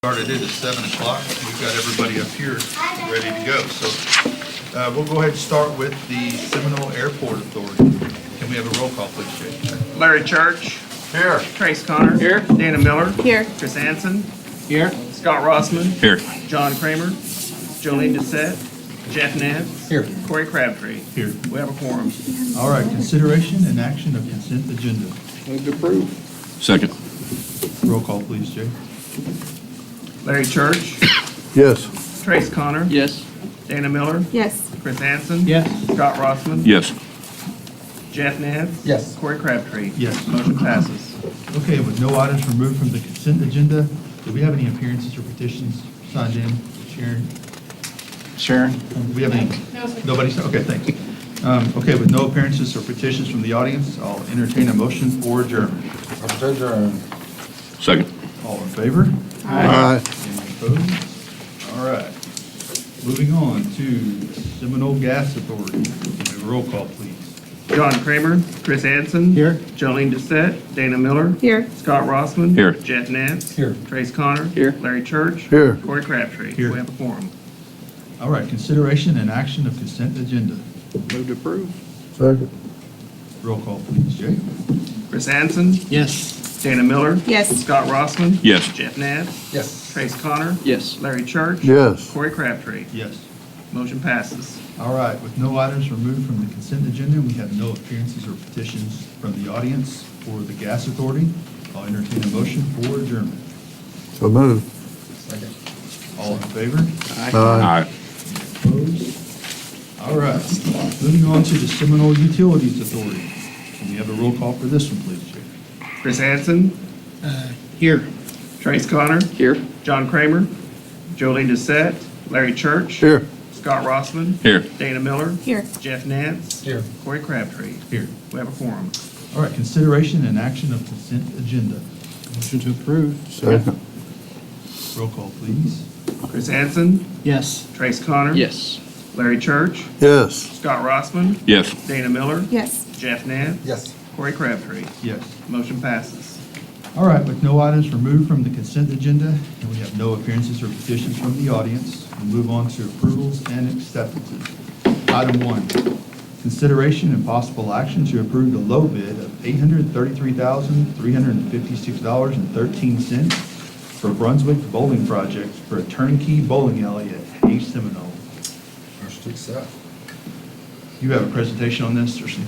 Started it at 7 o'clock. We've got everybody up here ready to go. So we'll go ahead and start with the Seminole Airport Authority. Can we have a roll call, please, Jay? Larry Church. Here. Trace Connor. Here. Dana Miller. Here. Chris Hansen. Here. Scott Rossman. Here. John Kramer. Jolene Doucette. Jeff Nance. Here. Corey Crabtree. Here. We have a quorum. All right, consideration and action of consent agenda. Move to approve. Second. Roll call, please, Jay. Larry Church. Yes. Trace Connor. Yes. Dana Miller. Yes. Chris Hansen. Yes. Scott Rossman. Yes. Jeff Nance. Yes. Corey Crabtree. Yes. Motion passes. Okay, with no items removed from the consent agenda, do we have any appearances or petitions signed in? Sharon? Do we have any? Nobody? Okay, thanks. Okay, with no appearances or petitions from the audience, I'll entertain a motion for adjournment. Second. All in favor? Aye. Any opposed? All right. Moving on to Seminole Gas Authority. Can we have a roll call, please? John Kramer. Chris Hansen. Here. Jolene Doucette. Dana Miller. Here. Scott Rossman. Here. Jeff Nance. Here. Trace Connor. Here. Larry Church. Here. Corey Crabtree. Here. We have a quorum. All right, consideration and action of consent agenda. Move to approve. Second. Roll call, please, Jay. Chris Hansen. Yes. Dana Miller. Yes. Scott Rossman. Yes. Jeff Nance. Yes. Trace Connor. Yes. Larry Church. Yes. Corey Crabtree. Yes. Motion passes. All right, with no items removed from the consent agenda, we have no appearances or petitions from the audience for the Gas Authority. I'll entertain a motion for adjournment. So moved. All in favor? Aye. Opposed? All right, moving on to the Seminole Utilities Authority. Can we have a roll call for this one, please, Jay? Chris Hansen. Here. Trace Connor. Here. John Kramer. Jolene Doucette. Larry Church. Here. Scott Rossman. Here. Dana Miller. Here. Jeff Nance. Here. Corey Crabtree. Here. We have a quorum. All right, consideration and action of consent agenda. Motion to approve. Second. Roll call, please. Chris Hansen. Yes. Trace Connor. Yes. Larry Church. Yes. Scott Rossman. Yes. Dana Miller. Yes. Jeff Nance. Yes. Corey Crabtree. Yes. Motion passes. All right, with no items removed from the consent agenda, and we have no appearances or petitions from the audience, we'll move on to approvals and acceptances. Item 1, consideration and possible action to approve the low bid of $833,356.13 for Brunswick Bowling Project for a turnkey bowling alley at Hayes Seminole. You have a presentation on this or some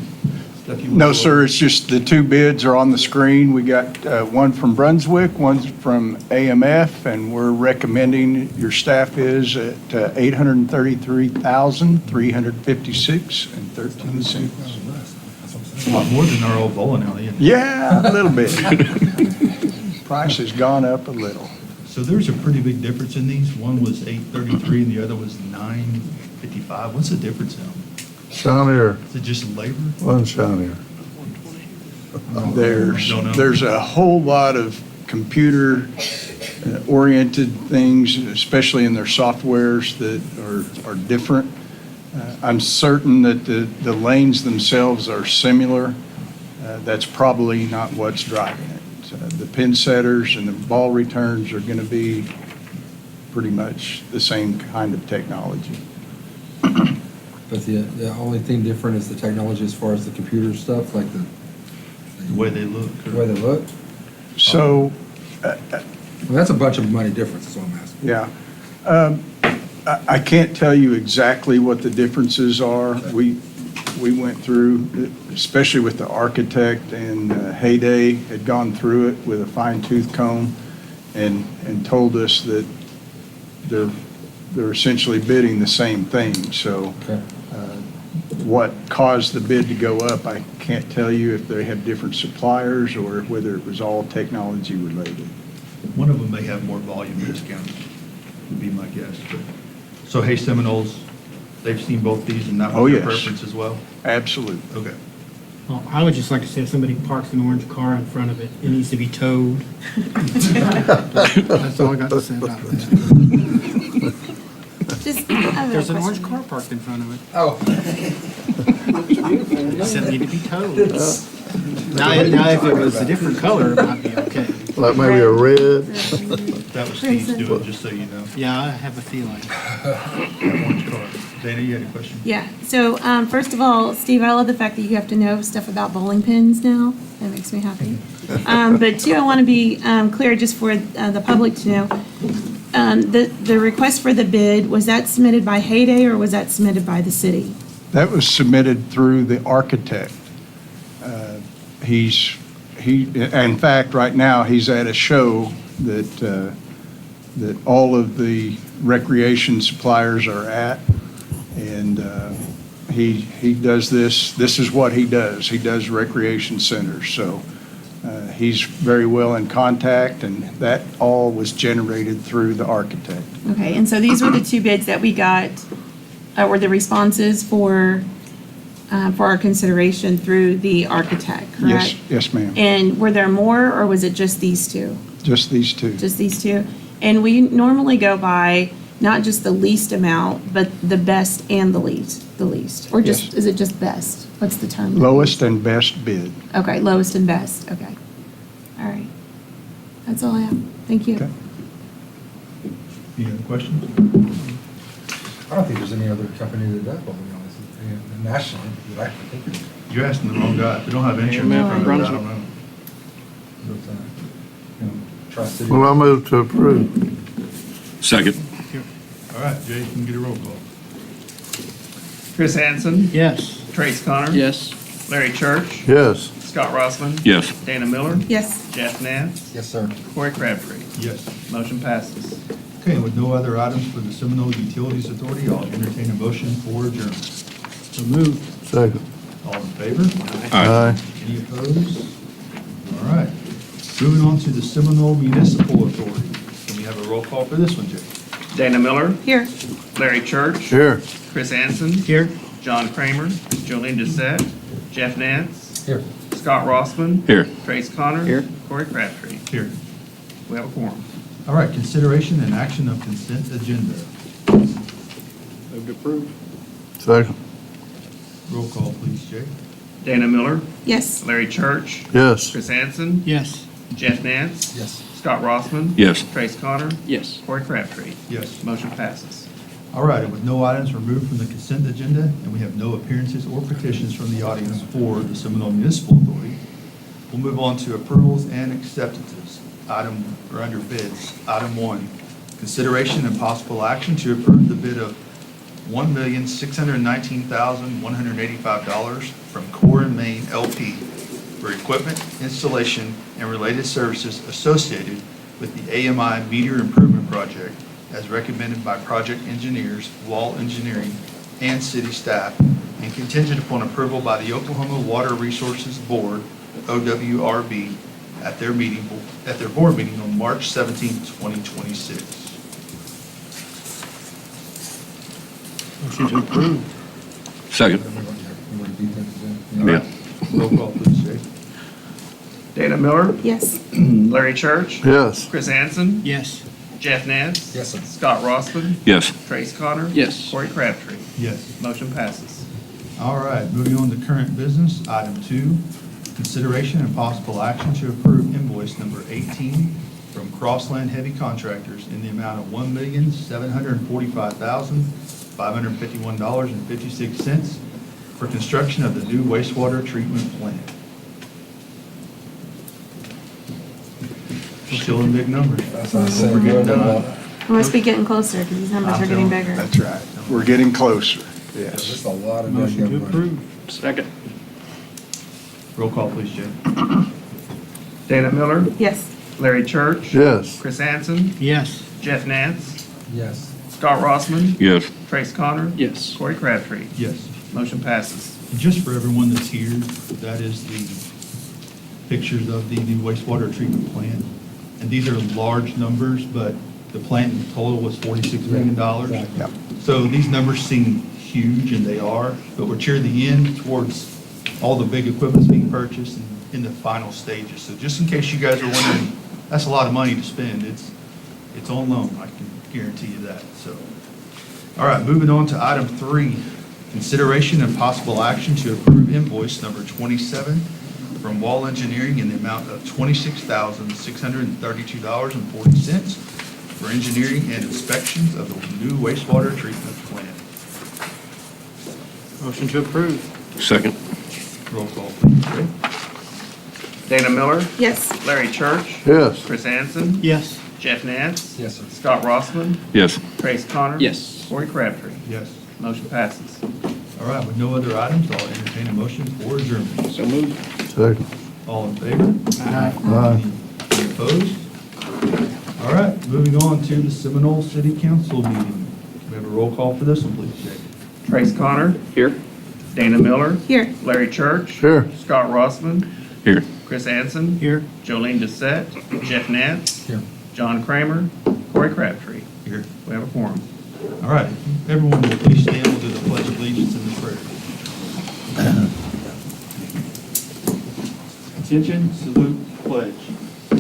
stuff you want to No, go sir, over? it's just the two bids are on the screen. We got one from Brunswick, one's from AMF, and we're recommending, your staff is at $833,356.13. A lot more than our old bowling alley. isn't it? Yeah, a little bit. Price has gone up a little. So there's a pretty big difference in these. One was 833 and the other was 955. What's the difference now? Shinier. Is it just labor? One shinier. Don't know. There's a whole lot of computer oriented things, especially in their softwares that are different. I'm certain that the lanes themselves are similar. That's probably not what's driving it. The pin setters and the ball returns are going to be pretty much the same kind of technology. But the only thing different is the technology as far as the computer stuff, like The way they look. the way they look. So, Well, that's a bunch of money difference, is what I'm asking. yeah. I can't tell you exactly what the differences are. We went through, especially with the architect and Heyday had gone through it with a fine tooth comb and told us that they're essentially bidding the same thing. So Okay. what caused the bid to go up, I can't tell you if they have different suppliers or whether it was all technology related. One of them may have more volume discount, would be my guess. But so Hayes Seminoles, they've seen both these and that Oh, was their yes. preference as well? Absolutely. Okay. Well, I would just like to say if somebody parks an orange car in front of it, it needs to be towed. That's all I got to say about that. Just, There's an orange car parked in front of it. Oh. It said it needed to be towed. Now, if it was a different color, it might be okay. Like maybe a red? That was Steve's doing, just so you know. Yeah, I have a feeling. Orange car. Dana, you had a question? Yeah, so first of all, Steve, I love the fact that you have to know stuff about bowling pins now. That makes me happy. But two, I want to be clear just for the public to know. The request for the bid, was that submitted by Hayday or was that submitted by the city? That was submitted through the architect. In fact, right now, he's at a show that all of the recreation suppliers are at. And he does this is what he does. He does recreation centers. So he's very well in contact, and that all was generated through the architect. Okay, and so these were the two bids that we got, were the responses for our consideration through the architect, correct? Yes, ma'am. And were there more, or was it just these two? Just these two. Just these two? And we normally go by not just the least amount, but the best and the least, or just, Yes. is it just best? What's the term? Lowest and best bid. Okay, lowest and best, okay. All right. That's all I have. Thank you. Okay. Any other questions? I don't think there's any other company that does bowling alleys nationally that I can think of. You're asking the wrong guy. If they don't have insurance, No, I don't Brunswick. know. Tri-City. Well, I move to approve. Second. All right, Jay, you can get a roll call. Chris Hansen, Yes. Trace Connor. Yes. Larry Church, Yes. Scott Rossman. Yes. Dana Miller, Yes. Jeff Nance, Yes, sir. Corey Crabtree. Yes. Motion passes. Okay, and with no other items for the Seminole Utilities Authority, I'll entertain a motion for adjournment. So moved. Second. All in favor? Aye. Any opposed? All right. Moving on to the Seminole Municipal Authority. Can we have a roll call for this one, Jay? Dana Miller, Here. Larry Church, Here. Chris Hansen, Here. John Kramer, Jolene Doucette, Jeff Nance, Here. Scott Rossman. Here. Trace Connor. Here. Corey Crabtree. Here. We have a quorum. All right, consideration and action of consent agenda. Move to approve. Second. Roll call, please, Jay. Dana Miller, Yes. Larry Church, Yes. Chris Hansen, Yes. Jeff Nance, Yes. Scott Rossman. Yes. Trace Connor. Yes. Corey Crabtree. Yes. Motion passes. All right, and with no items removed from the consent agenda, and we have no appearances or petitions from the audience for the Seminole Municipal Authority, we'll move on to approvals and acceptances. Under bids. Item 1, consideration and possible action to approve the bid of $1,619,185 from Core and Main LP for equipment, installation, and related services associated with the AMI Meter Improvement Project as recommended by project engineers, Wall Engineering, and city staff, and contingent upon approval by the Oklahoma Water Resources Board, OWRB, at their board meeting on March 17, 2026. Motion to approve. Second. Yeah. Roll call, please, Jay. Dana Miller, Yes. Larry Church, Yes. Chris Hansen, Yes. Jeff Nance. Yes, sir. Scott Rossman. Yes. Trace Connor. Yes. Corey Crabtree. Yes. Motion passes. All right, moving on to current business. Item 2, consideration and possible action to approve invoice number 18 from Crossland Heavy Contractors in the amount of $1,745,551.56 for construction of the new wastewater treatment plant. Still in big numbers. That's what I said. We're getting done. We must be getting closer because these numbers are getting bigger. That's right. We're getting closer. Yes. Just a lot of. Motion to goddamn money. approve. Second. Roll call, please, Jay. Dana Miller, Yes. Larry Church, Yes. Chris Hansen, Yes. Jeff Nance, Yes. Scott Rossman. Yes. Trace Connor. Yes. Corey Crabtree. Yes. Motion passes. And just for everyone that's here, that is the pictures of the new wastewater treatment plant. And these are large numbers, but the plant in total was $46 million. Exactly. Yep. So these numbers seem huge, and they are, but we're near the end towards all the big equipment's being purchased and in the final stages. So just in case you guys are wondering, that's a lot of money to spend. It's on loan, I can guarantee you that, so. All right, moving on to item 3, consideration and possible action to approve invoice number 27 from Wall Engineering in the amount of $26,632.40 for engineering and inspections of the new wastewater treatment plant. Motion to approve. Second. Roll call, please. Rick? Dana Miller, Yes. Larry Church, Yes. Chris Anson, Yes. Jeff Nance, Yes, sir. Scott Rossman, Yes. Trace Connor. Yes. Corey Crabtree. Yes. Motion passes. All right, with no other items, I'll entertain a motion for adjournment. So moved. Second. All in favor? Aye. Any opposed? All right, moving on to the Seminole City Council meeting. Can we have a roll call for this one, please, Jake? Trace Connor, Here. Dana Miller, Here. Larry Church, Here. Scott Rossman, Here. Chris Anson, Here. Jolene Doucette, Jeff Nance, Here. John Kramer, Corey Crabtree. Here. We have a quorum. All right, everyone will please stand, we'll do the pledge of allegiance and the prayer. Attention, salute, pledge.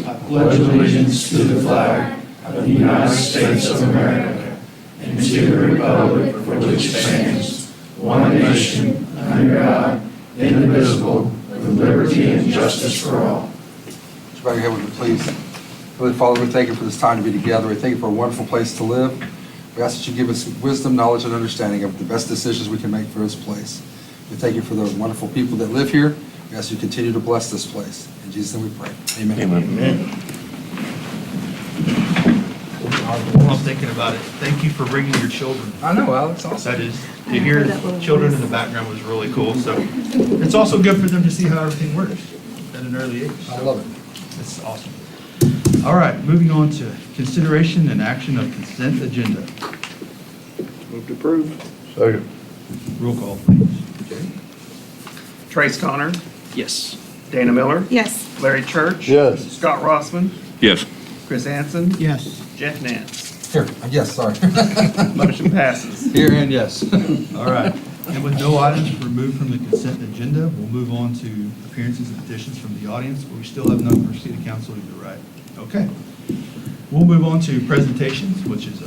I pledge allegiance to the flag of the United States of America and to the republic for which it stands, one nation, under God, indivisible, with liberty and justice for all. Would you bow your head with me, please? Heavenly Father, we thank you for this time to be together. We thank you for a wonderful place to live. We ask that you give us wisdom, knowledge, and understanding of the best decisions we can make for this place. We thank you for the wonderful people that live here. We ask you to continue to bless this place. In Jesus' name we pray. Amen. While I'm thinking about it, thank you for bringing your children. I know, Alex, awesome. That is, to hear children in the background was really cool, so it's also good for them to see how everything works at an early age. I love it. It's awesome. All right, moving on to consideration and action of consent agenda. Move to approve. Second. Roll call, please. Trace Connor, Yes. Dana Miller, Yes. Larry Church. Yes. Scott Rossman, Yes. Chris Anson, Yes. Jeff Nance. Here, yes, sorry. Motion passes. Here and yes. All right, and with no items removed from the consent agenda, we'll move on to appearances and petitions from the audience, but we still have none for city council either, right? Okay. We'll move on to presentations, which is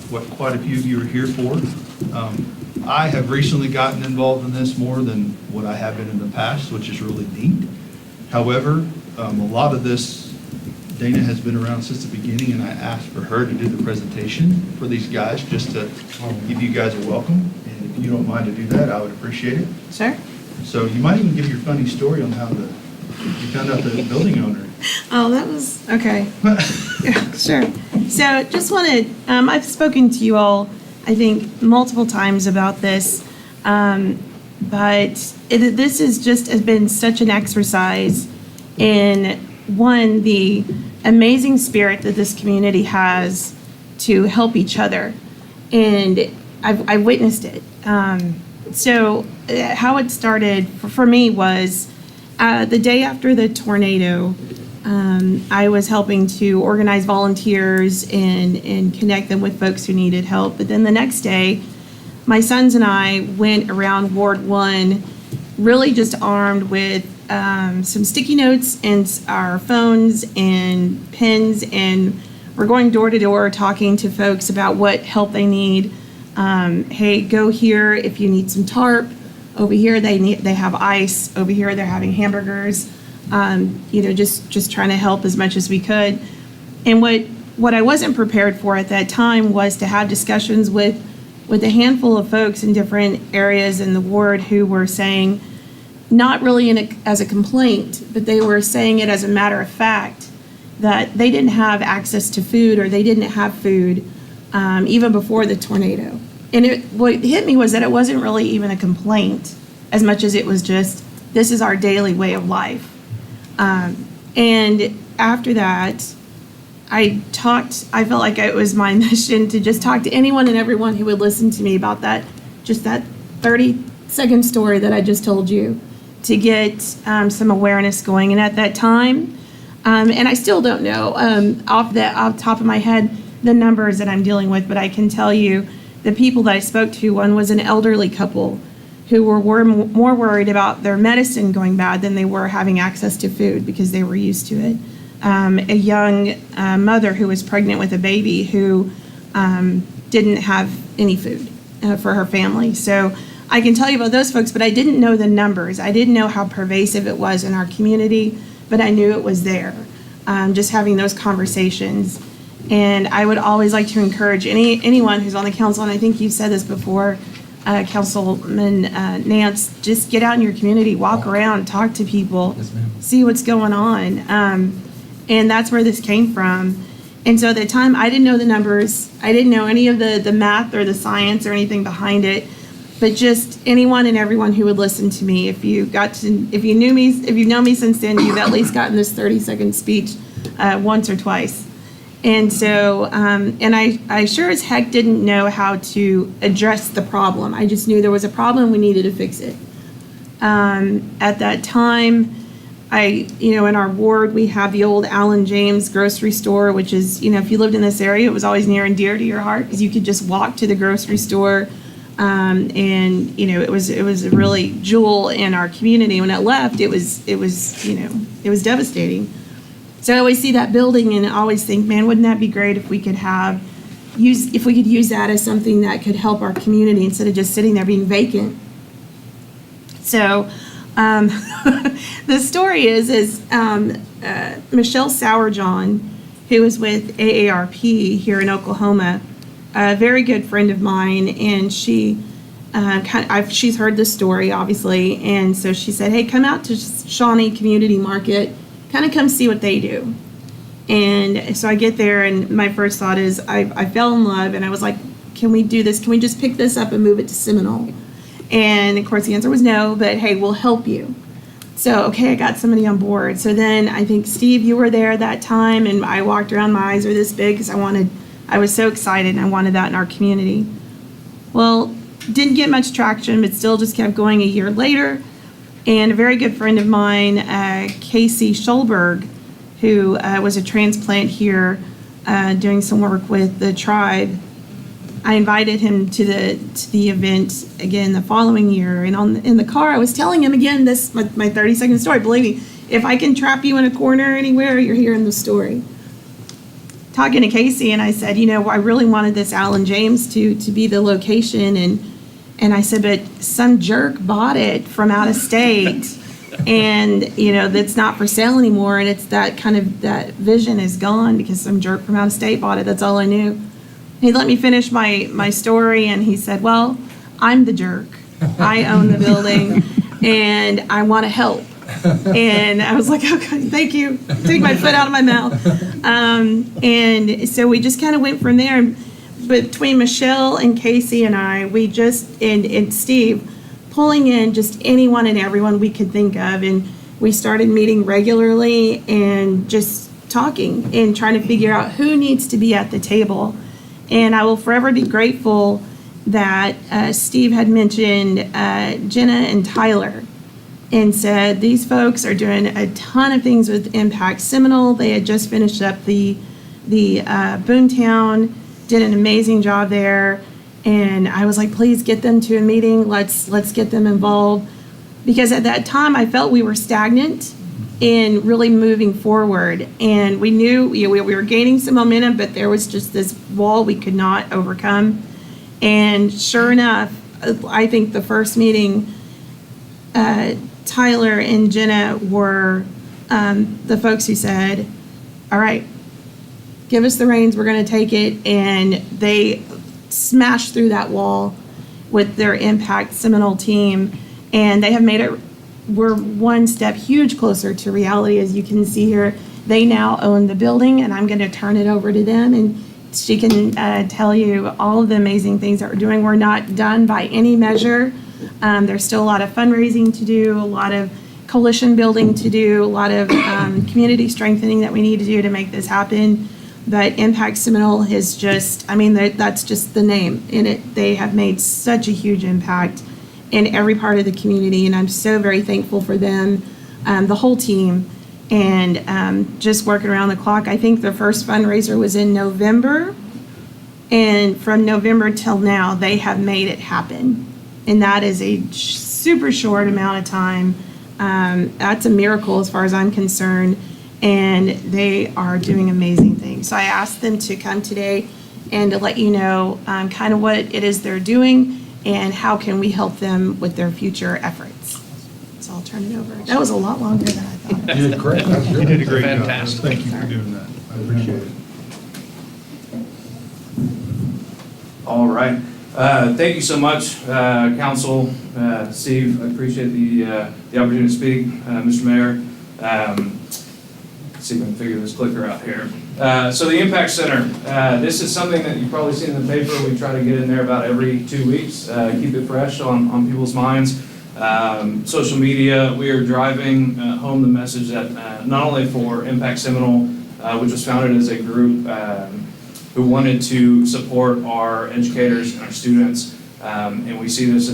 what quite a few of you are here for. I have recently gotten involved in this more than what I have been in the past, which is really neat. However, a lot of this, Dana has been around since the beginning, and I asked for her to do the presentation for these guys, just to give you guys a welcome. And if you don't mind to do that, I would appreciate it. Sure. So you might even give your funny story on how you found out the building owner. Oh, that was, okay. Yeah, sure. So just wanted, I've spoken to you all, I think, multiple times about this, but this has been such an exercise in, one, the amazing spirit that this community has to help each other, and I've witnessed it. So how it started for me was the day after the tornado. I was helping to organize volunteers and connect them with folks who needed help. But then the next day, my sons and I went around Ward 1, really just armed with some sticky notes and our phones and pens, and we're going door to door talking to folks about what help they need. Hey, go here if you need some tarp. Over here, they have ice. Over here, they're having hamburgers. Just trying to help as much as we could. And what I wasn't prepared for at that time was to have discussions with a handful of folks in different areas in the ward who were saying, not really as a complaint, but they were saying it as a matter of fact, that they didn't have access to food, or they didn't have food even before the tornado. And what hit me was that it wasn't really even a complaint as much as it was just, this is our daily way of life. And after that, I felt like it was my mission to just talk to anyone and everyone who would listen to me about that 30-second story that I just told you, to get some awareness going. And at that time, and I still don't know off the top of my head the numbers that I'm dealing with, but I can tell you the people that I spoke to. One was an elderly couple who were more worried about their medicine going bad than they were having access to food, because they were used to it. A young mother who was pregnant with a baby who didn't have any food for her family. So I can tell you about those folks, but I didn't know the numbers. I didn't know how pervasive it was in our community, but I knew it was there. Just having those conversations. And I would always like to encourage anyone who's on the council, and I think you've said this before, Councilman Nance, just get out in your community, walk around, talk to people, see what's going on. And that's where this came from. And so at the time, I didn't know the numbers. I didn't know any of the math or the science or anything behind it. But just anyone and everyone who would listen to me, if you've known me since then, you've at least gotten this 30-second speech once or twice. And so, and I sure as heck didn't know how to address the problem. I just knew there was a problem, we needed to fix it. At that time, in our ward, we have the old Allen James grocery store, which is, if you lived in this area, it was always near and dear to your heart because you could just walk to the grocery store. And it was a really jewel in our community. When it left, it was devastating. So I always see that building and I always think, man, wouldn't that be great if we could use that as something that could help our community instead of just sitting there being vacant. So the story is Michelle Sourjohn, who is with AARP here in Oklahoma, a very good friend of mine, and she she's heard the story obviously, and so she said, hey, come out to Shawnee Community Market, kind of come see what they do. And so I get there and my first thought is I fell in love and I was like, can we do this? Can we just pick this up and move it to Seminole? And of course the answer was no, but hey, we'll help you. So, okay, I got somebody on board. So then I think, Steve, you were there that time and I walked around, my eyes were this big because I was so excited and I wanted that in our community. Well, didn't get much traction, but still just kept going a year later. And a very good friend of mine, Casey Schulberg, who was a transplant here doing some work with the tribe, I invited him to the event again the following year. And in the car, I was telling him again my 30-second story. Believe me, if I can trap you in a corner anywhere, you're hearing the story. Talking to Casey, and I said, I really wanted this Allen James to be the location, and I said, but some jerk bought it from out of state, and that's not for sale anymore, and it's that vision is gone because some jerk from out of state bought it. That's all I knew. He let me finish my story, and he said, well, I'm the jerk. I own the building, and I want to help. And I was like, okay, thank you. Take my foot out of my mouth. And so we just kind of went from there. And between Michelle and Casey and I, we just, and Steve, pulling in just anyone and everyone we could think of. And we started meeting regularly and just talking and trying to figure out who needs to be at the table. And I will forever be grateful that Steve had mentioned Jenna and Tyler and said these folks are doing a ton of things with Impact Seminole. They had just finished up the Boomtown, did an amazing job there. And I was like, please get them to a meeting. Let's get them involved. Because at that time, I felt we were stagnant in really moving forward. And we knew we were gaining some momentum, but there was just this wall we could not overcome. And sure enough, I think the first meeting, Tyler and Jenna were the folks who said, all right, give us the reins, we're going to take it. And they smashed through that wall with their Impact Seminole team. And they have made it, we're one step huge closer to reality. As you can see here, they now own the building, and I'm going to turn it over to them. And she can tell you all of the amazing things that we're doing. We're not done by any measure. There's still a lot of fundraising to do, a lot of coalition building to do, a lot of community strengthening that we need to do to make this happen. But Impact Seminole is just, that's just the name in it. They have made such a huge impact in every part of the community, and I'm so very thankful for them, the whole team, and just working around the clock. I think the first fundraiser was in November, and from November till now, they have made it happen. And that is a super short amount of time. That's a miracle as far as I'm concerned. And they are doing amazing things. So I asked them to come today and to let you know kind of what it is they're doing and how can we help them with their future efforts. So I'll turn it over. That was a lot longer than I thought. You did great. You did a great job. Fantastic. Thank you for doing that. I appreciate it. All right. Thank you so much, Council, Steve. I appreciate the opportunity to speak, Mr. Mayor. Let's see if I can figure this clicker out here. So the Impact Center, this is something that you've probably seen in the paper. We try to get in there about every 2 weeks, keep it fresh on people's minds. Social media, we are driving home the message that not only for Impact Seminole, which was founded as a group who wanted to support our educators and our students, and we see this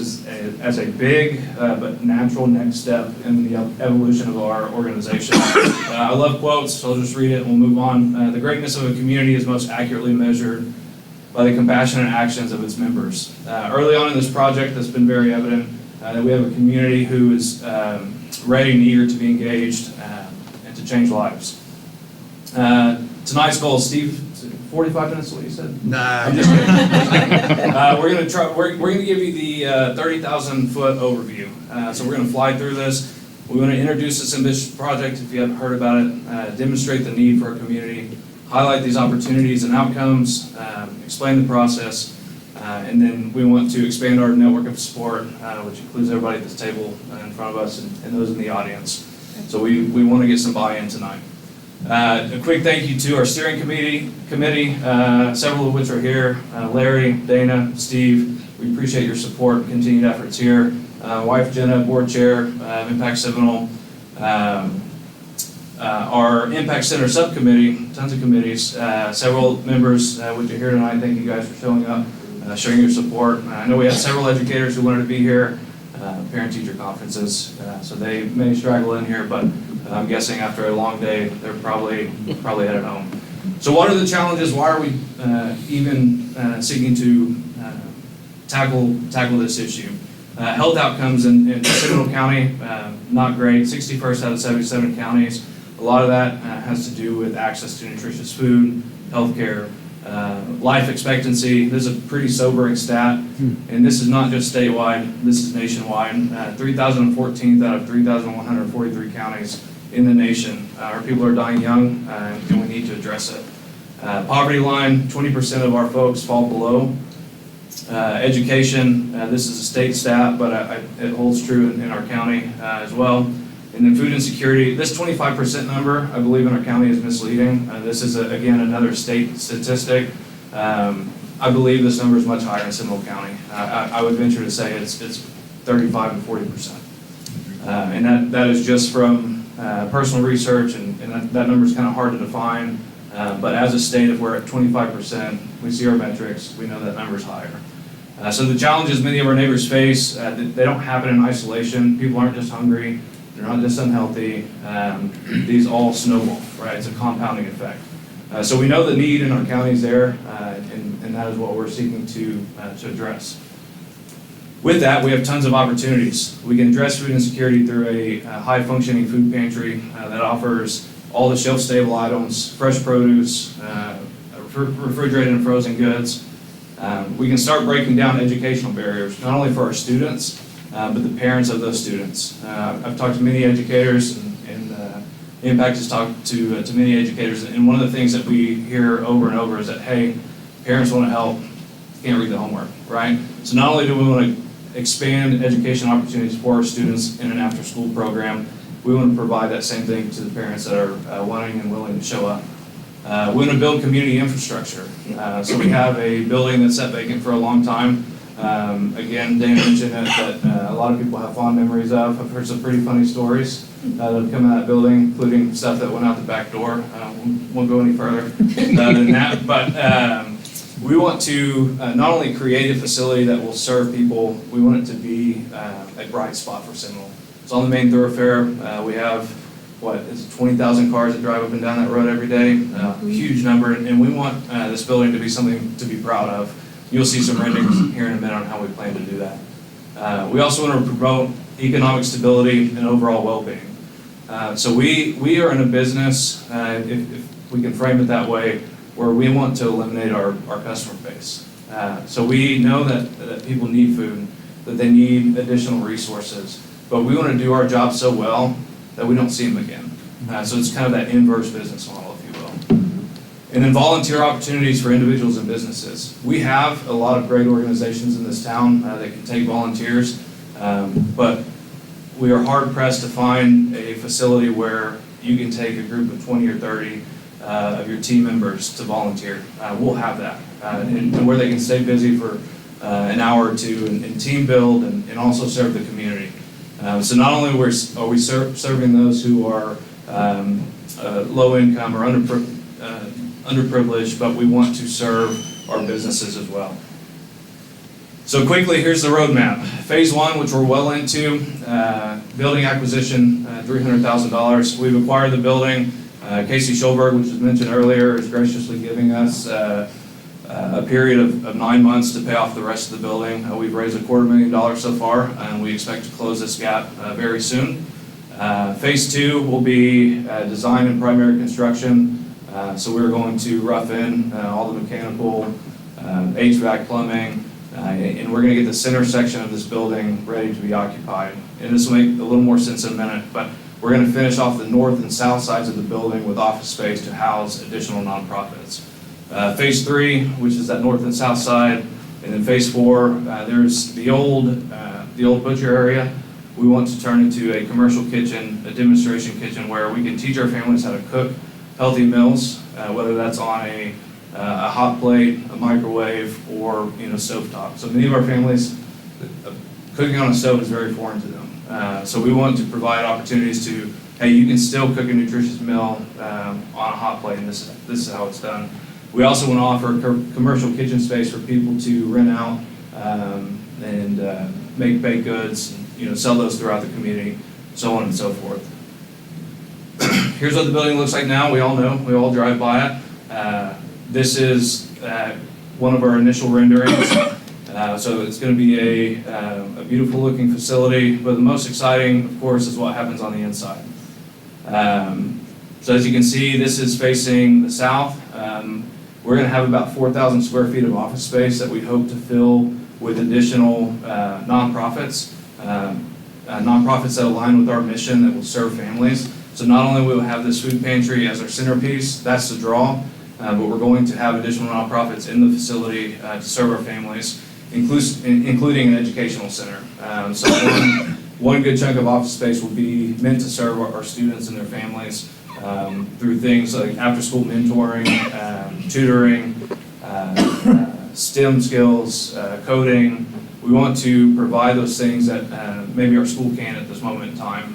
as a big but natural next step in the evolution of our organization. I love quotes, so I'll just read it and we'll move on. The greatness of a community is most accurately measured by the compassionate actions of its members. Early on in this project, that's been very evident that we have a community who is ready and eager to be engaged and to change lives. Tonight's goal, Steve, 45 minutes, what you said? Nah. I'm just kidding. We're gonna give you the 30,000 foot overview. So we're gonna fly through this. We want to introduce this ambitious project, if you haven't heard about it, demonstrate the need for our community, highlight these opportunities and outcomes, explain the process, and then we want to expand our network of support, which includes everybody at this table in front of us and those in the audience. So we want to get some buy-in tonight. A quick thank you to our steering committee, several of which are here, Larry, Dana, Steve. We appreciate your support and continued efforts here. Wife Jenna, board chair, Impact Seminole. Our Impact Center subcommittee, tons of committees, several members which are here tonight. Thank you guys for showing up, showing your support. I know we had several educators who wanted to be here, parent-teacher conferences, so they may straggle in here, but I'm guessing after a long day, they're probably headed home. So what are the challenges? Why are we even seeking to tackle this issue? Health outcomes in Seminole County, not great, 61st out of 77 counties. A lot of that has to do with access to nutritious food, healthcare, life expectancy. This is a pretty sobering stat, and this is not just statewide, this is nationwide. 3,014th out of 3,143 counties in the nation. Our people are dying young, and we need to address it. Poverty line, 20% of our folks fall below. Education, this is a state stat, but it holds true in our county as well. And then food insecurity, this 25% number, I believe in our county is misleading. This is, again, another state statistic. I believe this number is much higher in Seminole County. I would venture to say it's 35 and 40%. And that is just from personal research, and that number is kind of hard to define. But as a state, if we're at 25%, we see our metrics, we know that number is higher. So the challenges many of our neighbors face, they don't happen in isolation. People aren't just hungry, they're not just unhealthy. These all snowball, right? It's a compounding effect. So we know the need in our counties there, and that is what we're seeking to address. With that, we have tons of opportunities. We can address food insecurity through a high-functioning food pantry that offers all the shelf-stable items, fresh produce, refrigerated and frozen goods. We can start breaking down educational barriers, not only for our students, but the parents of those students. I've talked to many educators, and Impact has talked to many educators, and one of the things that we hear over and over is that, hey, parents want to help, can't read the homework, right? So not only do we want to expand education opportunities for our students in an after-school program, we want to provide that same thing to the parents that are wanting and willing to show up. We want to build community infrastructure. So we have a building that's sat vacant for a long time. Again, Dana mentioned it, that a lot of people have fond memories of. I've heard some pretty funny stories that have come out of that building, including stuff that went out the back door. Won't go any further than that. But we want to not only create a facility that will serve people, we want it to be a bright spot for Seminole. It's on the main thoroughfare. We have, is it 20,000 cars that drive up and down that road every day? Huge number, and we want this building to be something to be proud of. You'll see some renderings here in a minute on how we plan to do that. We also want to promote economic stability and overall well-being. So we are in a business, if we can frame it that way, where we want to eliminate our customer base. So we know that people need food, that they need additional resources, but we want to do our job so well that we don't see them again. So it's kind of that inverse business model, if you will. And then volunteer opportunities for individuals and businesses. We have a lot of great organizations in this town that can take volunteers, but we are hard pressed to find a facility where you can take a group of 20 or 30 of your team members to volunteer. We'll have that, and where they can stay busy for an hour or two and team build and also serve the community. So not only are we serving those who are low income or underprivileged, but we want to serve our businesses as well. So quickly, here's the roadmap. Phase 1, which we're well into, building acquisition, $300,000. We've acquired the building. Casey Schulberg, which was mentioned earlier, is graciously giving us a period of 9 months to pay off the rest of the building. We've raised $250,000 so far, and we expect to close this gap very soon. Phase 2 will be design and primary construction. So we're going to rough in all the mechanical, HVAC, plumbing, and we're going to get the center section of this building ready to be occupied. And this will make a little more sense in a minute, but we're going to finish off the north and south sides of the building with office space to house additional nonprofits. Phase 3, which is that north and south side, and then phase 4, there's the old butcher area. We want to turn into a commercial kitchen, a demonstration kitchen where we can teach our families how to cook healthy meals, whether that's on a hot plate, a microwave, or stovetop. So many of our families, cooking on a stove is very foreign to them. So we want to provide opportunities to, hey, you can still cook a nutritious meal on a hot plate, and this is how it's done. We also want to offer commercial kitchen space for people to rent out and make baked goods, sell those throughout the community, so on and so forth. Here's what the building looks like now. We all know, we all drive by it. This is one of our initial renderings. So it's going to be a beautiful looking facility, but the most exciting, of course, is what happens on the inside. So as you can see, this is facing the south. We're going to have about 4,000 square feet of office space that we hope to fill with additional nonprofits, nonprofits that align with our mission that will serve families. So not only will we have this food pantry as our centerpiece, that's the draw, but we're going to have additional nonprofits in the facility to serve our families, including an educational center. So one good chunk of office space will be meant to serve our students and their families through things like after-school mentoring, tutoring, STEM skills, coding. We want to provide those things that maybe our school can't at this moment in time.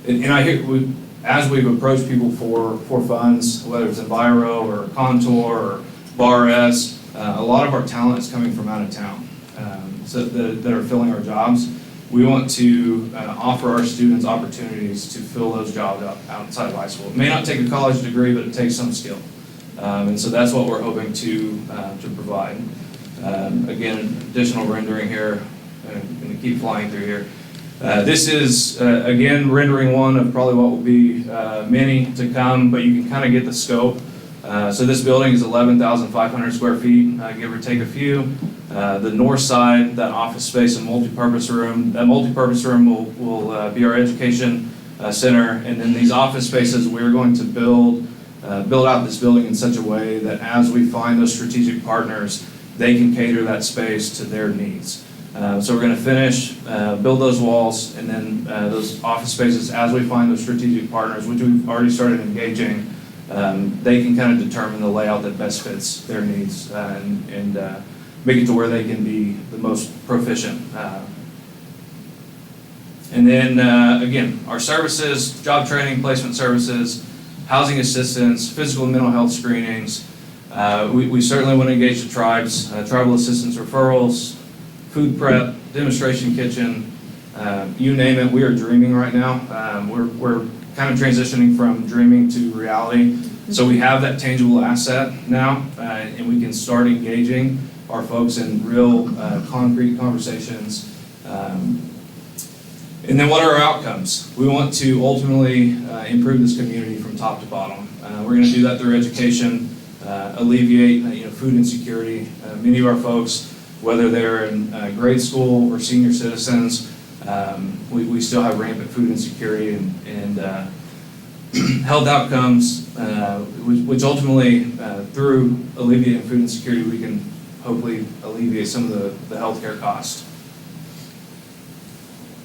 And I hear, as we've approached people for funds, whether it's Enviro or Contour or BARS, a lot of our talent is coming from out of town that are filling our jobs. We want to offer our students opportunities to fill those jobs outside of high school. It may not take a college degree, but it takes some skill. And so that's what we're hoping to provide. Again, additional rendering here. I'm going to keep flying through here. This is, again, rendering one of probably what will be many to come, but you can kind of get the scope. So this building is 11,500 square feet, give or take a few. The north side, that office space and multipurpose room, that multipurpose room will be our education center. And then these office spaces, we're going to build out this building in such a way that as we find those strategic partners, they can cater that space to their needs. So we're going to finish, build those walls, and then those office spaces, as we find those strategic partners, which we've already started engaging, they can kind of determine the layout that best fits their needs and make it to where they can be the most proficient. And then, again, our services, job training, placement services, housing assistance, physical and mental health screenings. We certainly want to engage the tribes, tribal assistance referrals, food prep, demonstration kitchen, you name it. We are dreaming right now. We're kind of transitioning from dreaming to reality. So we have that tangible asset now, and we can start engaging our folks in real concrete conversations. And then what are our outcomes? We want to ultimately improve this community from top to bottom. We're going to do that through education, alleviate, food insecurity. Many of our folks, whether they're in grade school or senior citizens, we still have rampant food insecurity and health outcomes, which ultimately, through alleviating food insecurity, we can hopefully alleviate some of the healthcare costs.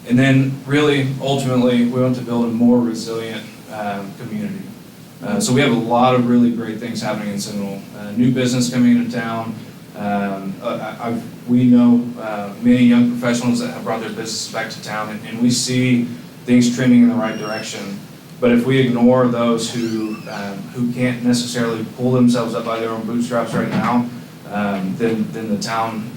And then really, ultimately, we want to build a more resilient community. So we have a lot of really great things happening in Seminole. New business coming into town. We know many young professionals that have brought their business back to town, and we see things trending in the right direction. But if we ignore those who can't necessarily pull themselves up by their own bootstraps right now, then the town,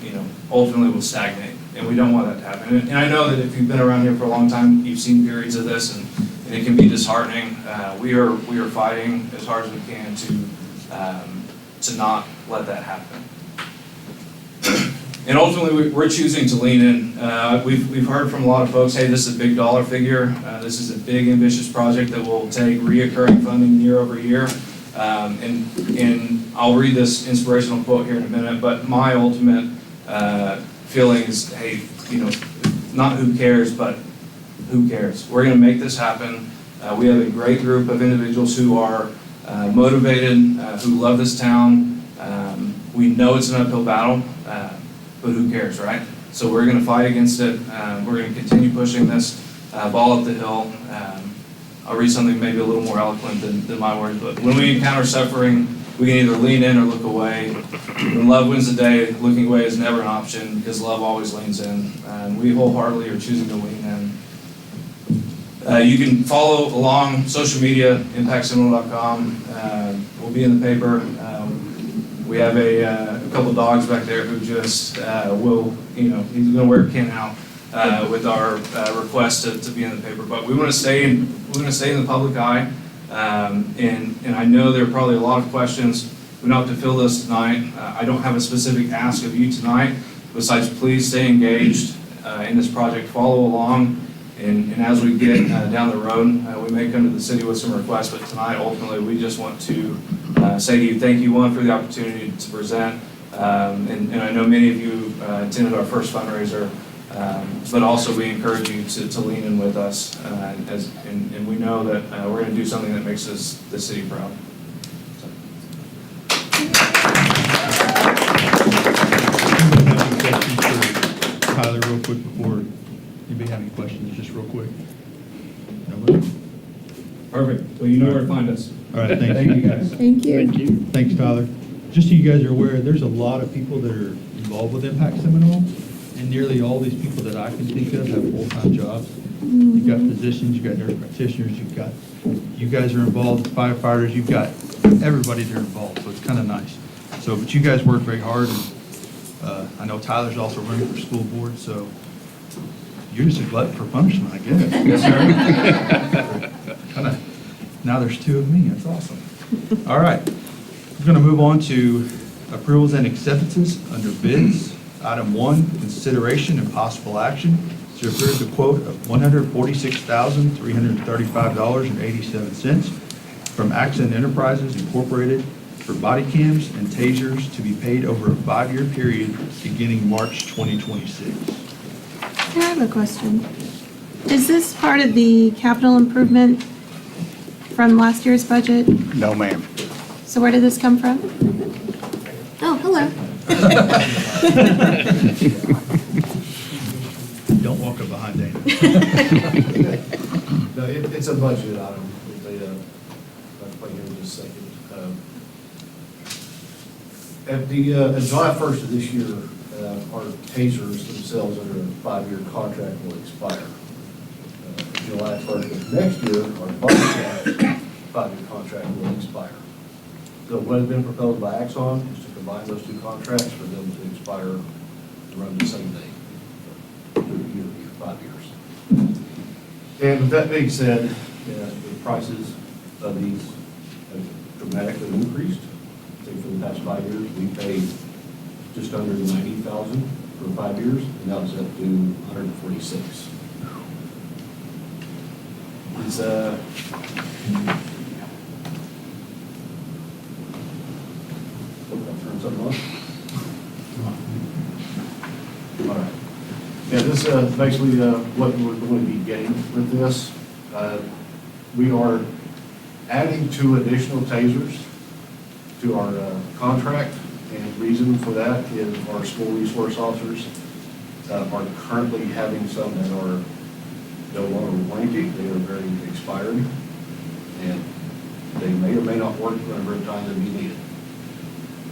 ultimately will stagnate, and we don't want that to happen. And I know that if you've been around here for a long time, you've seen periods of this, and it can be disheartening. We are fighting as hard as we can to not let that happen. And ultimately, we're choosing to lean in. We've heard from a lot of folks, hey, this is a big dollar figure. This is a big, ambitious project that will take reoccurring funding year over year. And I'll read this inspirational quote here in a minute, but my ultimate feeling is, hey, not who cares, but who cares? We're going to make this happen. We have a great group of individuals who are motivated, who love this town. We know it's an uphill battle, but who cares, right? So we're going to fight against it. We're going to continue pushing this ball up the hill. I'll read something maybe a little more eloquent than my words, but when we encounter suffering, we can either lean in or look away. When love wins the day, looking away is never an option because love always leans in. And we wholeheartedly are choosing to lean in. You can follow along social media, impactseminole.com. We'll be in the paper. We have a couple dogs back there who just he's going to wear a kin out with our request to be in the paper. But we want to stay in the public eye. And I know there are probably a lot of questions. We don't have to fill this tonight. I don't have a specific ask of you tonight. Besides, please stay engaged in this project. Follow along. And as we get down the road, we may come to the city with some requests, but tonight, ultimately, we just want to say to you, thank you, one, for the opportunity to present. And I know many of you attended our first fundraiser, but also we encourage you to lean in with us. And we know that we're going to do something that makes the city proud. Tyler, real quick before anybody have any questions, just real quick. Nobody? Perfect. Well, you know where to find us. All right, thank Thank you, guys. Thank you. Thank you. Thanks, Tyler. Just so you guys are aware, there's a lot of people that are involved with Impact Seminole, and nearly all these people that I can think of have full-time jobs. You've got physicians, you've got nurse practitioners, you guys are involved, firefighters, you've got everybody that are involved, so it's kind of nice. So, but you guys work very hard, and I know Tyler's also running for school board, so you're just a glutton for punishment, I guess. Yes, sir. Now there's two of me, that's awesome. All right, we're going to move on to approvals and acceptances under bids. Item 1, consideration and possible action to approve the quote of $146,335.87 from Accent Enterprises Incorporated for body cams and tasers to be paid over a 5-year period beginning March 2026. I have a question. Is this part of the capital improvement from last year's budget? No, ma'am. So where did this come from? Oh, hello. Don't walk up behind Dana. No, it's a budget item. I'll play here in just a second. At July 1st of this year, our tasers themselves under a 5-year contract will expire. July 1st of next year, our body cam 5-year contract will expire. So what has been proposed by Axon is to combine those two contracts for them to expire around the same day, 5 years. And with that being said, the prices of these have dramatically increased. I think for the past 5 years, we paid just under $90,000 for 5 years, and now it's up to $146,000. It's turn something on. All right. Yeah, this basically what we're going to be getting with this. We are adding 2 additional tasers to our contract, and reason for that is our school resource officers are currently having some that are no longer warranty. They are very expired, and they may or may not work whenever time they be needed.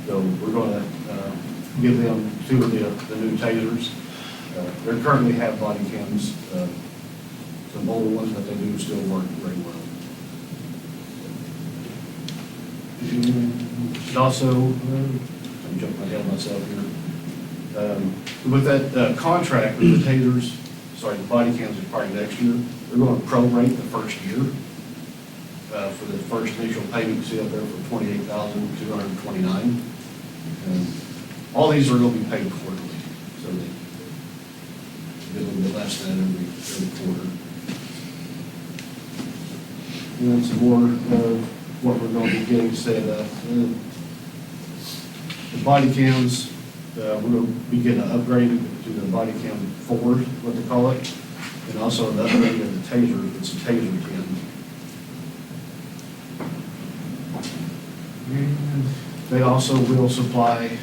So we're going to give them 2 of the new tasers. They currently have body cams, some older ones, but they do still work very well. And also, I'm jumping ahead of myself here. With that contract with the tasers, the body cams expiring next year, they're going to prorate the first year for the first initial payment. You see up there for $28,229. All these are going to be paid quarterly, so they get a little bit less than every quarter. And then some more what we're going to be getting said. The body cams, we're going to be getting an upgrade to the body cam 4, what they call it, and also an upgrade of the taser. It's a taser 10. And they also will supply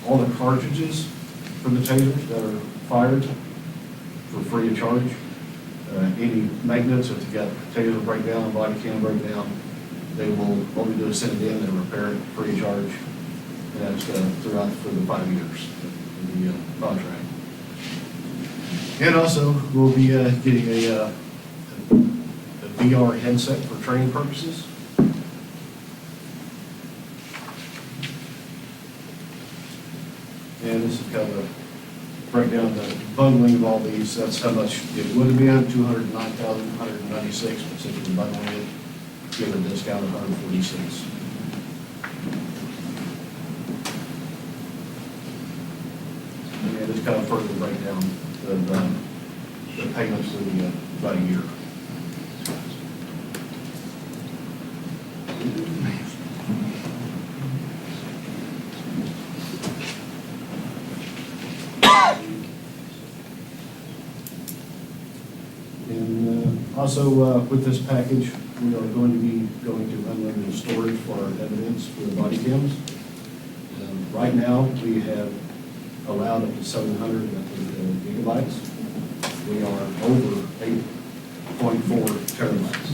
all the cartridges for the tasers that are fired for free of charge. Any maintenance, if you got taser breakdown, body cam breakdown, they will, what we do is send it in and repair it free of charge. And that's throughout for the 5 years of the contract. And also, we'll be getting a VR headset for training purposes. And this is kind of a breakdown the bundling of all these. That's how much it would have been, $209,196, but since we're bundling it, give a discount of $146. And it's kind of further breakdown of the payments of about a year. Also, with this package, we are going to be going to unlimited storage for our evidence for the body cams. Right now, we have allowed up to 700 gigabytes. We are over 8.4 terabytes.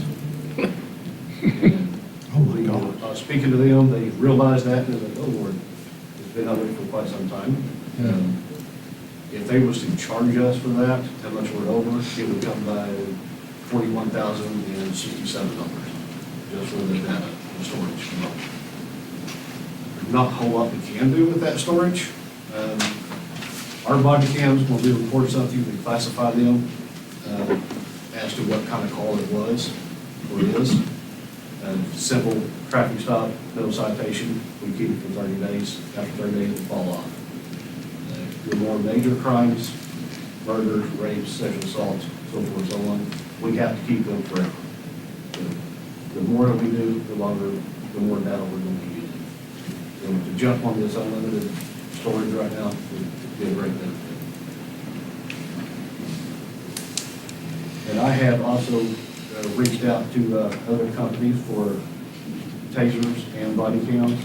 And speaking to them, they realize that, and they're like, oh Lord, it's been out there for quite some time. If they was to charge us for that, how much we're over, it would come by $41,067 just for the data and storage. There's not a whole lot we can do with that storage. Our body cams, when we report something, we classify them as to what kind of call it was or is. Simple traffic stop, no citation, we keep it for 30 days. After 30 days, it fall off. The more major crimes, murders, rapes, sexual assaults, so forth and so on, we have to keep them forever. The more that we do, the more data we're going to be using. So to jump on this unlimited storage right now would be a great benefit. And I have also reached out to other companies for tasers and body cams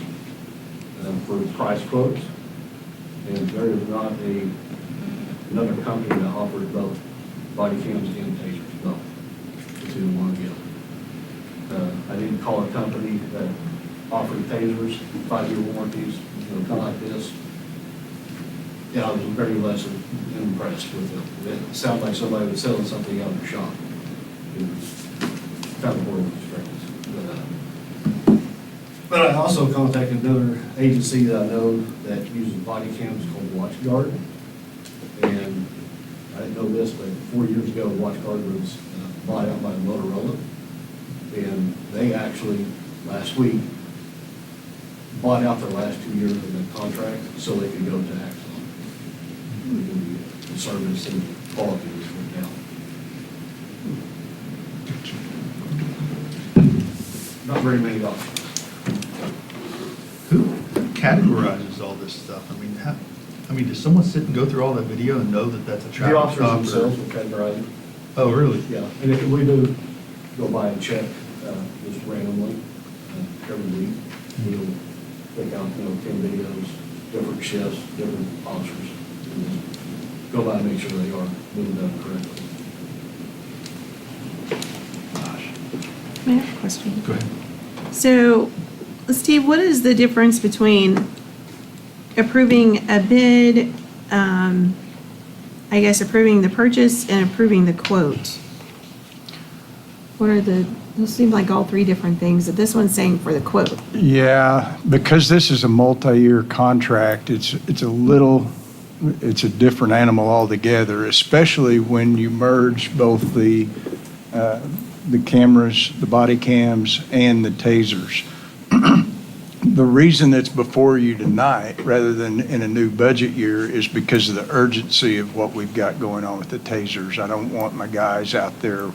for price quotes. And there is not another company that offers both body cams and tasers, both. It's either one or the other. I did call a company that offered tasers, 5-year warranties, kind of like this. Yeah, I was very less impressed with it. It sounded like somebody was selling something out of the shop. It was kind of horrible experience. But I also contacted another agency that I know that uses body cams called WatchGuard. And I didn't know this, but 4 years ago, WatchGuard was bought out by Motorola. And they actually, last week, bought out their last 2 years of the contract so they could go to Axon. The service and quality was went down. Not very many options. Who categorizes all this stuff? I mean, does someone sit and go through all that video and know that that's a The traffic officers stop? themselves will categorize it. Oh, really? Yeah, and if we do go by and check just randomly every week, we'll pick out, 10 videos, different shifts, different officers, and then go by and make sure they are being done correctly. May I have a question? Go ahead. So, Steve, what is the difference between approving a bid, I guess approving the purchase and approving the quote? What are those seem like all three different things, that this one's saying for the quote. Yeah, because this is a multi-year contract, it's a different animal altogether, especially when you merge both the cameras, the body cams, and the tasers. The reason it's before you tonight, rather than in a new budget year, is because of the urgency of what we've got going on with the tasers. I don't want my guys out there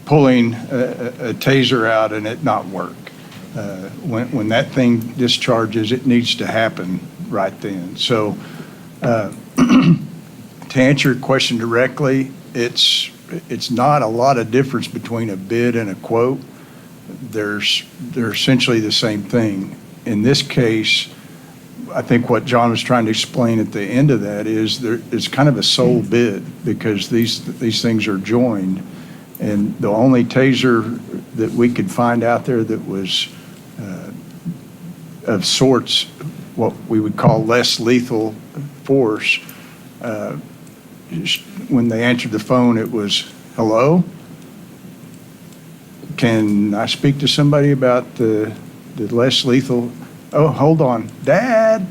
pulling a taser out and it not work. When that thing discharges, it needs to happen right then. So to answer your question directly, it's not a lot of difference between a bid and a quote. They're essentially the same thing. In this case, I think what John was trying to explain at the end of that is it's kind of a sole bid because these things are joined. And the only taser that we could find out there that was of sorts, what we would call less lethal force, when they answered the phone, it was, "Hello? Can I speak to somebody about the less lethal?" "Oh, hold on, Dad."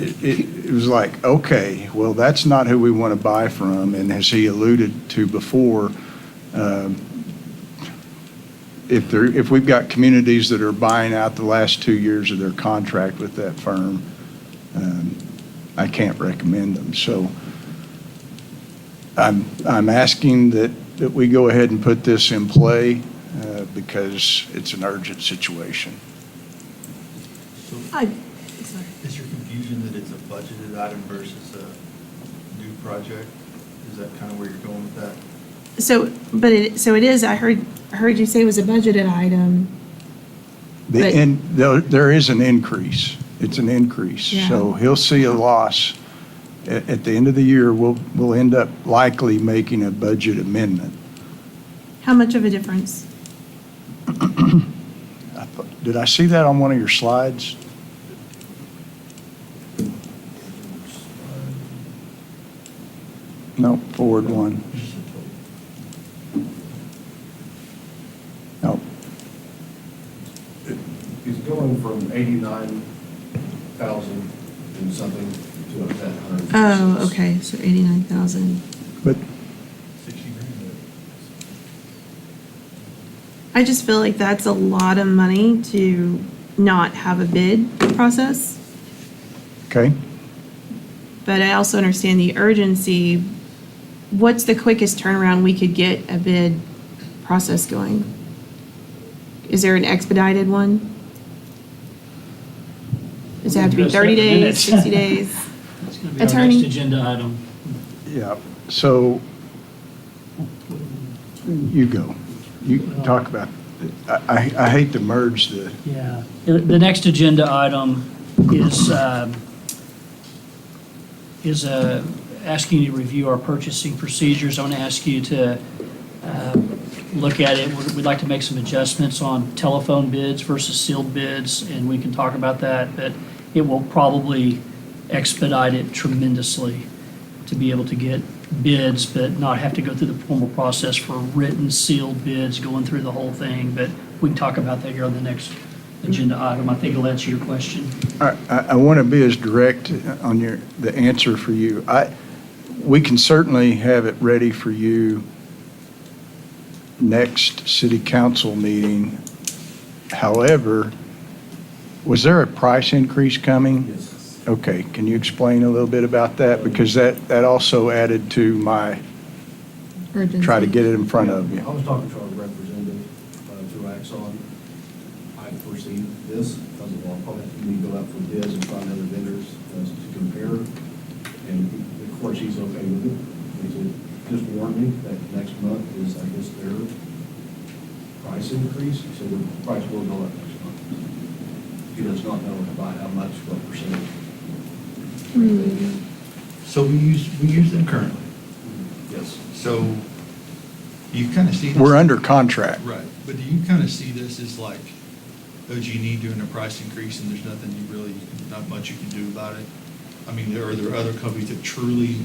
It was like, okay, well, that's not who we want to buy from. And as he alluded to before, if we've got communities that are buying out the last 2 years of their contract with that firm, I can't recommend them. So I'm asking that we go ahead and put this in play because it's an urgent situation. Is your confusion that it's a budgeted item versus a new project? Is that kind of where you're going with that? So it is, I heard you say it was a budgeted item. But- There is an increase. It's an increase. Yeah. So he'll see a loss. At the end of the year, we'll end up likely making a budget amendment. How much of a difference? Did I see that on one of your slides? No, forward one. No. He's going from 89,000 and something to that 100. Oh, okay, so 89,000. But 60 grand. I just feel like that's a lot of money to not have a bid process. okay. But I also understand the urgency. What's the quickest turnaround we could get a bid process going? Is there an expedited one? Does it have to be 30 days, 60 days? It's going to be our Attorney? next agenda item. Yeah. So you go. You talk about it. I hate to merge the. Yeah. The next agenda item is asking you to review our purchasing procedures. I want to ask you to look at it. We'd like to make some adjustments on telephone bids versus sealed bids, and we can talk about that, but it will probably expedite it tremendously to be able to get bids, but not have to go through the formal process for written sealed bids, going through the whole thing. But we can talk about that here on the next agenda item. I think it'll answer your question. I want to be as direct on the answer for you. We can certainly have it ready for you next city council meeting. However, was there a price increase coming? Yes. Okay, can you explain a little bit about that? Because that also added to my Urgency. try to get it in front of I you. was talking to our representative through Axon. I I foresee this, because of all, probably you need to go out for bids and find other vendors to compare. And of course, he's okay with it. He said, just warn me that next month is, I guess, their price increase. He said the price will go up next month. He does not know by how much, what percentage. So we use them currently. Yes. So you kind of see. this- We're under contract. Right, but do you kind of see this as like OG&E doing a price increase and there's nothing not much you can do about it? I mean, are there other companies that truly,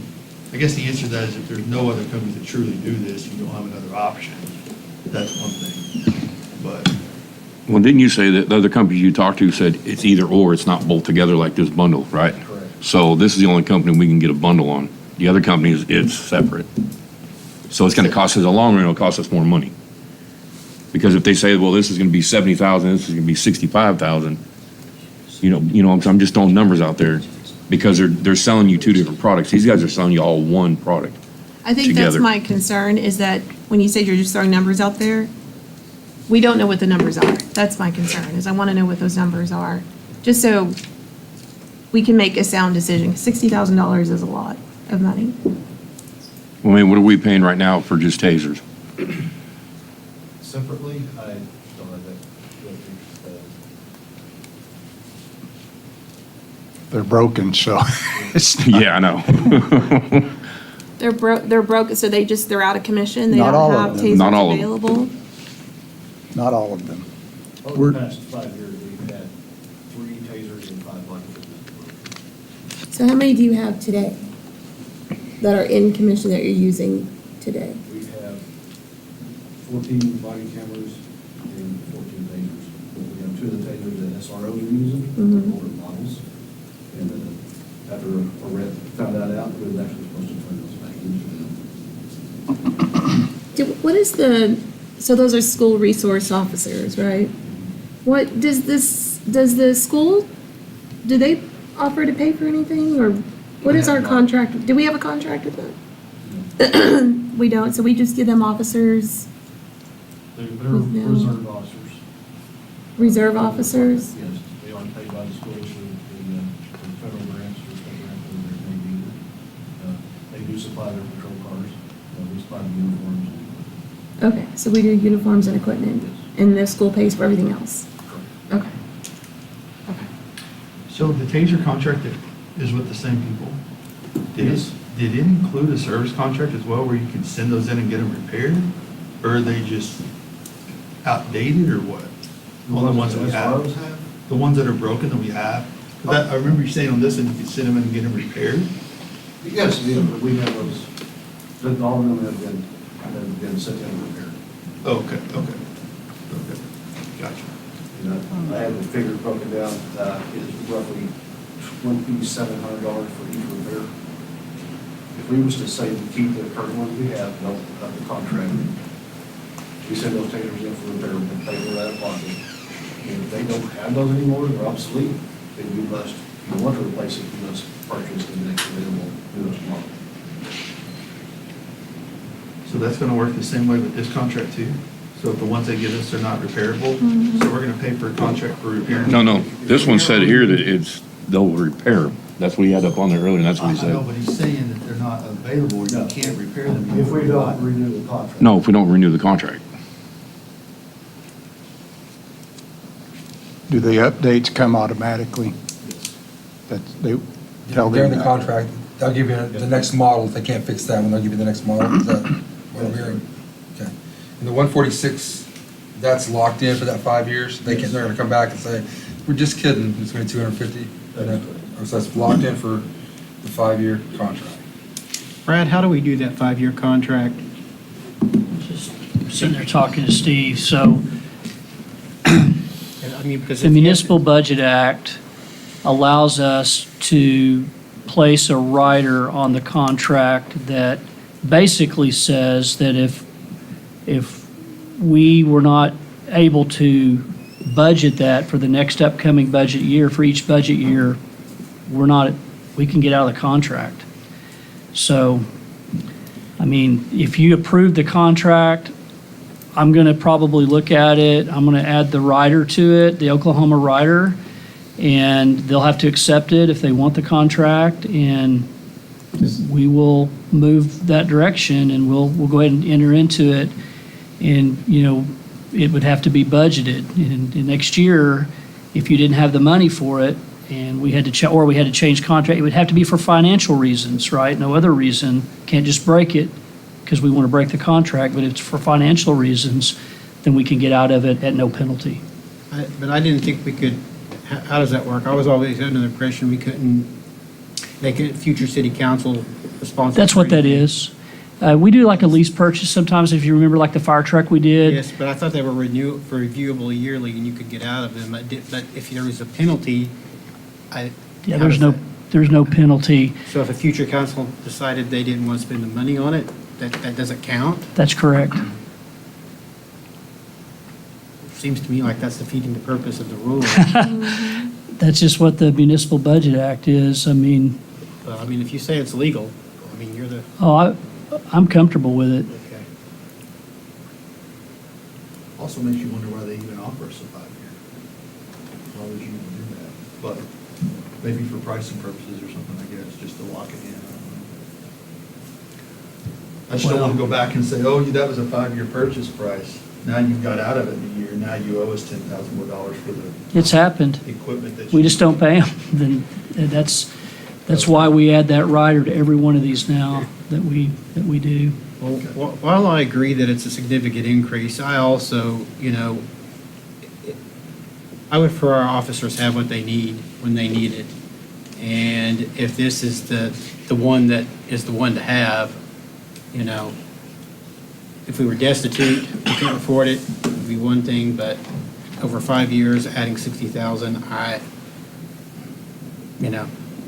I guess the answer to that is if there's no other companies that truly do this, you don't have another option. That's one thing, but. Well, didn't you say that the other companies you talked to said it's either or, it's not both together like this bundle, right? Correct. So this is the only company we can get a bundle on. The other companies, it's separate. So it's going to cost us, in the long run, it'll cost us more money. Because if they say, well, this is going to be 70,000, this is going to be 65,000, I'm just throwing numbers out there because they're selling you two different products. These guys are selling you all one product. I think that's Together. my concern, is that when you say you're just throwing numbers out there, we don't know what the numbers are. That's my concern, is I want to know what those numbers are, just so we can make a sound decision. $60,000 is a lot of money. I mean, what are we paying right now for just tasers? Separately, I don't have that. They're broken, so it's Yeah, I know. They're broke, so they're out of commission? They Not don't all of have them. tasers Not all of them. available? not all of them. Over the past 5 years, we've had 3 tasers and 5 rifles. So how many do you have today that are in commission that you're using today? We have 14 body cameras and 14 tasers. We have 2 of the tasers that SROs are using, Mhm. older models. And then after a rep found that out, we was actually supposed to turn those back into them. What is so those are school resource officers, right? What does the school, do they offer to pay for anything, or what is our contract? Do we have a contract with them? We don't, so we just give them officers, They're No. reserve officers. reserve officers? Yes, they aren't paid by the schools for federal grants or state grants, whatever it may be. They do supply their patrol cars, we supply the uniforms. Okay, so we do uniforms and equipment, and the school pays for everything else? Okay. Okay. So the TASER contract is with the same people? Yes. Did it include a service contract as well where you can send those in and get them repaired? Or are they just outdated or what? All the ones that we have? SROs have? The ones that are broken that we have? 'Cause I remember you saying on this one you could send them in and get them repaired? Yes, yeah, but we have those, but all of them have been sent in and repaired. Oh, okay. Gotcha. I have the figure broken down, it's roughly $2,700 for each repair. If we was to say to keep the current ones we have, no, not the contract, we send those tasers in for repair, we pay for that out of pocket. And if they don't have those anymore, they're obsolete, then you must, if you want to replace it, you must purchase the next available newest model. So that's gonna work the same way with this contract too? So if the ones they give us are not repairable, so we're gonna pay for a contract for repairing? No. This one said here that they'll repair them. That's what he had up on there earlier, and that's what he I know, said. but he's saying that they're not available, or you No. can't repair them. If we don't renew the contract. No, if we don't renew the contract. Do the updates come automatically? That they tell them? During the that? contract, they'll give you the next model. If they can't fix that one, they'll give you the next model. Is that what I'm hearing? Okay. And the 146, that's locked in for that 5 years? They're gonna come back and say, we're just kidding, it's gonna be 250? That is correct. So that's locked in for the 5-year contract. Brad, how do we do that 5-year contract? Just sitting there talking to Steve, so I mean, because the Municipal Budget Act allows us to place a rider on the contract that basically says that if we were not able to budget that for the next upcoming budget year, for each budget year, we can get out of the contract. So, I mean, if you approve the contract, I'm going to probably look at it. I'm going to add the rider to it, the Oklahoma rider, and they'll have to accept it if they want the contract, and we will move that direction, and we'll go ahead and enter into it. And, it would have to be budgeted. And next year, if you didn't have the money for it, and we had to, or we had to change contract, it would have to be for financial reasons, right? No other reason. Can't just break it because we want to break the contract, but if it's for financial reasons, then we can get out of it at no penalty. But I didn't think we could, how does that work? I was always under the impression we couldn't make it future city council responsible. That's what that is. We do like a lease purchase sometimes, if you remember, like the fire truck we did. Yes, but I thought they were reviewable yearly and you could get out of them. But if there was a penalty, Yeah, there's no penalty. So if a future council decided they didn't want to spend the money on it, that doesn't count? That's correct. Seems to me like that's defeating the purpose of the rule. That's just what the Municipal Budget Act is. Well, if you say it's legal, you're the. I'm comfortable with it. Okay. Also makes you wonder why they even offer us a 5-year. Why would you even do that? But maybe for pricing purposes or something, I guess, just to lock it in. I just don't want to go back and say, oh, that was a 5-year purchase price. Now you got out of it in a year. Now you owe us $10,000 more for the It's happened. equipment that We just don't pay them. Then that's why we add that rider to every one of these now that we do. Well, while I agree that it's a significant increase, I also, I would prefer our officers have what they need when they need it. And if this is the one that is the one to have, if we were destitute, we couldn't afford it, it would be one thing, but over 5 years, adding 60,000,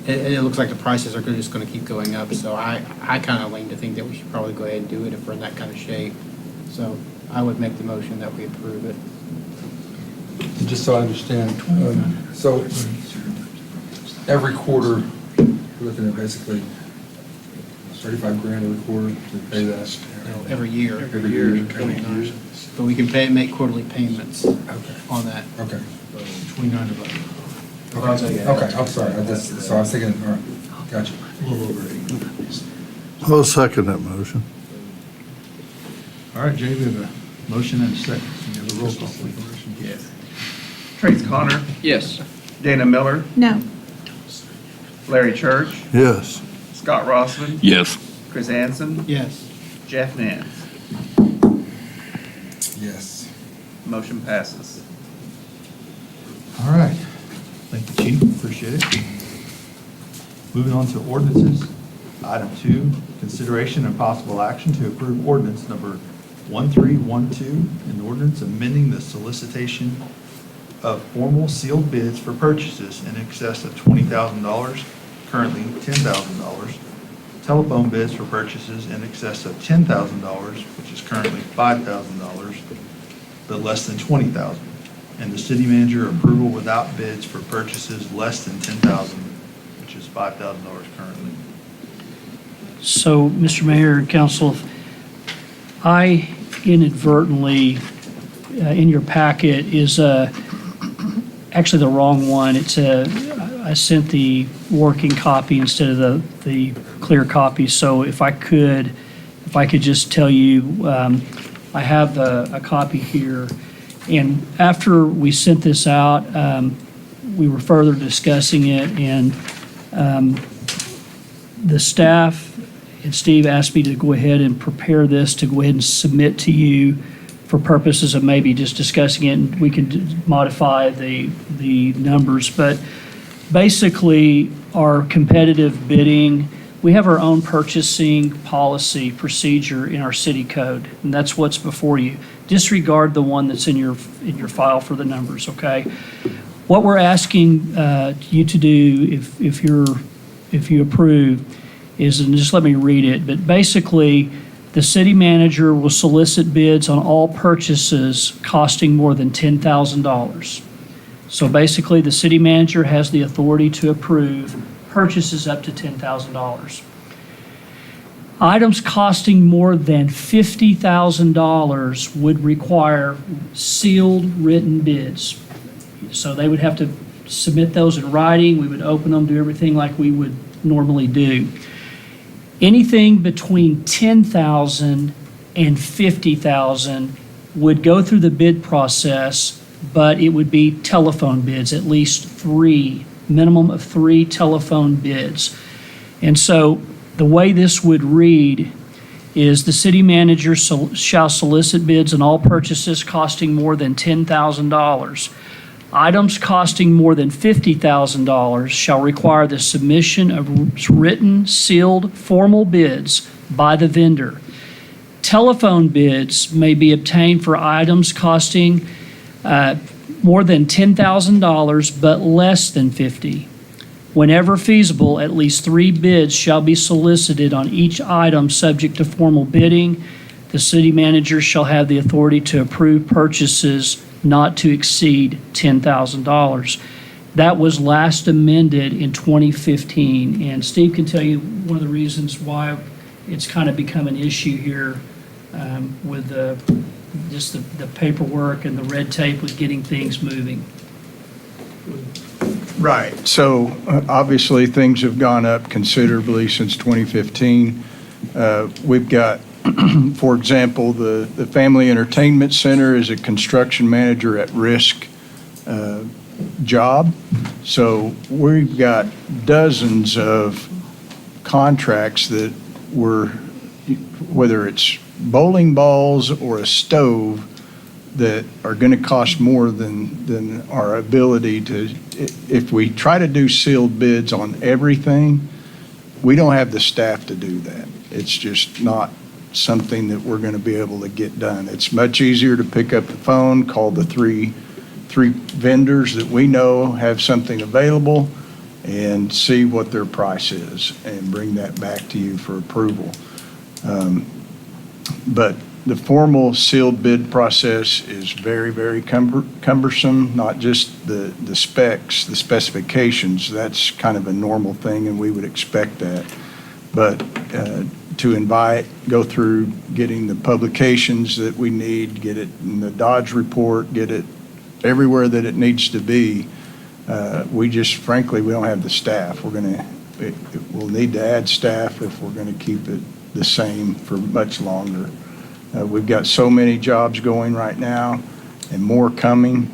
it looks like the prices are just going to keep going up, so I kind of lean to think that we should probably go ahead and do it if we're in that kind of shape. So I would make the motion that we approve it. Just so I understand, so every quarter, we're looking at basically 35 grand every quarter to pay that? Every year. Every year. But we can make quarterly payments on that. Okay. 29 divided. Okay, I'm sorry, so I was thinking, all right, gotcha. A little over 8. I'll second that motion. All right, Jay, we have a motion and a second. Can you have a roll call, please? Yes. Trace Connor, Yes. Dana Miller, No. Larry Church, Yes. Scott Rossman, Yes. Chris Anson, Yes. Jeff Nance. Yes. Motion passes. All right. Thank you, Chief. Appreciate it. Moving on to ordinances. Item 2, consideration and possible action to approve ordinance number 1312, an ordinance amending the solicitation of formal sealed bids for purchases in excess of $20,000, currently $10,000. Telephone bids for purchases in excess of $10,000, which is currently $5,000, but less than $20,000. And the city manager approval without bids for purchases less than $10,000, which is $5,000 currently. So, Mr. Mayor and Council, I inadvertently, in your packet, is actually the wrong one. I sent the working copy instead of the clear copy. So if I could just tell you, I have a copy here. And after we sent this out, we were further discussing it, and the staff and Steve asked me to go ahead and prepare this to go ahead and submit to you for purposes of maybe just discussing it, and we can modify the numbers. But basically, our competitive bidding, we have our own purchasing policy procedure in our city code, and that's what's before you. Disregard the one that's in your file for the numbers, okay? What we're asking you to do, if you approve, is, and just let me read it, but basically, the city manager will solicit bids on all purchases costing more than $10,000. So basically, the city manager has the authority to approve purchases up to $10,000. Items costing more than $50,000 would require sealed written bids. So they would have to submit those in writing. We would open them, do everything like we would normally do. Anything between $10,000 and $50,000 would go through the bid process, but it would be telephone bids, at least 3, minimum of 3 telephone bids. And so the way this would read is the city manager shall solicit bids on all purchases costing more than $10,000. Items costing more than $50,000 shall require the submission of written, sealed, formal bids by the vendor. Telephone bids may be obtained for items costing more than $10,000 but less than $50,000. Whenever feasible, at least 3 bids shall be solicited on each item subject to formal bidding. The city manager shall have the authority to approve purchases not to exceed $10,000. That was last amended in 2015, and Steve can tell you one of the reasons why it's kind of become an issue here with just the paperwork and the red tape with getting things moving. Right. So obviously, things have gone up considerably since 2015. We've got, for example, the Family Entertainment Center is a construction manager at risk job. So we've got dozens of contracts that were, whether it's bowling balls or a stove, that are going to cost more than our ability to. If we try to do sealed bids on everything, we don't have the staff to do that. It's just not something that we're going to be able to get done. It's much easier to pick up the phone, call the three vendors that we know have something available, and see what their price is, and bring that back to you for approval. But the formal sealed bid process is very, very cumbersome, not just the specs, the specifications. That's kind of a normal thing, and we would expect that. But to invite, go through getting the publications that we need, get it in the Dodge report, get it everywhere that it needs to be, we just, frankly, we don't have the staff. We'll need to add staff if we're going to keep it the same for much longer. We've got so many jobs going right now and more coming.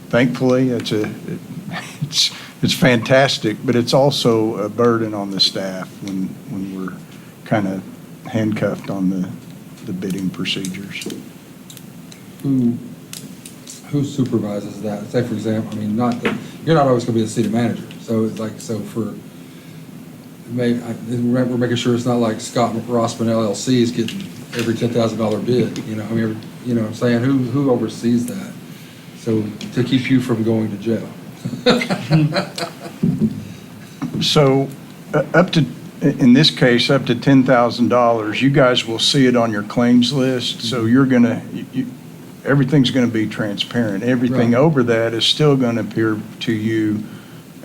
Thankfully, it's fantastic, but it's also a burden on the staff when we're kind of handcuffed on the bidding procedures. Who supervises that? Say, for example, I mean, you're not always going to be the city manager. So it's like, we're making sure it's not like Scott Rossman LLC is getting every $10,000 bid, you know what I'm saying? Who oversees that? So to keep you from going to jail. So in this case, up to $10,000, you guys will see it on your claims list. So everything's going to be transparent. Everything Right. over that is still going to appear to you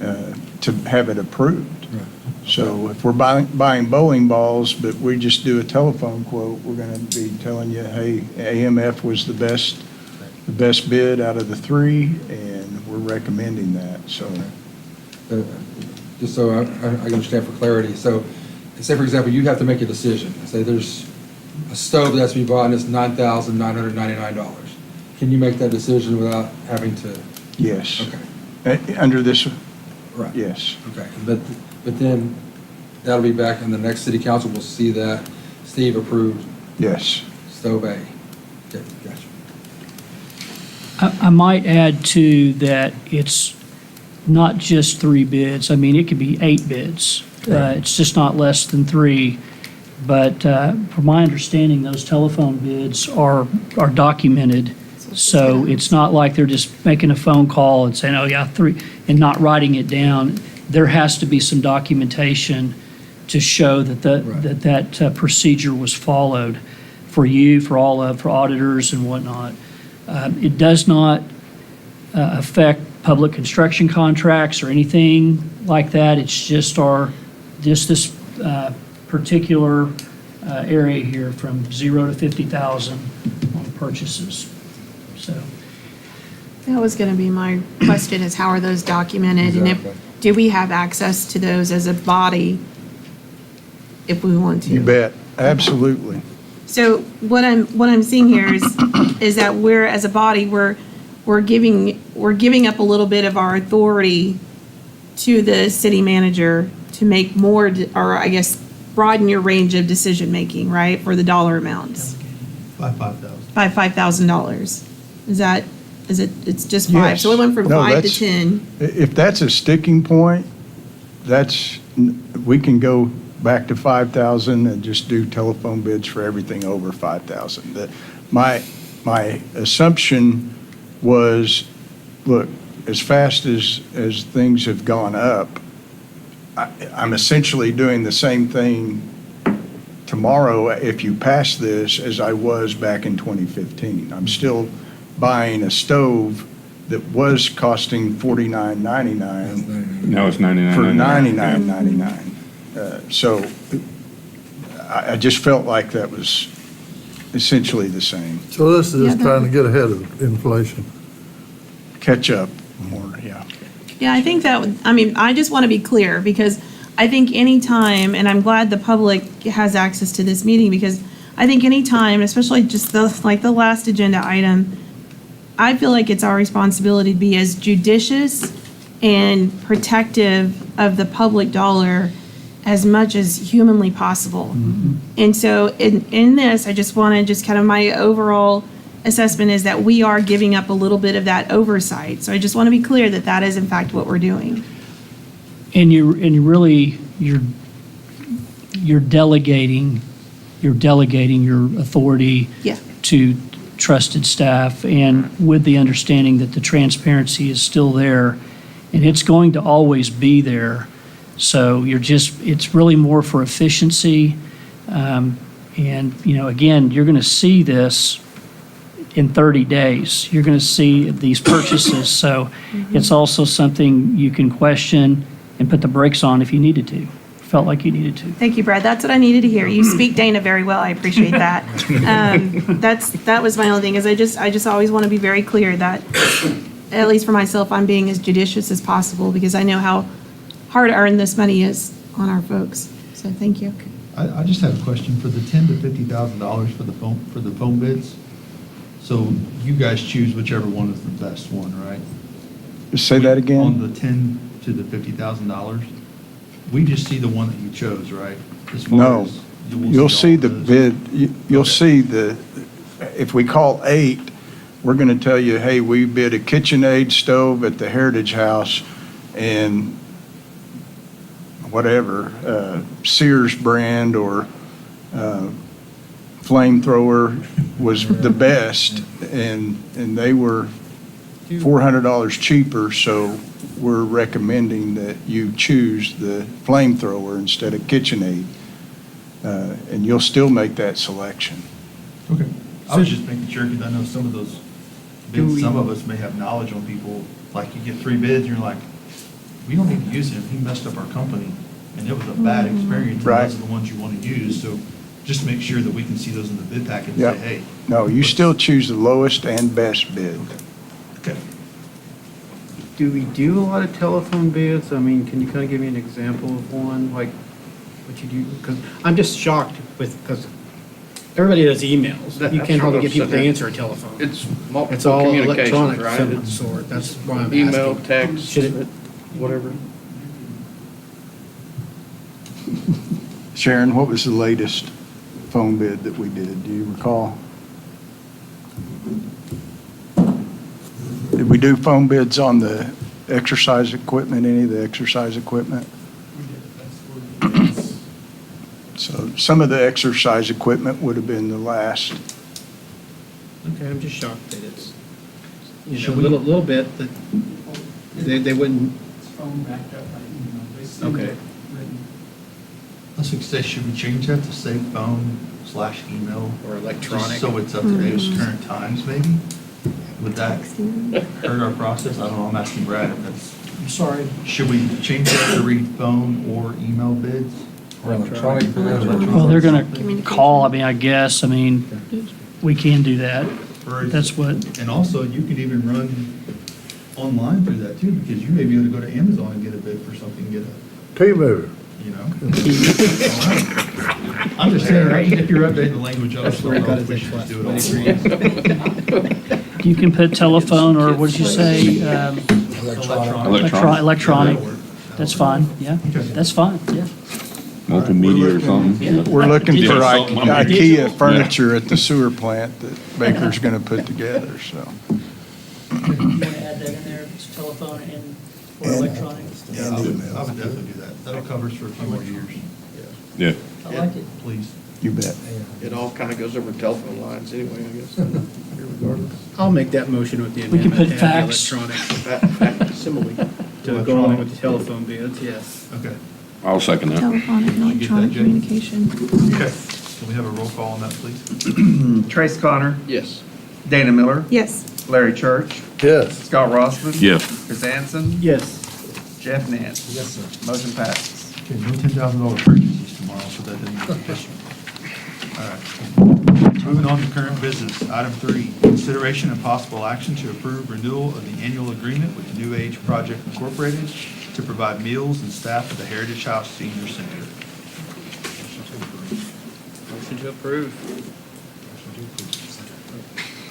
to have it approved. Right. So if we're buying bowling balls, but we just do a telephone quote, we're going to be telling you, hey, AMF was the best bid out of the 3, and we're recommending that. So, Just so I understand for clarity, so say, for example, you have to make a decision. Say there's a stove that has to be bought and it's $9,999. Can you make that decision without having to? yes. Okay. Under this, Right. yes. Okay, but then that'll be back, and the next city council will see that Steve approved Yes. stove A. Okay, gotcha. I might add too that it's not just 3 bids. I mean, it could be 8 bids. It's just not less than 3. But from my understanding, those telephone bids are documented. So it's not like they're just making a phone call and saying, oh yeah, 3, and not writing it down. There has to be some documentation to show that that procedure was followed for you, for auditors and whatnot. It does not affect public construction contracts or anything like that. It's just this particular area here from 0 to 50,000 on purchases. So, That was gonna be my question, is how are those documented? And Exactly. do we have access to those as a body if we want to? You bet, absolutely. So what I'm seeing here is that we're, as a body, we're giving up a little bit of our authority to the city manager to make more, or I guess, broaden your range of decision-making, right, for the dollar amounts, By 5,000. by $5,000. It's just five? Yes. So it went from No, 5 to that's- 10. If that's a sticking point, we can go back to 5,000 and just do telephone bids for everything over 5,000. My assumption was, look, as fast as things have gone up, I'm essentially doing the same thing tomorrow if you pass this as I was back in 2015. I'm still buying a stove that was costing $49.99 Now it's 99. for $99.99. So I just felt like that was essentially the same. So this is Yeah, that- trying to get ahead of inflation. Catch up more, yeah. Yeah, I think I just want to be clear, because I think any time, and I'm glad the public has access to this meeting, because I think any time, especially just the last agenda item, I feel like it's our responsibility to be as judicious and protective of the public dollar as much as humanly possible. And so in this, I just want to just kind of, my overall assessment is that we are giving up a little bit of that oversight. So I just want to be clear that that is in fact what we're doing. and you're delegating your authority Yeah. to trusted staff, and with the understanding that the transparency is still there, and it's going to always be there. So it's really more for efficiency. And, again, you're going to see this in 30 days. You're going to see these purchases. So it's also something you can question and put the brakes on if you needed to, felt like you needed to. Thank you, Brad. That's what I needed to hear. You speak Dana very well. I appreciate that. That was my only thing, is I just always want to be very clear that, at least for myself, I'm being as judicious as possible, because I know how hard earned this money is on our folks. So thank you. I just have a question for the $10,000 to $50,000 for the phone bids. So you guys choose whichever one is the best one, right? Say that On again? the $10,000 to the $50,000, we just see the one that you chose, right? As far No. as You'll see all the those. bid, you'll Okay. see if we call 8, we're going to tell you, hey, we bid a KitchenAid stove at the Heritage House, and whatever, Sears brand or flamethrower was the best, and they were $400 cheaper, so we're recommending that you choose the flamethrower instead of KitchenAid. And you'll still make that selection. Okay. I was just making sure, because I know some of those bids, some of us may have knowledge on people, like you get 3 bids, and you're like, we don't need to use him, he messed up our company, and it was a bad experience, and Right. those are the ones you want to use, so just make sure that we can see those in the bid packet and Yep. say, hey. No, you still choose the lowest and best bid. Okay. Do we do a lot of telephone bids? I mean, can you kind of give me an example of one, like what you do? Because I'm just shocked because everybody does emails. You That's can't hardly what get I'm people to saying. answer a telephone. It's It's multiple all communications, electronic right? of some It's sort. That's why I'm email, asking. text, Should it- whatever. Sharon, what was the latest phone bid that we did? Do you recall? Did we do phone bids on the exercise equipment, any of the exercise equipment? So some of the exercise equipment would have been the last. Okay, I'm just shocked that it's, Should a we- little bit that they wouldn't, It's phone backed up by email. They send Okay. it written. Let's say, should we change that to say phone/email? or electronic. Just so it's up to date with current times, maybe? Would that hurt our process? I don't know, I'm asking Brad if that's, I'm sorry. should we change that to read phone or email bids? Electronic bid, Well, they're going to call, I mean, I guess, I mean, we can do that. Or- That's what, And also, you could even run online through that too, because you may be able to go to Amazon and get a bid for something, get a, T-Mover. you know? I'm just saying, if you're updating the language, I just don't know if we should just do it all. you can put telephone, or what did you say? Electronic. That's fine, yeah, that's fine, yeah. Multimedia or something. We're looking for Yeah, something, I mean- IKEA furniture at the sewer plant that Baker's going to put together, so. You want to add that in there, it's telephone and or electronic? Yeah, I would definitely do that. That'll cover us for a few more years. Yeah. I like it. Please. You bet. It all kind of goes over telephone lines anyway, I guess, regardless. I'll make that motion with the We can amendment put to have the fax. electronic Simile. to go along with the telephone bids, yes. Okay. I'll second that. Telephonic and Did you get that, electronic Jay? communication. Okay. Can we have a roll call on that, please? Trace Connor, Yes. Dana Miller, Yes. Larry Church, Yes. Scott Rossman. Yes. Chris Anson, Yes. Jeff Nance. Yes, sir. Motion passes. Okay, no $10,000 purchases tomorrow, so that doesn't make an issue. All right. Moving on to current business. Item 3, consideration and possible action to approve renewal of the annual agreement with New Age Project Incorporated to provide meals and staff at the Heritage House Senior Center. Motion to approve.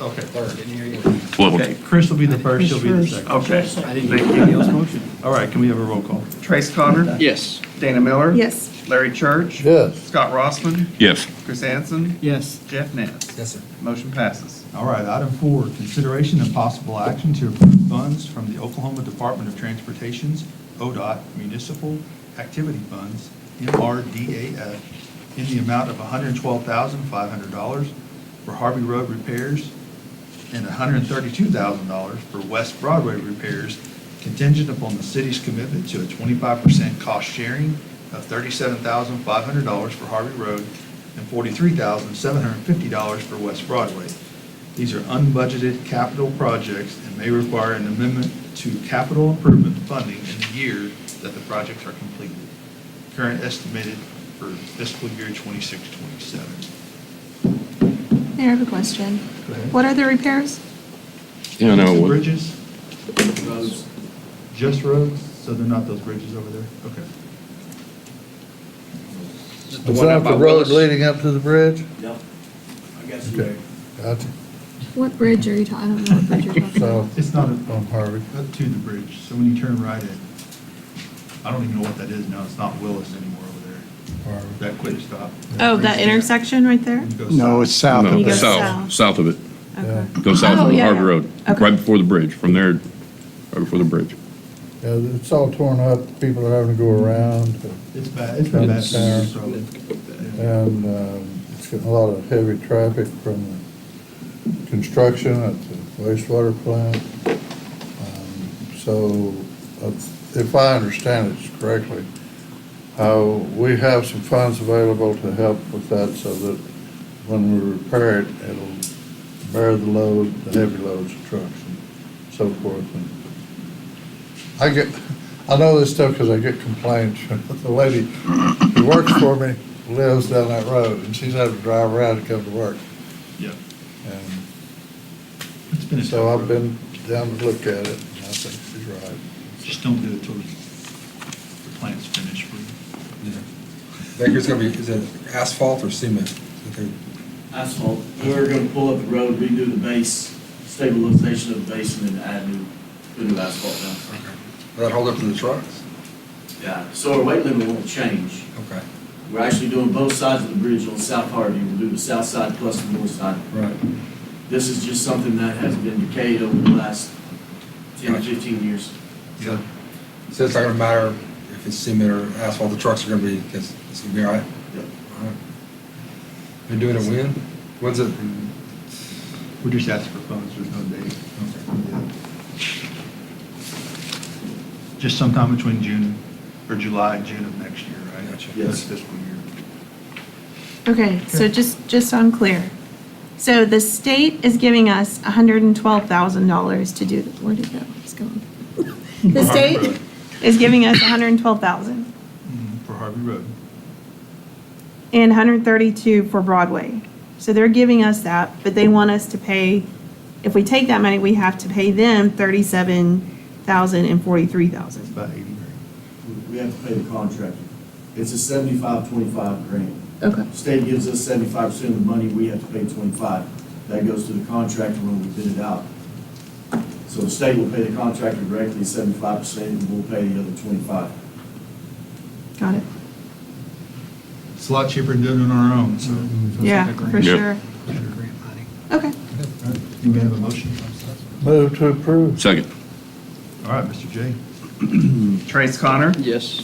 Okay. Flip Okay, them. Chris will be the first, she'll be the second. Okay. I didn't make any else motion. All right, can we have a roll call? Trace Connor, Yes. Dana Miller. Yes. Larry Church. Yes. Scott Rossman, Yes. Chris Anson, Yes. Jeff Nance. Yes, sir. Motion passes. All right, item 4, consideration and possible action to approve funds from the Oklahoma Department of Transportation's ODOT Municipal Activity Funds, MRDAF, in the amount of $112,500 for Harvey Road repairs and $132,000 for West Broadway repairs, contingent upon the city's commitment to a 25% cost sharing of $37,500 for Harvey Road and $43,750 for West Broadway. These are unbudgeted capital projects and may require an amendment to capital improvement funding in the year that the projects are completed. Current estimated for fiscal year 26-27. Mayor, I have a question. Go ahead. What are the repairs? Yeah, no, what- Bridges? Just roads? So they're not those bridges over there? Okay. Just the Is one out that by the road Willis. leading up to the bridge? Yep. I guess Okay. Gotcha. What bridge are you talking, I don't know what bridge you're talking about. So, It's not on Harvey. up to the bridge. So when you turn right at, I don't even know what that is now. It's not Willis anymore over there. Harvey. That quick stop. Oh, that intersection right there? When you go No, south. it's south No, of You go it. south of it. Okay. Go south Oh, of yeah, Harvey yeah. Road, Okay. right before the bridge. From there, right before the bridge. Yeah, it's all torn up. People are having to go around. It's bad. It's been bad. It's- So, And it's getting a lot of heavy traffic from the construction at the wastewater plant. So if I understand it correctly, we have some funds available to help with that so that when we repair it, it'll bear the load, the heavy loads of trucks and so forth. And I know this stuff because I get complaints. The lady who works for me lives down that road, and she's had to drive around to come to work. yeah. And It's been a so tough I've road. been down to look at it, and I think she's right. Just don't do it till the plant's finished. Baker's gonna be, is it asphalt or cement? Okay. Asphalt. We're gonna pull up the road, redo the base, stabilization of the base, and then add put new asphalt down. Will that hold up to the trucks? Yeah, so our weight limit won't change. Okay. We're actually doing both sides of the bridge on South Harvey. We'll do the south side plus the north side. Right. This is just something that has been decayed over the last 10 to Gotcha. 15 years. So it's not gonna matter if it's cement or asphalt, the trucks are gonna be, it's gonna be all right? Yep. All right. You're doing it when? When's it? We're just asking for funds, there's no date. Yeah. Just sometime between June, or July and June of next year, right? Gotcha. Yes. That's fiscal year. Okay, so just so I'm clear. So the state is giving us $112,000 to do, where'd it go? It's going. The state is giving us $112,000. For Harvey Road. and 132 for Broadway. So they're giving us that, but they want us to pay, if we take that money, we have to pay them 37,000 and 43,000. About 80 grand. We have to pay the contractor. It's a 75-25 grant. Okay. State gives us 75% of the money, we have to pay 25. That goes to the contractor when we bid it out. So the state will pay the contractor directly 75%, and we'll pay the other 25. Got it. It's a lot cheaper than doing it on our own, so. Yeah, for Yep. sure. Okay. Do we have a motion? Move to approve. Second. All right, Mr. J. Trace Connor, Yes.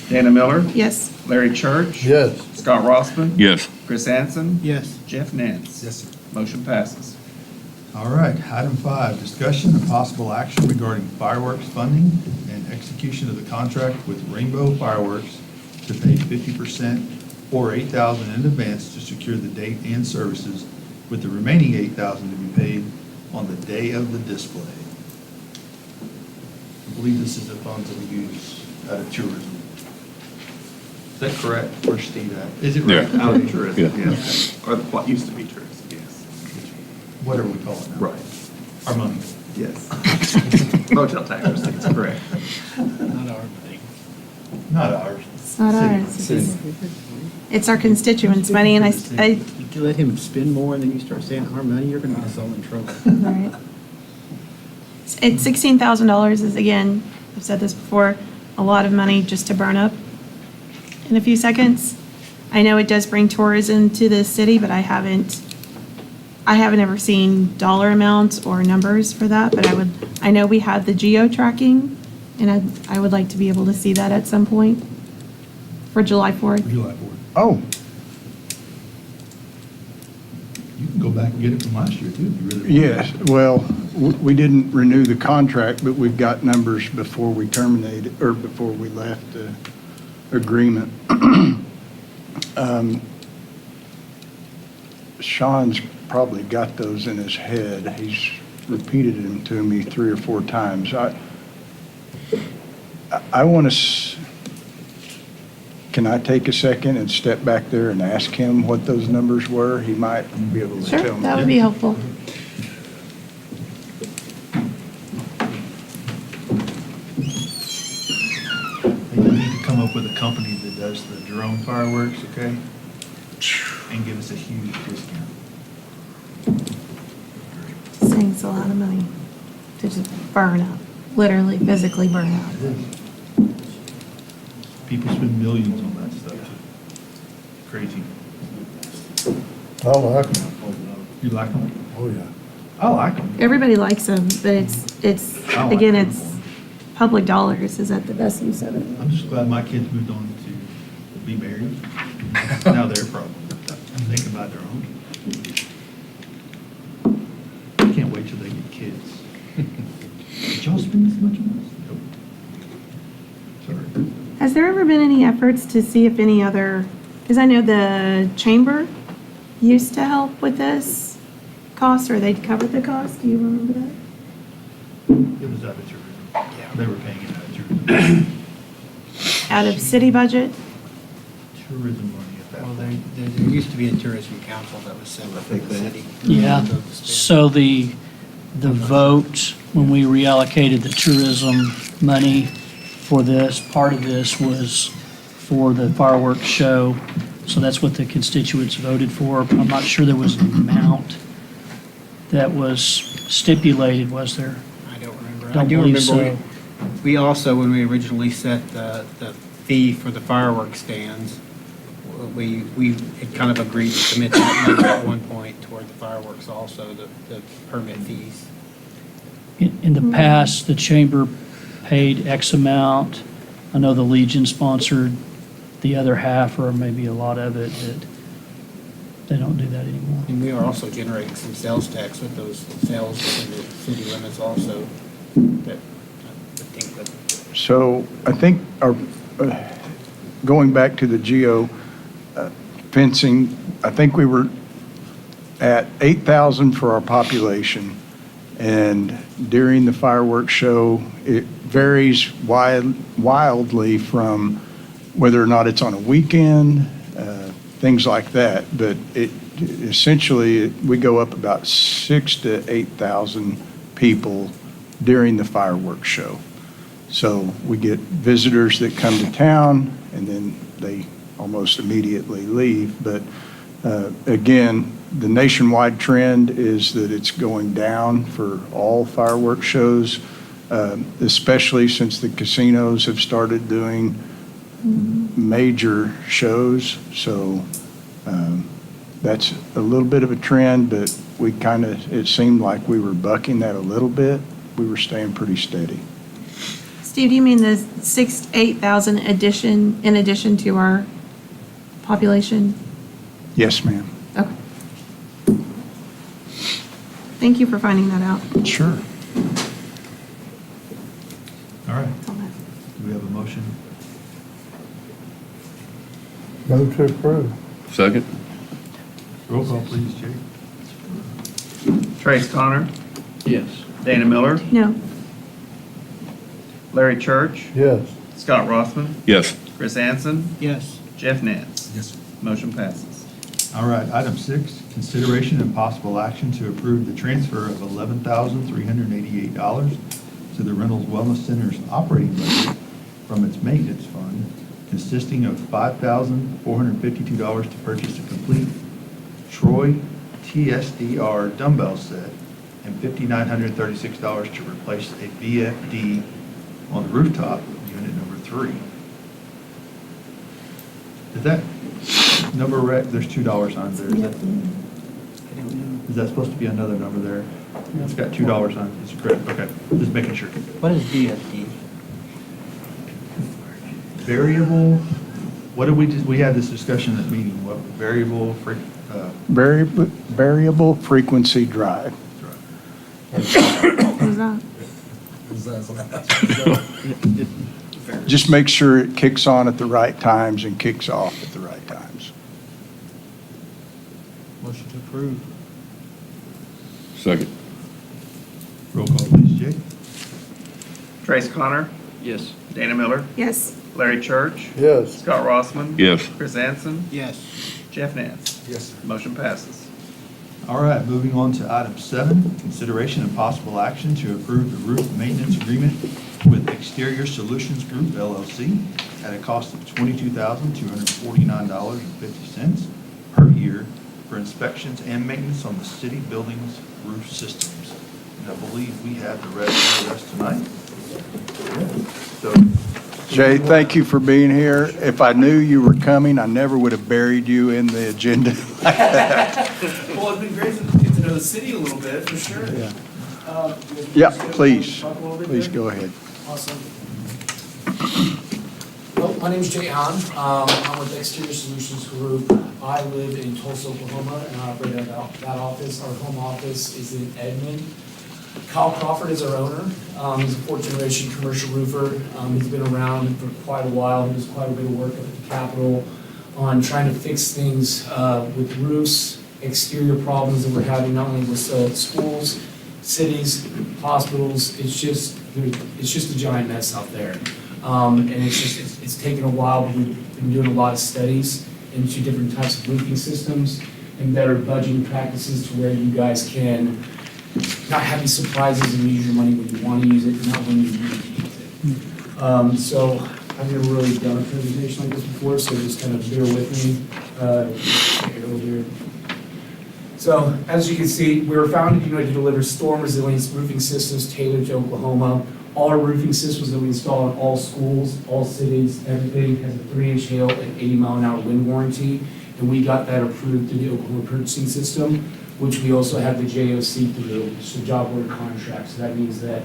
Dana Miller, Yes. Larry Church, Yes. Scott Rossman, Yes. Chris Anson, Yes. Jeff Nance. Yes, sir. Motion passes. All right, item 5, discussion and possible action regarding fireworks funding and execution of the contract with Rainbow Fireworks to pay 50% or $8,000 in advance to secure the date and services, with the remaining $8,000 to be paid on the day of the display. I believe this is the funds that we use out of tourism. Is that correct? Where's Steve at? Is it right? Yeah. Out of tourism, Yeah. yes. Or what used to be tourism, yes. Whatever we call it now. Right. Our money. Yes. Motel tax, that's correct. Not our thing. Not ours. It's not ours. It's our constituents' money, and I, You let him spend more and then you start saying our money, you're gonna get us all in trouble. right. It's $16,000 is, again, I've said this before, a lot of money just to burn up in a few seconds. I know it does bring tourism to the city, but I haven't ever seen dollar amounts or numbers for that, but I know we had the geo tracking, and I would like to be able to see that at some point for July 4th. July 4th. Oh, You can go back and get it from last year, too, if you really want. yes, well, we didn't renew the contract, but we've got numbers before we terminated, or before we left the agreement. Sean's probably got those in his head. He's repeated them to me 3 or 4 times. I want to, can I take a second and step back there and ask him what those numbers were? He might be able to Sure, tell me. that would be helpful. You need to come up with a company that does the drone fireworks, okay? And give us a huge discount. Saves a lot of money to just burn up, literally, physically burn up. People spend millions on that stuff, too. Crazy. I like them. You like them? Oh, yeah. I like them. Everybody likes them, but it's, I like again, them it's more. public dollars. Is that the best use of it? I'm just glad my kids moved on to be married. Now they're probably thinking about their own. I can't wait till they get kids. Did y'all spend this much on this? Nope. Sorry. Has there ever been any efforts to see if any other, because I know the chamber used to help with this cost, or they'd covered the cost. Do you remember that? It was out of tourism. Yeah. They were paying it out of tourism. Out of city budget? Tourism money at that Well, point. there used to be a tourism council that was separate from the city. Yeah, so the vote, when we reallocated the tourism money for this, part of this was for the fireworks show. So that's what the constituents voted for. I'm not sure there was an amount that was stipulated, was there? I don't remember. I Don't do believe remember, so. we also, when we originally set the fee for the fireworks stands, we had kind of agreed to commit that number at one point toward the fireworks also, the permit fees. In the past, the chamber paid X amount. I know the Legion sponsored the other half, or maybe a lot of it, that they don't do that anymore. And we are also generating some sales tax with those sales within the city limits also, that I think that. So I think going back to the geo fencing, I think we were at 8,000 for our population. And during the fireworks show, it varies wildly from whether or not it's on a weekend, things like that. But essentially, we go up about 6,000 to 8,000 people during the fireworks show. So we get visitors that come to town, and then they almost immediately leave. But again, the nationwide trend is that it's going down for all fireworks shows, especially since the casinos have started doing major shows. So that's a little bit of a trend, but it seemed like we were bucking that a little bit. We were staying pretty steady. Steve, do you mean the 8,000 in addition to our population? Yes, ma'am. Okay. Thank you for finding that out. Sure. All right. Do we have a motion? Move to approve. Second? Roll call, please, Jake. Trace Connor, Yes. Dana Miller, No. Larry Church, Yes. Scott Rossman, Yes. Chris Anson, Yes. Jeff Nance. Yes. Motion passes. All right, item 6, consideration and possible action to approve the transfer of $11,388 to the Reynolds Wellness Center's operating budget from its maintenance fund, consisting of $5,452 to purchase a complete Troy TSDR dumbbell set and $5,936 to replace a VFD on the rooftop of unit number 3. Is that number right? There's $2 on there. Is that supposed to be another number there? It's got $2 on it. It's correct. Okay, just making sure. What is VFD? Variable, what did we had this discussion at meeting, what variable, Variable frequency drive. Who's that? Just make sure it kicks on at the right times and kicks off at the right times. Motion to approve. Second? Roll call, please, Jake. Trace Connor, Yes. Dana Miller, Yes. Larry Church, Yes. Scott Rossman, Yes. Chris Anson, Yes. Jeff Nance. Yes, sir. Motion passes. All right, moving on to item 7, consideration and possible action to approve the roof maintenance agreement with Exterior Solutions Group LLC at a cost of $22,249.50 per year for inspections and maintenance on the city buildings' roof systems. And I believe we have the rest for us tonight. So, Jay, thank you for being here. If I knew you were coming, I never would have buried you in the agenda. Well, it'd been great to get to know the city a little bit, for sure. Yeah, please, please go ahead. Awesome. Well, my name is Jay Hahn. I'm with Exterior Solutions Group. I live in Tulsa, Oklahoma, and I operate out of that office. Our home office is in Edmond. Kyle Crawford is our owner. He's a fourth-generation commercial roofer. He's been around for quite a while. He does quite a bit of work up at the Capitol on trying to fix things with roofs, exterior problems that we're having, not only with schools, cities, hospitals. It's just a giant mess out there. And it's taken a while, but we've been doing a lot of studies into different types of roofing systems and better budgeting practices to where you guys can not have these surprises and use your money when you want to use it, not when you need to use it. So I've never really done a presentation like this before, so just kind of bear with me. Over here. So as you can see, we were founded to deliver storm resilience roofing systems tailored to Oklahoma. All our roofing systems that we install in all schools, all cities, everything has a 3-inch hail and 80-mile-an-hour wind warranty, and we got that approved through the Oklahoma purchasing system, which we also have the JOC through, which is a job order contract. So that means that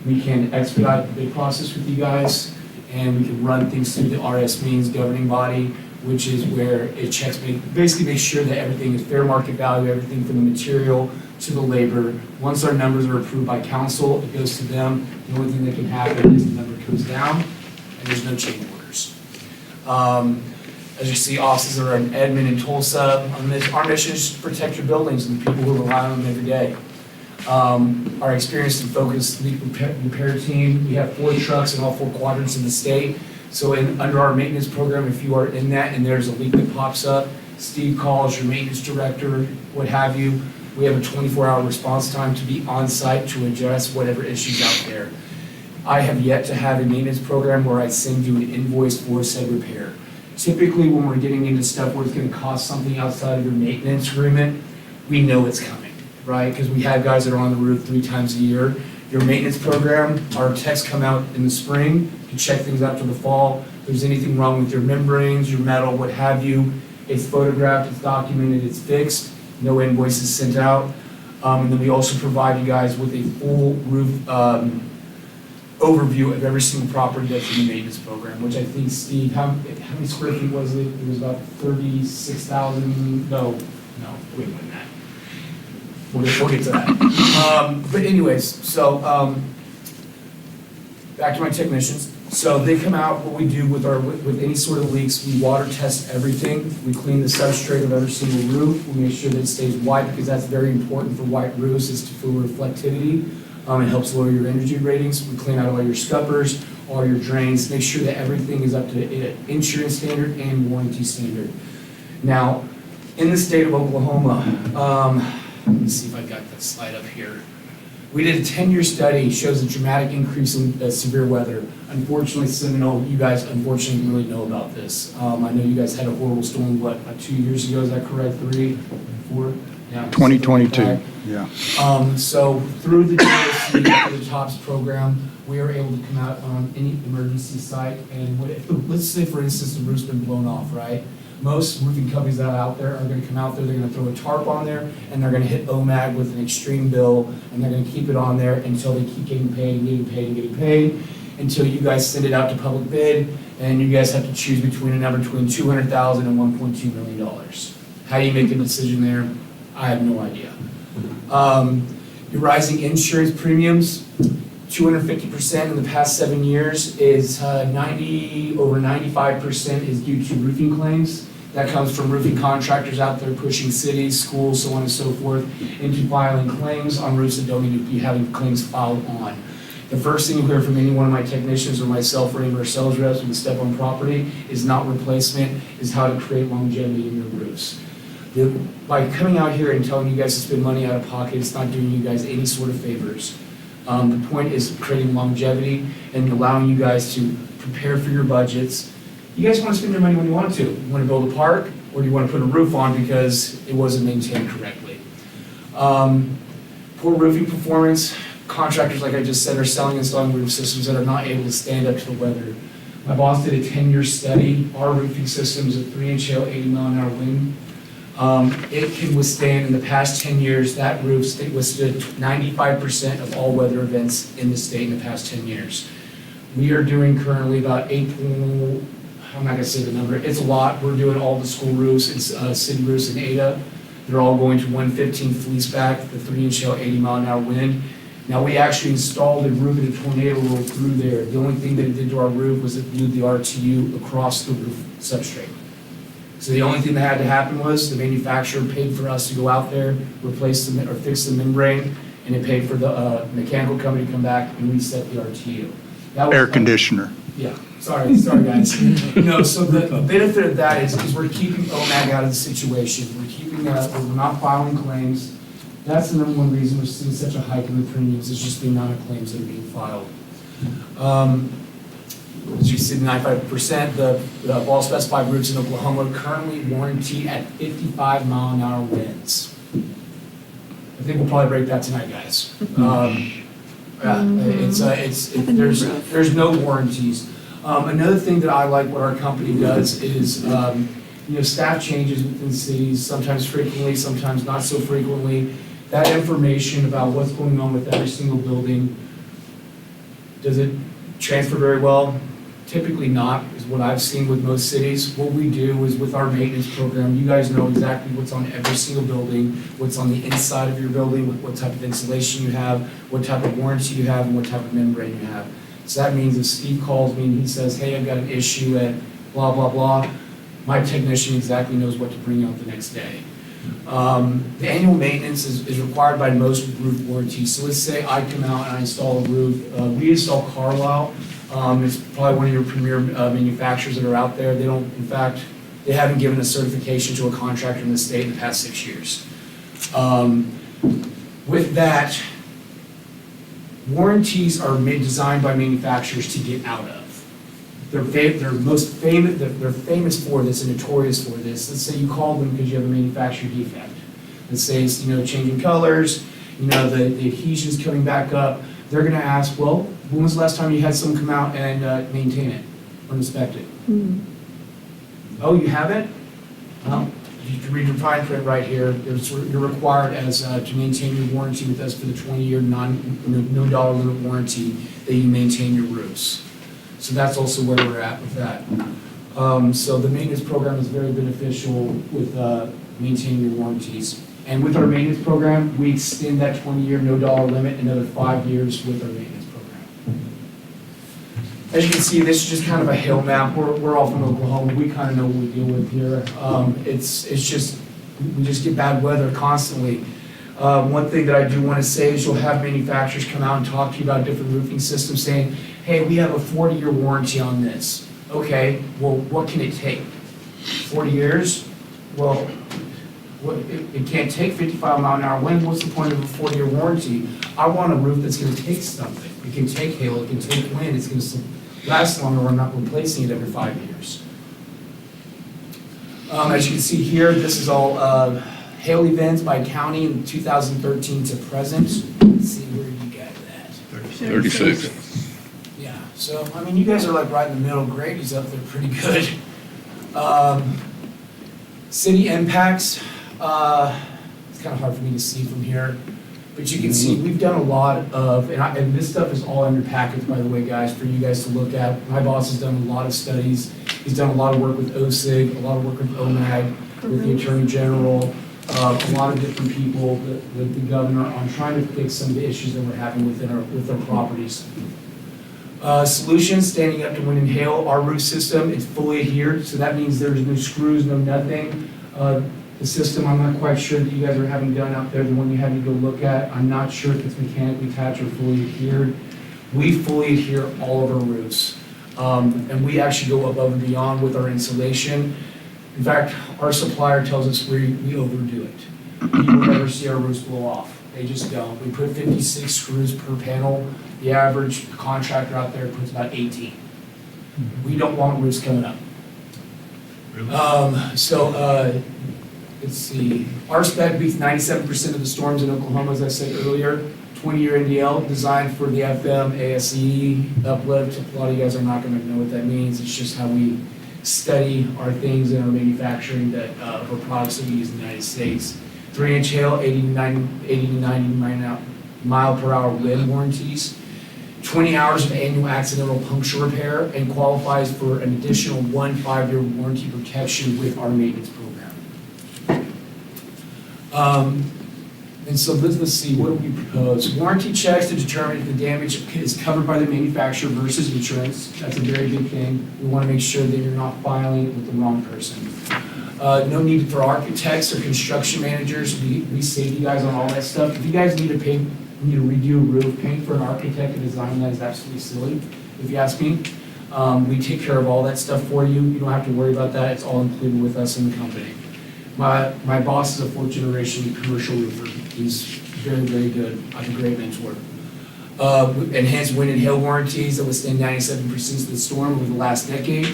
we can expedite the bid process with you guys, and we can run things through the RS means governing body, which is where it checks, basically makes sure that everything is fair market value, everything from the material to the labor. Once our numbers are approved by council, it goes to them. The only thing that can happen is the number comes down, and there's no change orders. As you see, offices are in Edmond and Tulsa. Our mission is to protect your buildings and the people who rely on them every day. Our experienced and focused leak repair team, we have 4 trucks in all 4 quadrants of the state. So under our maintenance program, if you are in that and there's a leak that pops up, Steve calls, your maintenance director, what have you. We have a 24-hour response time to be on site to address whatever issues out there. I have yet to have a maintenance program where I send you an invoice for said repair. Typically, when we're getting into stuff where it's gonna cost something outside of your maintenance agreement, we know it's coming, right? Because we have guys that are on the roof 3 times a year. Your maintenance program, our techs come out in the spring to check things out for the fall. If there's anything wrong with your membranes, your metal, what have you, it's photographed, it's documented, it's fixed, no invoices sent out. And then we also provide you guys with a full roof overview of every single property that's in the maintenance program, which I think, Steve, how many square feet was it? It was about 36,000, no, way more than that. We'll get to that. But anyways, so back to my technicians. So they come out, what we do with any sort of leaks, we water test everything. We clean the substrate of every single roof. We make sure that it stays white because that's very important for white roofs, is for reflectivity. It helps lower your energy ratings. We clean out all your scuppers, all your drains, make sure that everything is up to insurance standard and warranty standard. Now, in the state of Oklahoma, let me see if I got that slide up here. We did a 10-year study, shows a dramatic increase in severe weather. Unfortunately, Seminole, you guys unfortunately didn't really know about this. I know you guys had a horrible storm, what, about 2 years ago, is that correct? 3, 4? Yeah. 2022, yeah. So through the DOC, the TOPS program, we are able to come out on any emergency site, and let's say, for instance, the roof's been blown off, right? Most roofing companies that are out there are gonna come out there, they're gonna throw a tarp on there, and they're gonna hit OMAG with an extreme bill, and they're gonna keep it on there until they keep getting paid, and getting paid, and getting paid, until you guys send it out to public bid, and you guys have to choose between a number between $200,000 and $1.2 million. How do you make a decision there? I have no idea. Your rising insurance premiums, 250% in the past 7 years is over 95% is due to roofing claims. That comes from roofing contractors out there pushing cities, schools, so on and so forth, into filing claims on roofs that don't need to be having claims filed on. The first thing you hear from any one of my technicians or myself or any of our sales reps when we step on property is not replacement, is how to create longevity in your roofs. By coming out here and telling you guys to spend money out of pocket, it's not doing you guys any sort of favors. The point is creating longevity and allowing you guys to prepare for your budgets. You guys want to spend your money when you want to. You want to build a park, or do you want to put a roof on because it wasn't maintained correctly? Poor roofing performance. Contractors, like I just said, are selling and installing roof systems that are not able to stand up to the weather. My boss did a 10-year study. Our roofing system is a 3-inch hail, 80-mile-an-hour wind. It can withstand, in the past 10 years, that roof withstood 95% of all weather events in the state in the past 10 years. We are doing currently about I'm not gonna say the number, it's a lot. We're doing all the school roofs, it's city roofs in Ada. They're all going to 115 fleece back, the 3-inch hail, 80-mile-an-hour wind. Now, we actually installed a roof and a tornado roll through there. The only thing that it did to our roof was it blew the RTU across the roof substrate. So the only thing that had to happen was the manufacturer paid for us to go out there, replace or fix the membrane, and it paid for the mechanical company to come back and reset the RTU. That was Air conditioner. Yeah, sorry guys. No, so the benefit of that is we're keeping OMAG out of the situation. We're not filing claims. That's the number one reason we're seeing such a hike in the premiums, is just the amount of claims that are being filed. As you see, 95%, the all specified roofs in Oklahoma are currently warranted at 55-mile-an-hour winds. I think we'll probably break that tonight, guys. There's no warranties. Another thing that I like what our company does is, staff changes within cities, sometimes frequently, sometimes not so frequently. That information about what's going on with every single building, does it transfer very well? Typically not, is what I've seen with most cities. What we do is with our maintenance program, you guys know exactly what's on every single building, what's on the inside of your building, what type of insulation you have, what type of warranty you have, and what type of membrane you have. So that means if Steve calls me and he says, hey, I've got an issue at blah, blah, blah, my technician exactly knows what to bring out the next day. The annual maintenance is required by most roof warranties. So let's say I come out and I install a roof. We install Carlisle. It's probably one of your premier manufacturers that are out there. They They haven't given a certification to a contractor in the state in the past 6 years. With that, warranties are designed by manufacturers to get out of. They're most famous. They're famous for this and notorious for this. Let's say you call them because you have a manufacturing defect. Let's say it's changing colors, the adhesion's coming back up. They're going to ask, well, when was the last time you had someone come out and maintain it or inspect it? Oh, you haven't? Well, you can read your fine print right here. You're required to maintain your warranty with us for the 20-year no dollar limit warranty that you maintain your roofs. So that's also where we're at with that. So the maintenance program is very beneficial with maintaining your warranties. And with our maintenance program, we extend that 20-year no dollar limit another 5 years with our maintenance program. As you can see, this is just kind of a hill map. We're all from Oklahoma. We kind of know what we deal with here. It's just, we just get bad weather constantly. One thing that I do want to say is you'll have manufacturers come out and talk to you about different roofing systems saying, hey, we have a 40-year warranty on this. Okay, well, what can it take? 40 years? Well, it can't take 55 mile an hour wind. What's the point of a 40-year warranty? I want a roof that's going to take something. It can take hail, it can take wind, it's going to last longer. We're not replacing it every 5 years. As you can see here, this is all hail events by county in 2013 to present. Let's see where you got that. 36. Yeah, so, I mean, you guys are like right in the middle. Grady's up there pretty good. City impacts, it's kind of hard for me to see from here, but you can see we've done a lot of, and this stuff is all in your packets, by the way, guys, for you guys to look at. My boss has done a lot of studies. He's done a lot of work with OSIG, a lot of work with OMAG, with the Attorney General, a lot of different people, with the governor, on trying to fix some of the issues that we're having with our properties. Solutions, standing up to wind and hail. Our roof system is fully adhered, so that means there's no screws, no nothing. The system, I'm not quite sure that you guys are having done out there, the one you had to go look at. I'm not sure if it's mechanically attached or fully adhered. We fully adhere all of our roofs. And we actually go above and beyond with our insulation. In fact, our supplier tells us we overdo it. You will never see our roofs blow off. They just don't. We put 56 screws per panel. The average contractor out there puts about 18. We don't want roofs coming up. Let's see. Our spec beats 97% of the storms in Oklahoma, as I said earlier. 20-year NDL, designed for the FM, ASE, uplift. A lot of you guys are not going to know what that means. It's just how we study our things in our manufacturing for products that we use in the United States. 3-inch hail, 80 to 90 mile per hour wind warranties. 20 hours of annual accidental puncture repair, and qualifies for an additional 1 5-year warranty protection with our maintenance program. And so let's see, what do we propose? Warranty checks to determine if the damage is covered by the manufacturer versus insurance. That's a very big thing. We want to make sure that you're not filing with the wrong person. No need for architects or construction managers. We save you guys on all that stuff. If you guys need to redo a roof, paying for an architect to design that is absolutely silly, if you ask me. We take care of all that stuff for you. You don't have to worry about that. It's all included with us in the company. My boss is a fourth generation commercial roofer. He's very, very good. I'm a great mentor. Enhanced wind and hail warranties that withstand 97% of the storm over the last decade.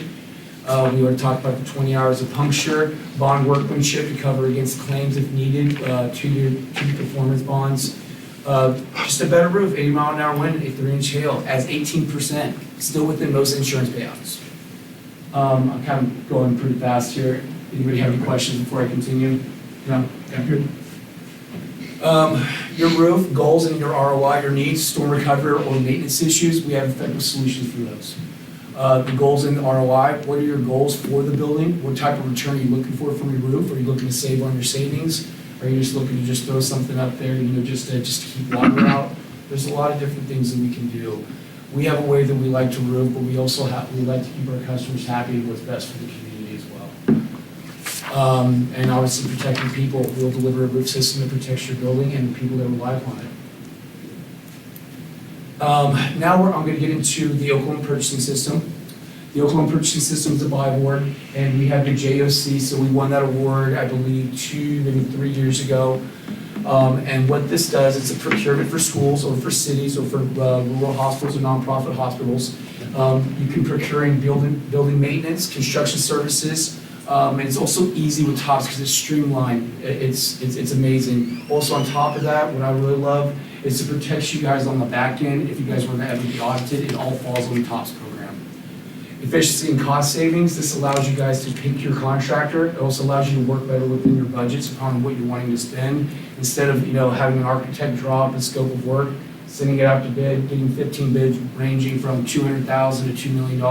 We already talked about the 20 hours of puncture, bond workmanship to cover against claims if needed, 2-year performance bonds. Just a better roof, 80 mile an hour wind, a 3-inch hail, adds 18%, still within most insurance payouts. I'm kind of going pretty fast here. Anybody have any questions before I continue? No? Yeah, good. Your roof, goals and your ROI, your needs, storm recovery or maintenance issues, we have effective solutions for those. The goals and the ROI, what are your goals for the building? What type of return are you looking for from your roof? Are you looking to save on your savings? Are you just looking to just throw something up there, just to keep water out? There's a lot of different things that we can do. We have a way that we like to roof, but we also we like to keep our customers happy with what's best for the community as well. And obviously protecting people. We'll deliver a roof system that protects your building and the people that rely upon it. Now I'm going to get into the Oklahoma purchasing system. the Oklahoma Purchasing Systems Buy Award, and we have the JOC, so we won that award, I believe, 2, maybe 3 years ago. And what this does, it's a procurement for schools or for cities or for rural hospitals or nonprofit hospitals. You can procure in building maintenance, construction services, and it's also easy with TOPS because it's streamlined. It's amazing. Also on top of that, what I really love is to protect you guys on the back end. If you guys were to ever be audited, it all falls on the TOPS program. Efficiency and cost savings, this allows you guys to pick your contractor. It also allows you to work better within your budgets upon what you're wanting to spend. Instead of, having an architect draw up a scope of work, sending it out to bid, getting 15 bids ranging from $200,000 to $2 million,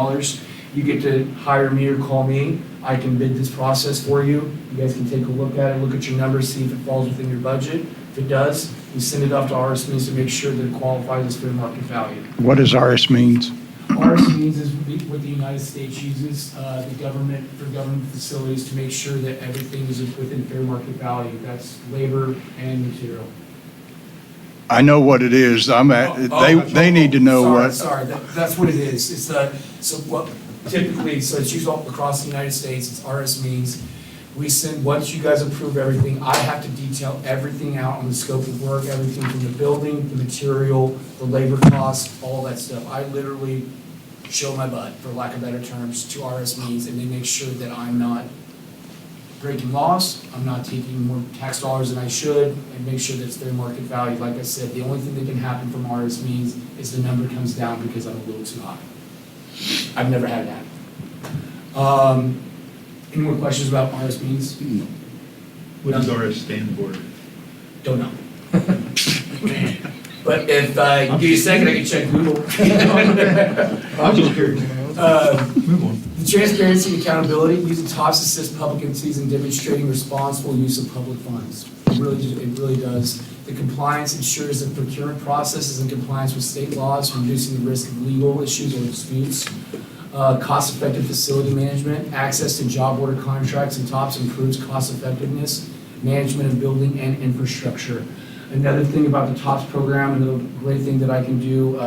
you get to hire me or call me. I can bid this process for you. You guys can take a look at it, look at your numbers, see if it falls within your budget. If it does, we send it off to RS Means to make sure that it qualifies as fair market value. What does RS means? RS Means is what the United States uses, the government, for government facilities to make sure that everything is within fair market value. That's labor and material. I know what it is. They need to know what. Sorry, that's what it is. It's so what typically, so it's used all across the United States. It's RS Means. We send, once you guys approve everything, I have to detail everything out on the scope of work, everything from the building, the material, the labor costs, all that stuff. I literally show my butt, for lack of better terms, to RS Means, and they make sure that I'm not breaking laws, I'm not taking more tax dollars than I should, and make sure that it's fair market value. Like I said, the only thing that can happen from RS Means is the number comes down because I'm a little too high. I've never had that. Any more questions about RS Means? What does RS stand for? Don't know. But if I give you a second, I can check Google. I'm just curious. Move on. The transparency and accountability, using TOPS assist public entities in demonstrating responsible use of public funds. It really does. The compliance ensures that procurement process is in compliance with state laws, reducing the risk of legal issues or disputes. Cost-effective facility management, access to job order contracts and TOPS improves cost-effectiveness, management of building and infrastructure. Another thing about the TOPS program, and the great thing that I can do,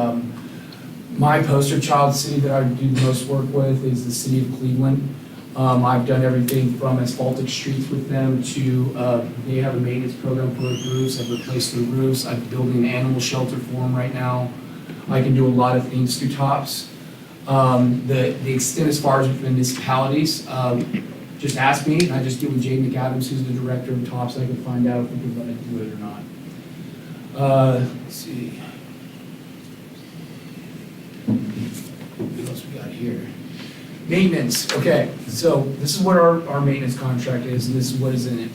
my poster child city that I do the most work with is the city of Cleveland. I've done everything from asphaltic streets with them to, they have a maintenance program for their roofs. I've replaced their roofs. I'm building an animal shelter for them right now. I can do a lot of things through TOPS. The extent as far as with municipalities, just ask me, and I just deal with Jay McAdams, who's the director of TOPS, I can find out if we can let it do it or not. Let's see. What else we got here? Maintenance, okay, so this is what our maintenance contract is, and this is what is in it.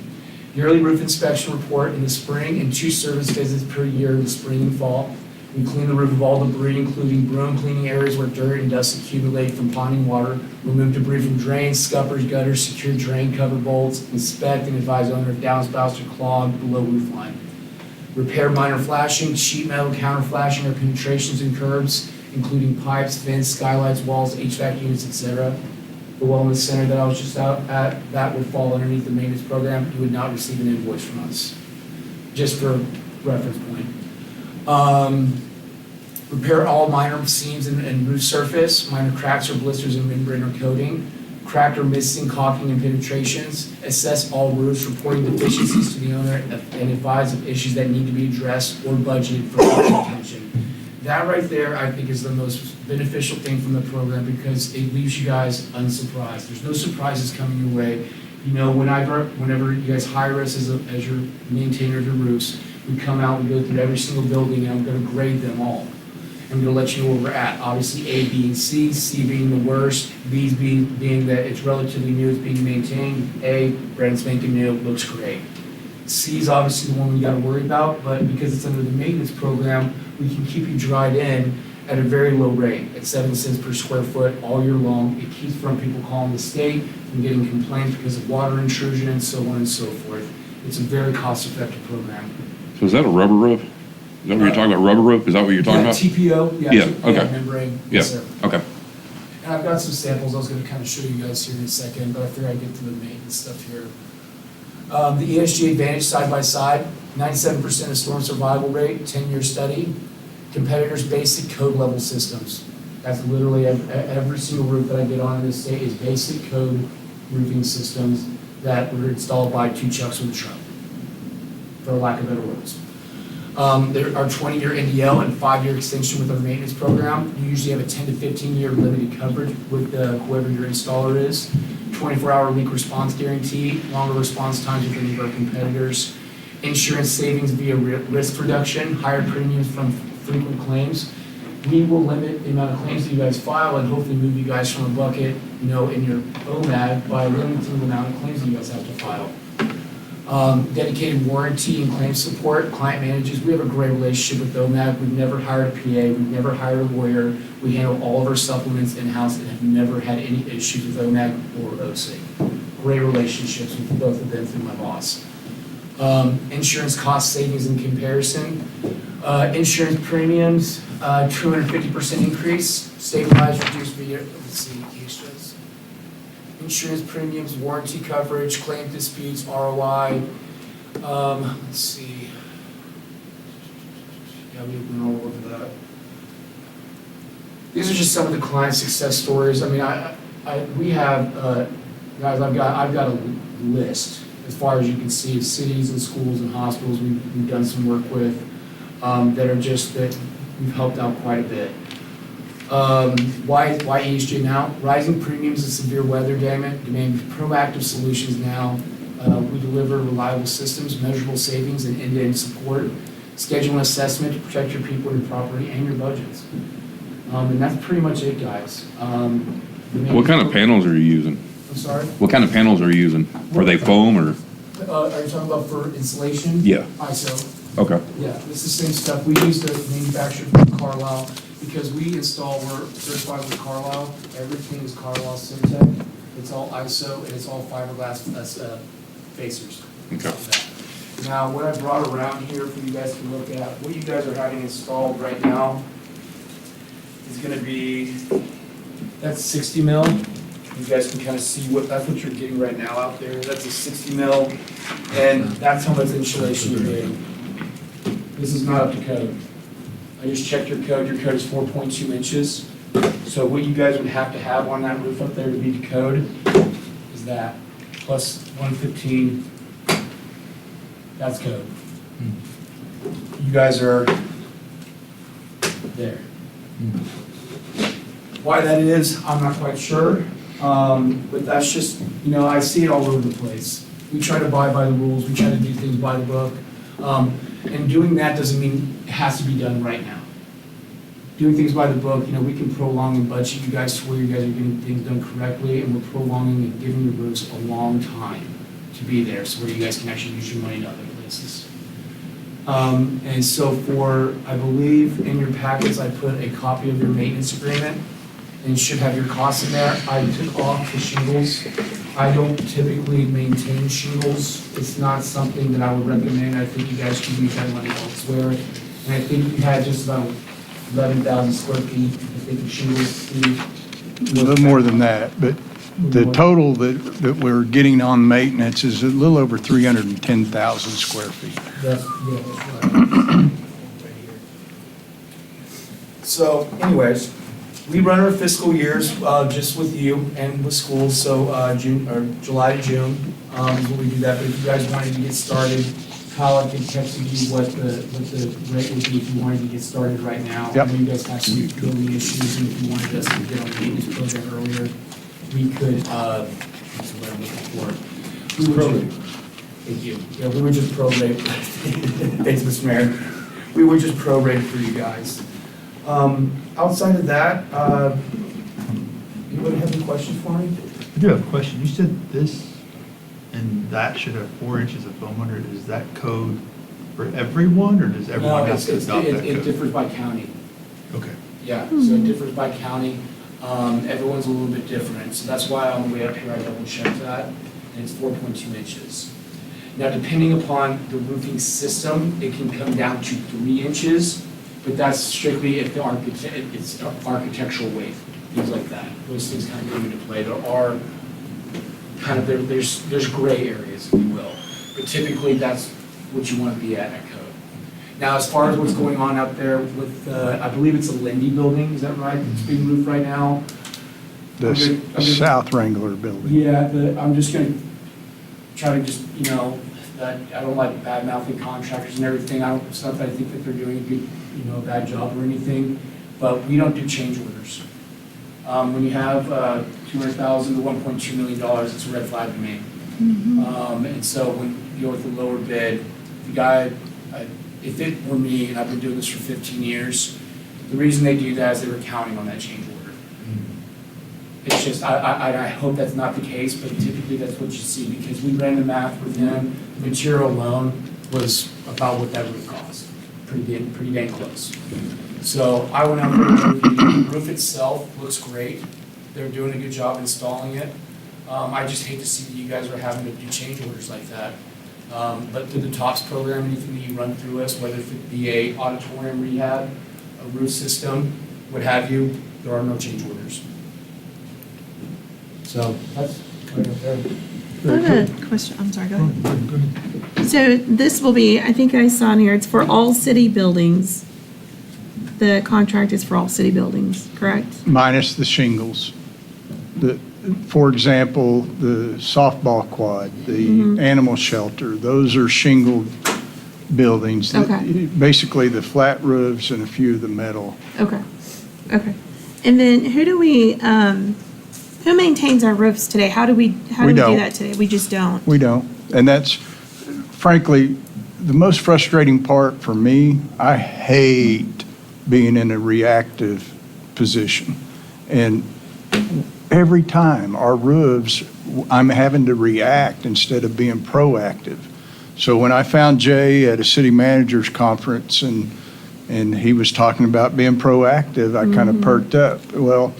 Yearly roof inspection report in the spring and 2 service visits per year in the spring and fall. We clean the roof of all debris, including broom cleaning areas where dirt and dust accumulate from ponding water, remove debris from drains, scuppers, gutters, secure drain cover bolts, inspect and advise owner if downspouts are clogged below roof line. Repair minor flashing, sheet metal counter flashing or penetrations in curbs, including pipes, vents, skylights, walls, HVAC units, etc. The wellness center that I was just out at, that would fall underneath the maintenance program. You would not receive an invoice from us, just for reference point. Repair all minor seams and roof surface, minor cracks or blisters in membrane or coating, cracked or missing caulking and penetrations, assess all roofs, reporting deficiencies to the owner, and advise of issues that need to be addressed or budgeted for attention. That right there, I think, is the most beneficial thing from the program because it leaves you guys unsurprised. There's no surprises coming your way. Whenever you guys hire us as your maintainer of your roofs, we come out, we go through every single building, and I'm going to grade them all. I'm going to let you know where we're at. Obviously, A, B, and C. C being the worst, B being that it's relatively new, it's being maintained. A, brand spanking new, looks great. C is obviously the one we got to worry about, but because it's under the maintenance program, we can keep you dried in at a very low rate, at 7 cents per square foot all year long. It keeps from people calling the state, from getting complaints because of water intrusion, and so on and so forth. It's a very cost-effective program. So is that a rubber roof? Is that what you're talking about, rubber roof? Is that what you're talking about? TPO, Yeah, okay. membrane. Yeah, Yes, sir. okay. And I've got some samples I was going to kind of show you guys here in a second, but I figured I'd get to the maintenance stuff here. The ESG Advantage side-by-side, 97% of storm survival rate, 10-year study. Competitors' basic code level systems. That's literally every single roof that I get on in this state is basic code roofing systems that were installed by two Chucks with a truck, for lack of better words. There are 20-year NDL and 5-year extension with our maintenance program. You usually have a 10 to 15-year limited coverage with whoever your installer is. 24-hour leak response guarantee, longer response times with any of our competitors. Insurance savings via risk reduction, higher premiums from frequent claims. We will limit the amount of claims that you guys file and hopefully move you guys from a bucket, in your OMAG by limiting the amount of claims that you guys have to file. Dedicated warranty and claim support, client managers. We have a great relationship with OMAG. We've never hired a PA. We've never hired a lawyer. We handle all of our supplements in-house and have never had any issues with OMAG or OC. Great relationships with both of them through my boss. Insurance cost savings in comparison. Insurance premiums, 250% increase. Stabilized, reduced via, let's see, extras. Insurance premiums, warranty coverage, claim disputes, ROI. Let's see. Yeah, we went all over that. These are just some of the client success stories. I mean, we have, guys, I've got a list as far as you can see of cities and schools and hospitals we've done some work with that are just that we've helped out quite a bit. Why ESG now? Rising premiums and severe weather demand proactive solutions now. We deliver reliable systems, measurable savings, and end-to-end support. Schedule an assessment to protect your people, your property, and your budgets. And that's pretty much it, guys. What kind of panels are you using? I'm sorry? What kind of panels are you using? Are they foam or? Are you talking about for insulation? Yeah. ISO. Okay. Yeah, it's the same stuff. We use the manufacturer from Carlisle because we're certified with Carlisle. Everything is Carlisle Syntec. It's all ISO and it's all fiberglass facers. Okay. Now, what I brought around here for you guys to look at, what you guys are having installed right now is going to be, that's 60 mil. You guys can kind of see that's what you're getting right now out there. That's a 60 mil, and that's how much insulation you're getting. This is not up to code. I just checked your code. Your code is 4.2 inches. So what you guys would have to have on that roof up there to be to code is that plus 115. That's code. You guys are there. Why that is, I'm not quite sure. But that's just, I see it all over the place. We try to abide by the rules. We try to do things by the book. And doing that doesn't mean it has to be done right now. Doing things by the book, we can prolong and budget you guys to where you guys are getting things done correctly, and we're prolonging and giving your roofs a long time to be there, so where you guys can actually use your money in other places. And so I believe in your packets, I put a copy of your maintenance agreement, and should have your costs in there. I took off the shingles. I don't typically maintain shingles. It's not something that I would recommend. I think you guys should use that money elsewhere. And I think you had just about 11,000 square feet, I think, of shingles. A little more than that, but the total that we're getting on maintenance is a little over 310,000 square feet. That's right. So anyways, we run our fiscal years just with you and with schools, so July to June is when we do that. But if you guys wanted to get started, Kyle, I can text you what the rate would be if you wanted to get started right now. Yep. I know you guys have some building issues, and if you wanted us to get on the maintenance program earlier, we could, that's what I'm looking for. Thank you. Yeah, we would just prorate. Thanks, Mr. Mayor. We would just prorate for you guys. Outside of that, anybody have any questions for me? I do have a question. You said this and that should have 4 inches of foam under it. Is that code for everyone, or does everyone have to adopt that code? It differs by county. Okay. Yeah, so it differs by county. Everyone's a little bit different. So that's why on the way up here, I double checked that, and it's 4.2 inches. Now, depending upon the roofing system, it can come down to 3 inches, but that's strictly if it's architectural weight, things like that. Those things kind of come into play. There are kind of, there's gray areas, if you will, but typically that's what you want to be at code. Now, as far as what's going on out there with, I believe it's a Lindy building, is that right? It's being roofed right now? The South Wrangler building. Yeah, I'm just gonna try to just, that I don't like bad mouthing contractors and everything. It's not that I think that they're doing a good, a bad job or anything, but we don't do change orders. When you have $200,000 to $1.2 million, it's a red flag to me. And so when you go with the lower bid, the guy, if it were me, and I've been doing this for 15 years, the reason they do that is they were counting on that change order. It's just, I hope that's not the case, but typically that's what you see, because we ran the math with him. The material alone was about what that roof cost, pretty dang close. So I went out there, the roof itself looks great. They're doing a good job installing it. I just hate to see that you guys are having to do change orders like that. But through the TOPS program, anything that you run through us, whether it be a auditorium rehab, a roof system, what have you, there are no change orders. So that's right up there. I have a question, I'm sorry, go ahead. So this will be, I think I saw in here, it's for all city buildings. The contract is for all city buildings, correct? Minus the shingles. For example, the softball quad, the animal shelter, those are shingled buildings. Okay. Basically, the flat roofs and a few of the metal. Okay. And then who maintains our roofs today? How do we do don't. that today? We just don't. We don't. And that's, frankly, the most frustrating part for me. I hate being in a reactive position. And every time our roofs, I'm having to react instead of being proactive. So when I found Jay at a city managers conference and he was talking about being proactive, I kind of perked up. Well,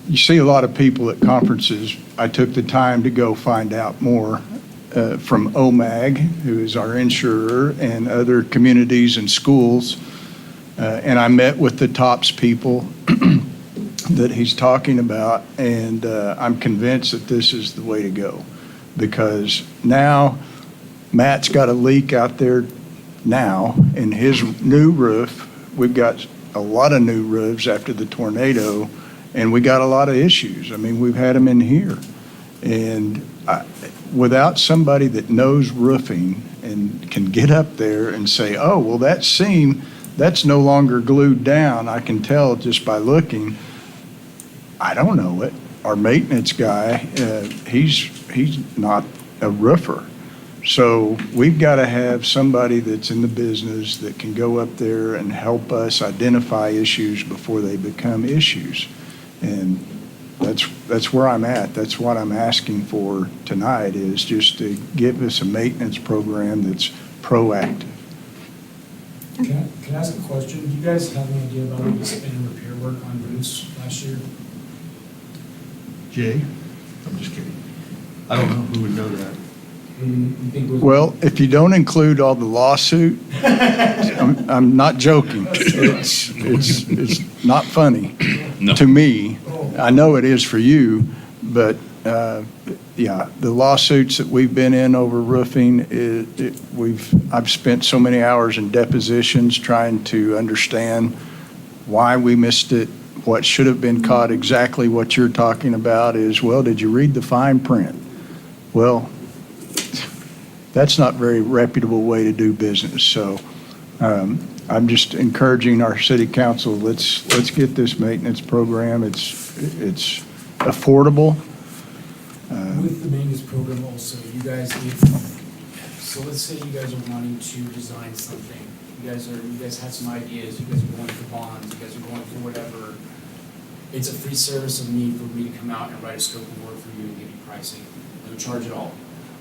you see a lot of people at conferences. I took the time to go find out more from OMAG, who is our insurer, and other communities and schools. And I met with the TOPS people that he's talking about, and I'm convinced that this is the way to go. Because now Matt's got a leak out there now in his new roof. We've got a lot of new roofs after the tornado, and we got a lot of issues. I mean, we've had them in here. And without somebody that knows roofing and can get up there and say, oh, well, that seam, that's no longer glued down, I can tell just by looking. I don't know it. Our maintenance guy, he's not a roofer. So we've got to have somebody that's in the business that can go up there and help us identify issues before they become issues. And that's where I'm at. That's what I'm asking for tonight, is just to give us a maintenance program that's proactive. Can I ask a question? Do you guys have any idea about what we spent in repair work on roofs last year? Jay? I'm just kidding. I don't know who would know that. You think it was? Well, if you don't include all the lawsuit, I'm not joking. It's not funny to me. I know it is for you, but yeah, the lawsuits that we've been in over roofing, I've spent so many hours in depositions trying to understand why we missed it. What should have been caught, exactly what you're talking about is, well, did you read the fine print? Well, that's not a very reputable way to do business. So I'm just encouraging our city council, let's get this maintenance program. It's affordable. With the maintenance program also, you guys, so let's say you guys are wanting to design something. You guys have some ideas, you guys are going for bonds, you guys are going for whatever. It's a free service of me for me to come out and write a scope of work for you and give you pricing. No charge at all.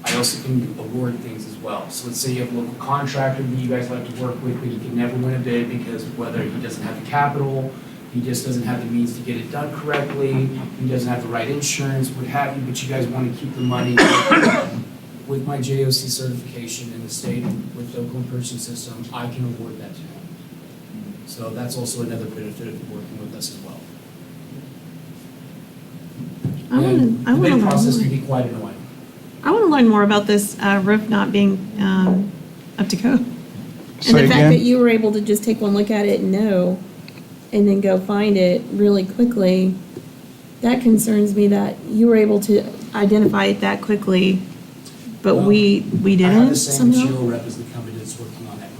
I also can award things as well. So let's say you have a local contractor that you guys like to work with, but he can never win a bid because whether he doesn't have the capital, he just doesn't have the means to get it done correctly, he doesn't have the right insurance, what have you, but you guys want to keep the money. With my JOC certification in the state with the local purchasing system, I can award that to him. So that's also another benefit of working with us as well. The bid process can be quite annoying. I want to learn more about this roof not being up to code. And Say the fact that again? you were able to just take one look at it and know, and then go find it really quickly, that concerns me that you were able to identify it that quickly, but Well, we I have didn't the same somehow? material rep as the company that's working on that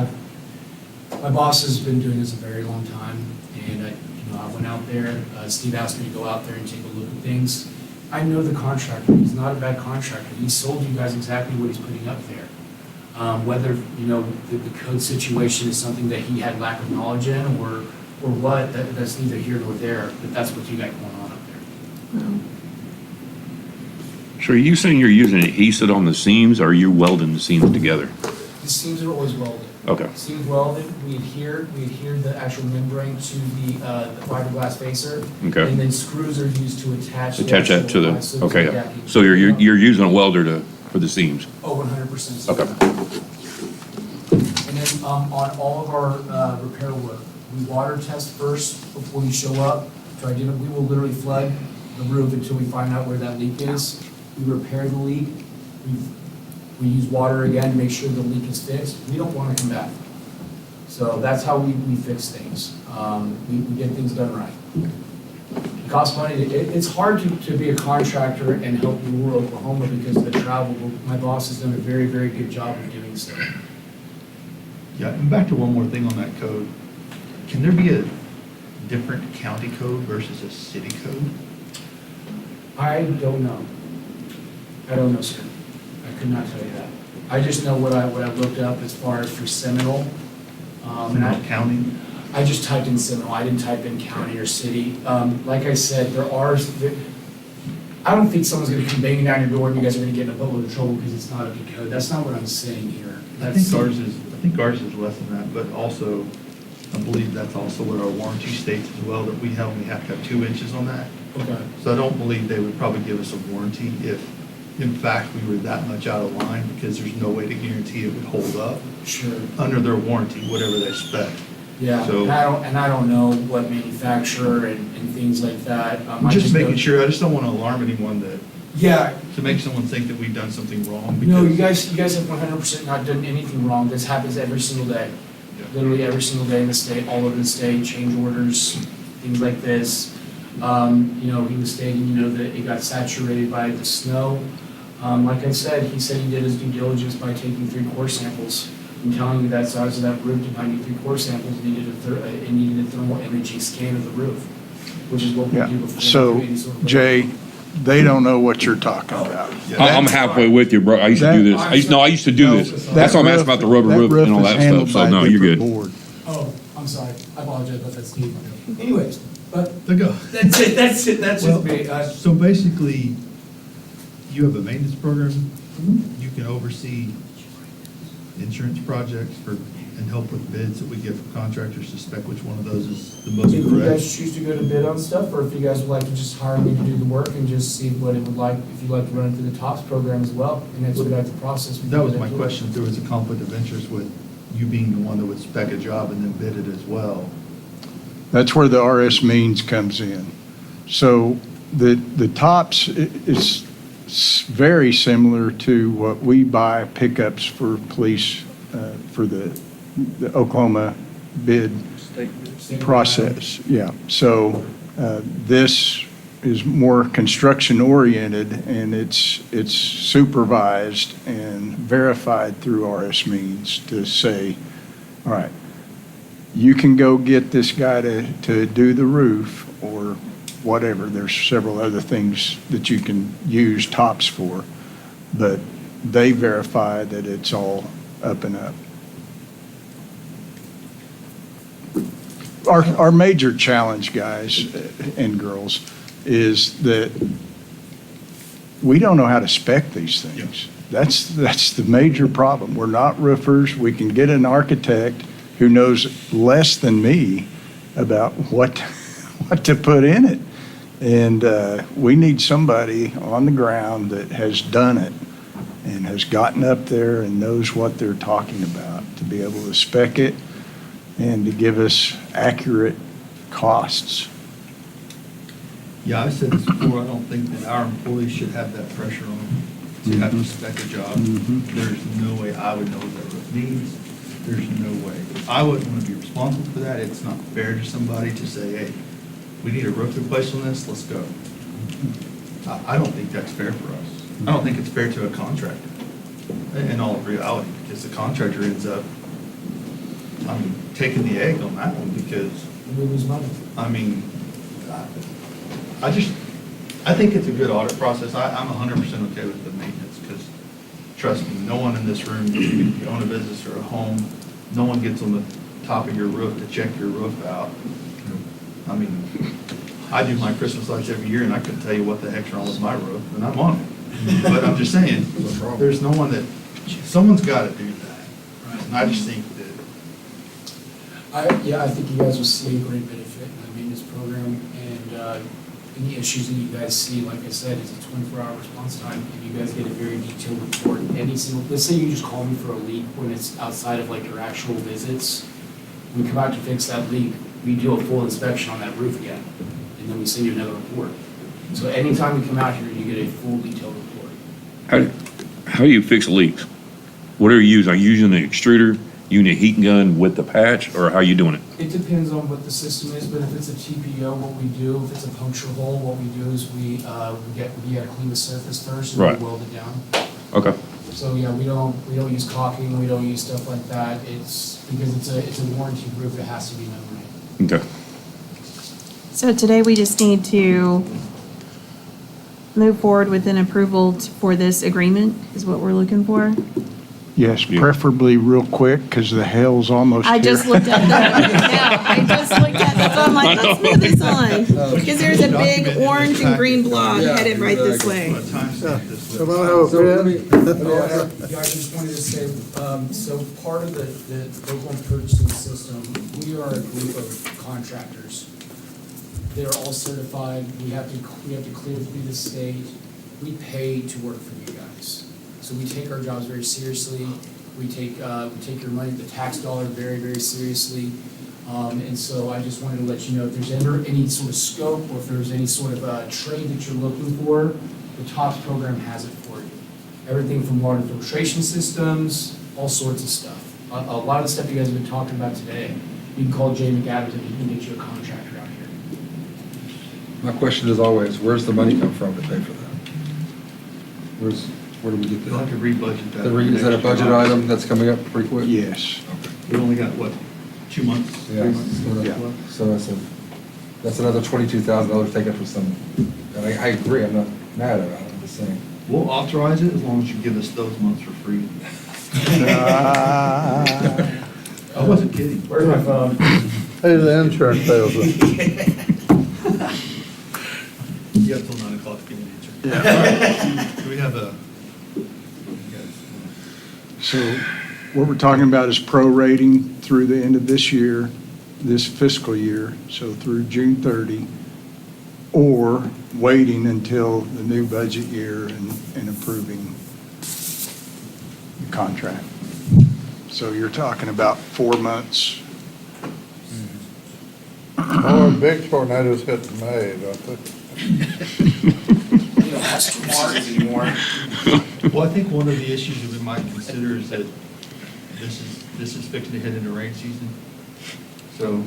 roof. My boss has been doing this a very long time, and I went out there, Steve asked me to go out there and take a look at things. I know the contractor, he's not a bad contractor, he sold you guys exactly what he's putting up there. Whether, the code situation is something that he had lack of knowledge in, or what, that's neither here nor there, but that's what you got going on up there. No. So are you saying you're using adhesive on the seams, or are you welding the seams together? The seams are always welded. Okay. Seams welded, we adhere the actual membrane to the fiberglass facer. Okay. And then screws are used to attach. Attach that to the, actual okay, decking. so you're using a welder for the seams? Oh, 100%. Okay. And then, on all of our, repair work, we water test first before you show up. To identify, we will literally flood the roof until we find out where that leak is. We repair the leak. We use water again to make sure the leak is fixed. We don't want to come back. So that's how we fix things. We get things done right. It costs money. It's hard to be a contractor and help rural Oklahoma because of the travel. My boss has done a very, very good job of doing so. Yeah, and back to one more thing on that code. Can there be a different county code versus a city code? I don't know. I don't know, sir. I could not tell you that. I just know what I looked up as far as for Seminole. Seminole County? I just typed in Seminole. I didn't type in county or city. Like I said, I don't think someone's gonna come banging down your door and you guys are gonna get in a boatload of trouble because it's not up to code. That's not what I'm saying here. I think ours is less than that, but also, I believe that's also what our warranty states as well, that we only have to have 2 inches on that. Okay. So I don't believe they would probably give us a warranty if, in fact, we were that much out of line, because there's no way to guarantee it would hold up Sure. under their warranty, whatever they spec. Yeah, So- and I don't know what manufacturer and things like that. I Just know- making sure, I just don't want to alarm anyone that, Yeah, to make someone think that we've done something wrong. no, because- you guys have 100% not done anything wrong. This happens every single day. Literally every single day in the state, all over the state, change orders, things like this. He was stating, that it got saturated by the snow. Like I said, he said he did his due diligence by taking 3 core samples. I'm telling you, that size of that roof, to find 3 core samples, it needed a thermal imaging scan of the roof, which is what we Yeah, do before. so, we do any sort of- Jay, they don't know what you're talking about. I'm halfway with you, bro. I used to do this. I used to do this. That's why I'm asking about the rubber roof and all that stuff, so no, you're good. Oh, I'm sorry. I apologize about that, Steve. Anyways, but To go. that's it, that's just Well, me. so basically, you have a maintenance program, you can oversee insurance projects and help with bids that we get from contractors to spec which one of those is the most If you correct. guys choose to go to bid on stuff, or if you guys would like to just hire me to do the work and just see what it would like, if you'd like to run it through the TOPS program as well, and expedite the process. we can That was do my too. question, if there was a conflict of interest with you being the one that would spec a job and then bid it as well. That's where the RS means comes in. So the TOPS is very similar to what we buy pickups for police, for the Oklahoma bid process. Yeah, so this is more construction oriented, and it's supervised and verified through RS means to say, all right, you can go get this guy to do the roof or whatever. There's several other things that you can use TOPS for, but they verify that it's all up and up. Our major challenge, guys and girls, is that we don't know how to spec these things. That's the major problem. We're not roofers. We can get an architect who knows less than me about what to put in it. And we need somebody on the ground that has done it and has gotten up there and knows what they're talking about to be able to spec it and to give us accurate costs. Yeah, I said this before, I don't think that our employees should have that pressure on them. to have to spec a job. There's no way I would know what that roof needs. There's no way. I wouldn't want to be responsible for that. It's not fair to somebody to say, hey, we need a roof replaced on this, let's go. I don't think that's fair for us. I don't think it's fair to a contractor, in all reality, because the contractor ends up, I mean, taking the egg on that one, because, We lose money. I mean, I think it's a good audit process. I'm 100% okay with the maintenance, because, trust me, no one in this room, if you own a business or a home, no one gets on the top of your roof to check your roof out. I mean, I do my Christmas lights every year, and I couldn't tell you what the heck's wrong with my roof, and I'm on it. But I'm just saying, there's no one that, someone's got to do that. And I just think that, I think you guys will see a great benefit in the maintenance program, and any issues that you guys see, like I said, it's a 24-hour response time, and you guys get a very detailed report. Any single, let's say you just call me for a leak when it's outside of like your actual visits, we come out to fix that leak, we do a full inspection on that roof again, and then we send you another report. So anytime we come out here, you get a full detailed report. How do you fix leaks? What are you using? Are you using the extruder, using a heat gun with the patch, or how are you doing it? It depends on what the system is, but if it's a TPO, what we do, if it's a puncture hole, what we do is we gotta clean the surface first and Right. we weld it down. Okay. So, yeah, we don't use caulking, we don't use stuff like that. It's, because it's a warranty roof, it has to be done right. Okay. So today we just need to move forward with an approval for this agreement, is what we're looking for. Yes, preferably real quick, because the hail's almost here. I just looked at that. I just looked at that, so I'm like, let's move this on. Because there's a big orange and green block headed right this way. Come on, have a pen. Yeah, I just wanted to say, so part of the local purchasing system, we are a group of contractors. They're all certified, we have to clear through the state, we pay to work for you guys. So we take our jobs very seriously, we take your money, the tax dollar very, very seriously. And so I just wanted to let you know if there's ever any sort of scope, or if there's any sort of trade that you're looking for, the TOPS program has it for you. Everything from water filtration systems, all sorts of stuff. A lot of the stuff you guys have been talking about today, you can call Jay McAdams and he can get you a contractor out here. My question is always, where's the money come from to pay for that? Where do we get you'll have that? to rebudget that. Is that a budget item that's coming up pretty quick? Yes. We only got, what, 2 months? Yeah. 3 months? So that's another $22,000 taken from some, and I agree, I'm not mad about it, I'm just saying. We'll authorize it as long as you give us those months for free. I wasn't kidding. Where's my phone? Hey, the insurance salesman. You have till 9 o'clock to give me an answer. Do we have a? So what we're talking about is prorating through the end of this year, this fiscal year, so through June 30, or waiting until the new budget year and approving the contract. So you're talking about 4 months. Oh, big tornadoes hit May, don't they? That's smart anymore. Well, I think one of the issues that we might consider is that this is fixing to head into rain season. So,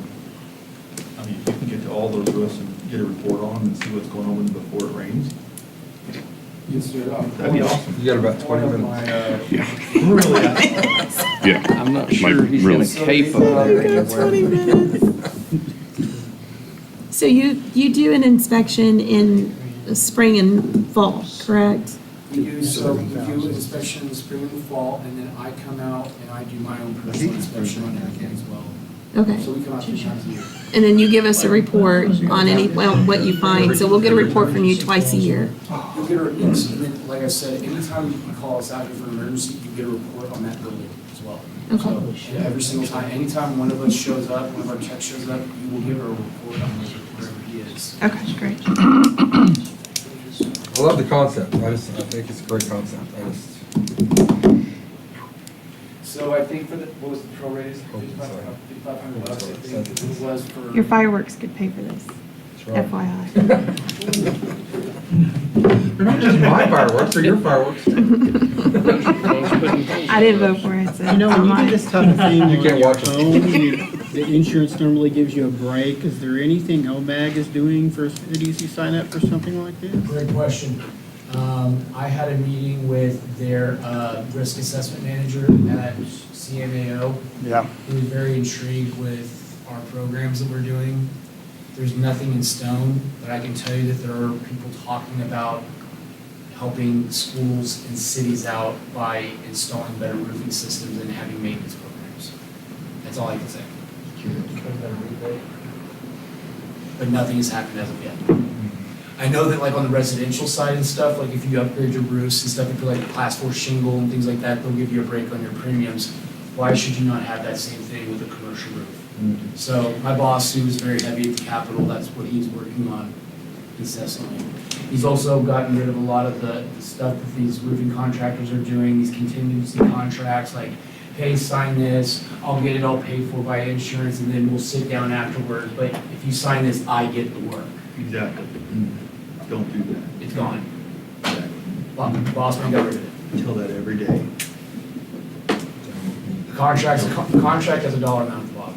I mean, if you can get to all those roofs and get a report on and see what's going on with them before it rains, that'd be awesome. You got about 20 minutes. We're really out. Yeah. I'm not Like, sure he's really. gonna cape on that Got 20 anywhere. minutes. So you do an inspection in the spring and fall, correct? We do inspection in the spring and the fall, and then I come out and I do my own personal inspection on that as well. Okay. So we come out 2 times a year. And then you give us a report on what you find. So we'll get a report from you twice a year. You'll get a, yes, and then, like I said, anytime you call us out here for an emergency, you get a report on that building as well. Okay. So, yeah, every single time, anytime one of us shows up, one of our techs shows up, you will give her a report on wherever he is. Okay, great. I love the concept, I think it's a great concept, So I think for the, what was the prorated, $5,500, I think it was for. Your fireworks could pay for this, That's right. FYI. They're not just my fireworks, they're your fireworks. I didn't vote for it, so. You know, when you do this type of thing on You can't your watch it. phone, the insurance normally gives you a break. Is there anything OMAG is doing for cities who sign up for something like this? Great question. I had a meeting with their risk assessment manager at CMAO. Yeah. He was very intrigued with our programs that we're doing. There's nothing in stone, but I can tell you that there are people talking about helping schools and cities out by installing better roofing systems and having maintenance programs. That's all I can say. But nothing has happened as of yet. I know that like on the residential side and stuff, like if you upgrade your roofs and stuff, if you're like class 4 shingle and things like that, they'll give you a break on your premiums. Why should you not have that same thing with a commercial roof? So my boss, who was very heavy at the Capitol, that's what he's working on, incessantly. He's also gotten rid of a lot of the stuff that these roofing contractors are doing, these contingency contracts, like, hey, sign this, I'll get it all paid for by insurance, and then we'll sit down afterwards, but if you sign this, I get the work. Exactly. Don't do that. It's gone. Boss man got rid of it. Tell that every day. Contract has a dollar amount at the bottom.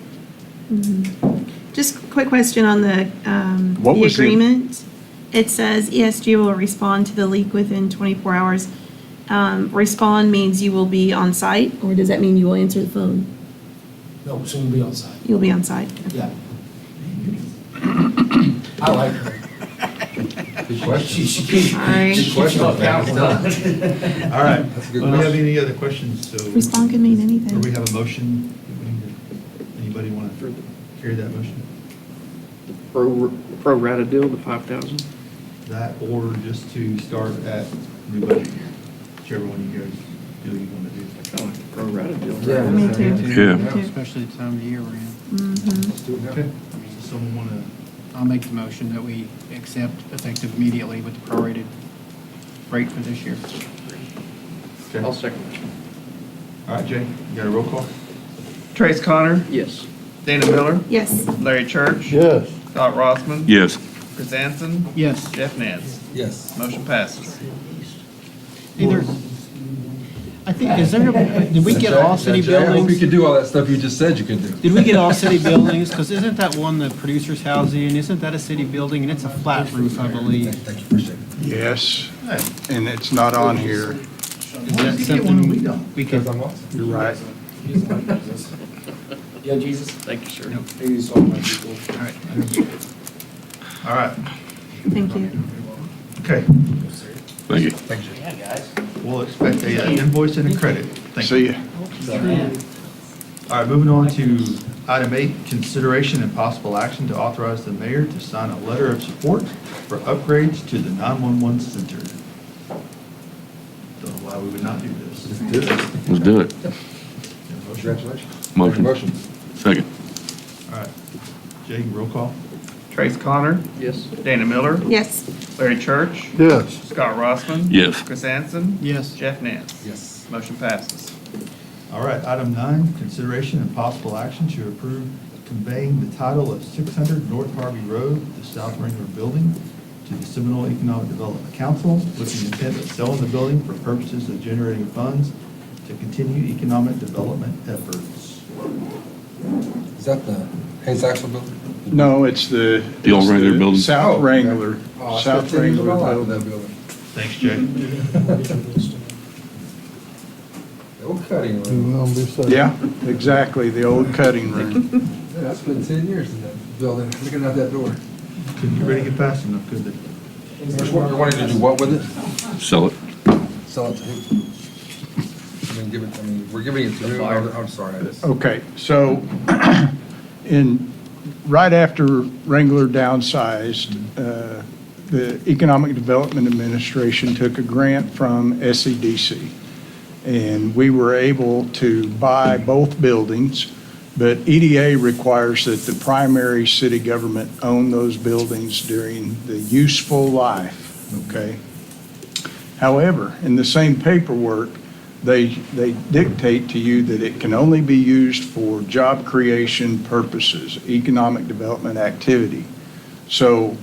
Just a quick question on the What was the- agreement. It says ESG will respond to the leak within 24 hours. Respond means you will be on site, or does that mean you will answer the phone? No, so we'll be on site. You'll be on site? Yeah. I like her. Good question. Sorry. Good question. All right. That's a good Do we have question. any other questions? So, Respond can mean do we anything. have a motion? Anybody want to carry that motion? Pro rata deal, the 5,000? That or just to start at new budget year? Whichever one you guys feel you want to do. Kind of like a pro rata deal. Yeah. Me too. Yeah. Me too. Especially the time of the year we're in. Let's do it now. Okay. Does someone want to? I'll make the motion that we accept effective immediately with the prorated rate for this year. Okay. I'll second that. All right, Jay, you got a roll call? Trace Connor? Yes. Dana Miller? Yes. Larry Church? Yes. Scott Rossman? Yes. Chris Anson? Yes. Jeff Nance? Yes. Motion passes. Either, I think, is there, did we get all city Jay, I hope you buildings? could do all that stuff you just said you could do. Did we get all city buildings? Because isn't that one the producer's housing? Isn't that a city building? And it's a flat roof, I believe. Thank you for sharing. Yes, and it's not on here. Is that something we could? Because I'm lost. You're right. Yeah, Jesus? Thank you, sir. He's all my people. All right. Thank you. Okay. Thank you. Thank you. We'll expect a invoice and a credit. Thank See you. ya. All right, moving on to item 8, consideration and possible action to authorize the mayor to sign a letter of support for upgrades to the 911 center. Don't know why we would not do this. Let's do it. Let's do it. Congratulations. Motion. Motion. Second. All right. Jay, roll call? Trace Connor? Yes. Dana Miller? Yes. Larry Church? Yes. Scott Rossman? Yes. Chris Anson? Yes. Jeff Nance? Yes. Motion passes. All right, item 9, consideration and possible action to approve conveying the title of 600 North Harvey Road, the South Wrangler Building, to the Seminole Economic Development Council with the intent of selling the building for purposes of generating funds to continue economic development efforts. Is that the Hayes Axel building? No, it's the. The old it's Wrangler building? South Oh, Wrangler, Oh, I South spent 10 years of my Wrangler life in building. that building. Thanks, Jay. The old cutting You room. will be safe. Yeah, exactly, the old cutting room. Yeah, I spent 10 years in that building, looking out that door. Couldn't get ready to get fast enough, could they? You're wanting to do what with it? Sell it. Sell it to who? We're giving it to who? I'm sorry. Okay, so right after Wrangler downsized, the Economic Development Administration took a grant from SEDC. And we were able to buy both buildings, but EDA requires that the primary city government own those buildings during the useful life, okay? However, in the same paperwork, they dictate to you that it can only be used for job creation purposes, economic development activity. So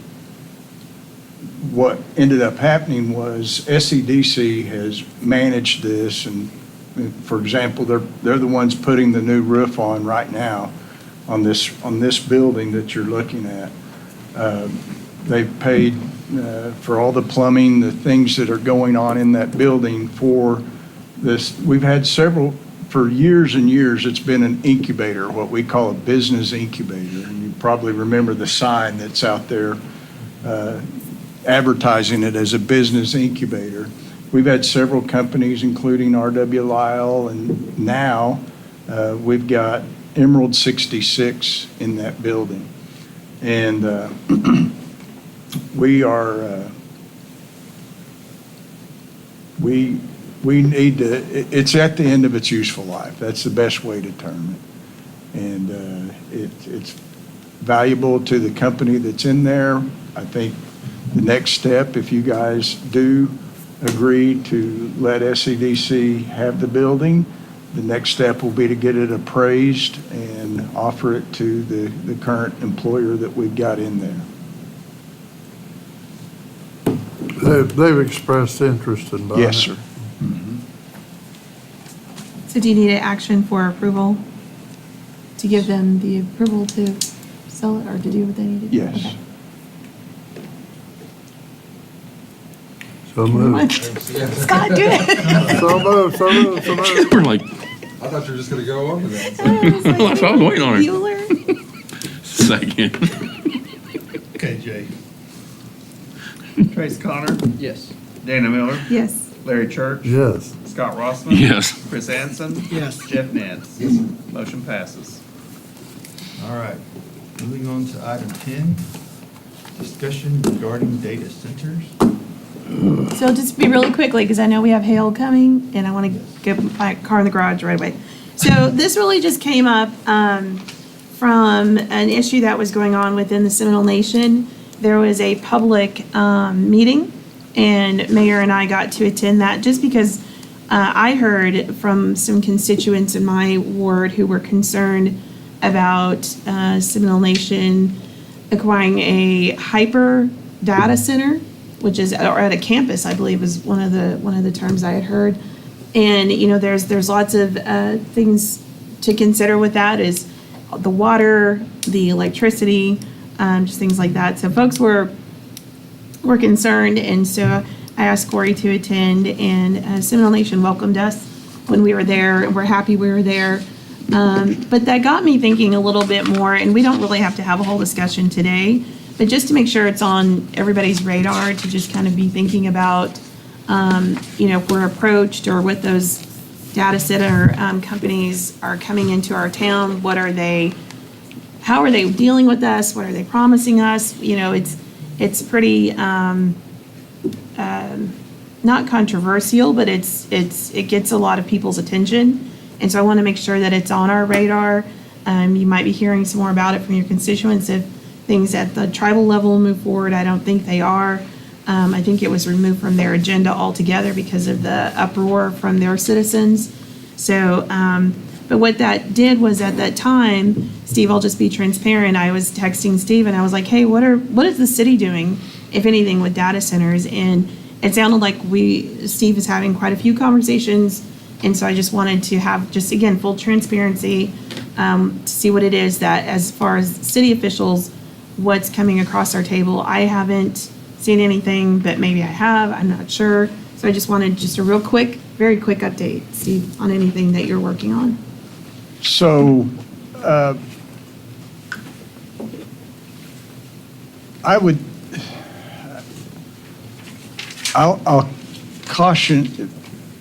what ended up happening was SEDC has managed this, and for example, they're the ones putting the new roof on right now on this building that you're looking at. They've paid for all the plumbing, the things that are going on in that building for this. We've had several, for years and years, it's been an incubator, what we call a business incubator. And you probably remember the sign that's out there advertising it as a business incubator. We've had several companies, including R.W. Lyle, and now we've got Emerald 66 in that building. And we are, we need to, it's at the end of its useful life. That's the best way to term it. And it's valuable to the company that's in there. I think the next step, if you guys do agree to let SEDC have the building, the next step will be to get it appraised and offer it to the current employer that we've got in there. They've expressed interest in buying it. Yes, sir. So do you need an action for approval to give them the approval to sell it or to do what they need to do? Yes. Okay. So moved. Scott, do it. So moved, so moved, so moved. We're like, I thought you were just gonna go over that. that's what I was waiting on. It. Bueller? Second. Okay, Jay. Trace Connor, Yes. Dana Miller, Yes. Larry Church, Yes. Scott Rossman. Yes. Chris Anson. Yes. Jeff Nance. Yes, sir. Motion passes. All right, moving on to item 10, discussion regarding data centers. So just be really quickly, because I know we have hail coming, and I want to get my car in the garage right away. So this really just came up from an issue that was going on within the Seminole Nation. There was a public meeting, and Mayor and I got to attend that just because I heard from some constituents in my ward who were concerned about Seminole Nation acquiring a hyper data center, which is, or at a campus, I believe is one of the terms I had heard. And, you know, there's lots of things to consider with that, is the water, the electricity, just things like that. So folks were concerned, and so I asked Corey to attend, and Seminole Nation welcomed us when we were there, and we're happy we were there. But that got me thinking a little bit more, and we don't really have to have a whole discussion today, but just to make sure it's on everybody's radar, to just kind of be thinking about, you know, if we're approached or with those data center companies are coming into our town, what are they, how are they dealing with us? What are they promising us? You know, it's pretty, not controversial, but it gets a lot of people's attention. And so I want to make sure that it's on our radar. You might be hearing some more about it from your constituents if things at the tribal level move forward. I don't think they are. I think it was removed from their agenda altogether because of the uproar from their citizens. So, but what that did was, at that time, Steve, I'll just be transparent. I was texting Steve and I was like, hey, what is the city doing, if anything, with data centers? And it sounded like Steve is having quite a few conversations. And so I just wanted to have, just again, full transparency, to see what it is that, as far as city officials, what's coming across our table. I haven't seen anything, but maybe I have, I'm not sure. So I just wanted just a real quick, very quick update, Steve, on anything that you're working on. So I'll caution,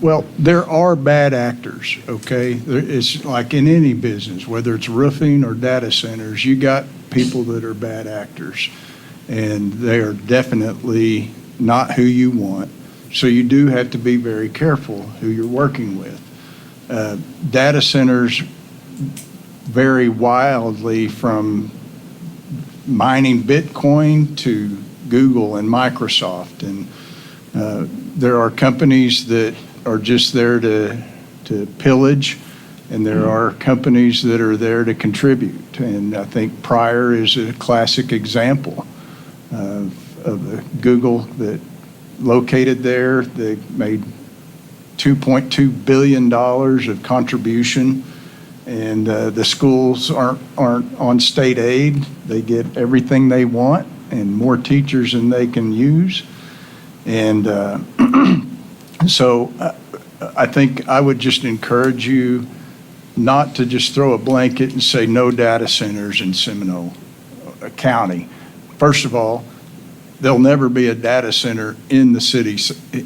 well, there are bad actors, okay? It's like in any business, whether it's roofing or data centers, you got people that are bad actors, and they are definitely not who you want. So you do have to be very careful who you're working with. Data centers vary wildly from mining Bitcoin to Google and Microsoft. And there are companies that are just there to pillage, and there are companies that are there to contribute. And I think Pryor is a classic example of of Google that located there. They made $2.2 billion of contribution, and the schools aren't on state aid. They get everything they want and more teachers than they can use. And so I think I would just encourage you not to just throw a blanket and say no data centers in Seminole County. First of all, there'll never be a data center in the city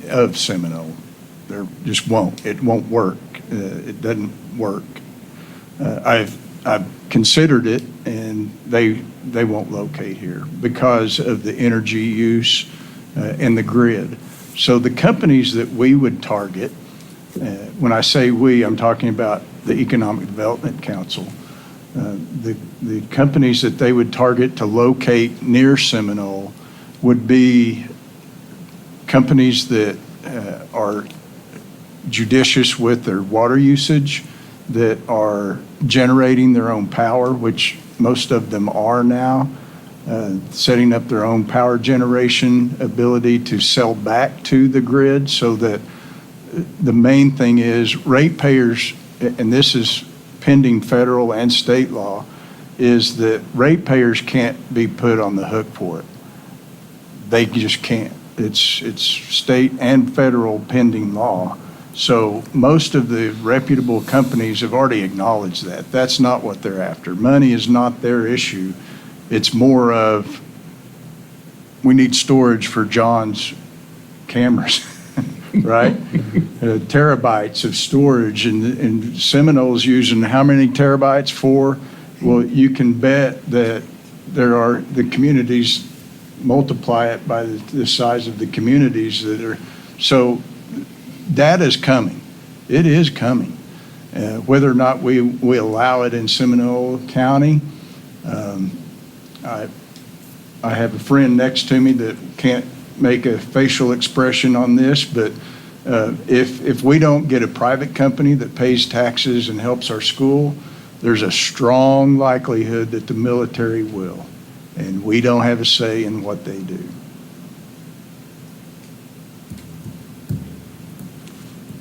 of Seminole. There just won't. It won't work. It doesn't work. I've considered it, and they won't locate here because of the energy use and the grid. So the companies that we would target, when I say we, I'm talking about the Economic Development Council. The companies that they would target to locate near Seminole would be companies that are judicious with their water usage, that are generating their own power, which most of them are now, setting up their own power generation ability to sell back to the grid, so that the main thing is ratepayers, and this is pending federal and state law, is that ratepayers can't be put on the hook for it. They just can't. It's state and federal pending law. So most of the reputable companies have already acknowledged that. That's not what they're after. Money is not their issue. It's more of, we need storage for John's cameras, right? Terabytes of storage, and Seminole's using how many terabytes? 4? Well, you can bet that the communities, multiply it by the size of the communities that are, so data's coming. It is coming. Whether or not we allow it in Seminole County, I have a friend next to me that can't make a facial expression on this, but if we don't get a private company that pays taxes and helps our school, there's a strong likelihood that the military will, and we don't have a say in what they do.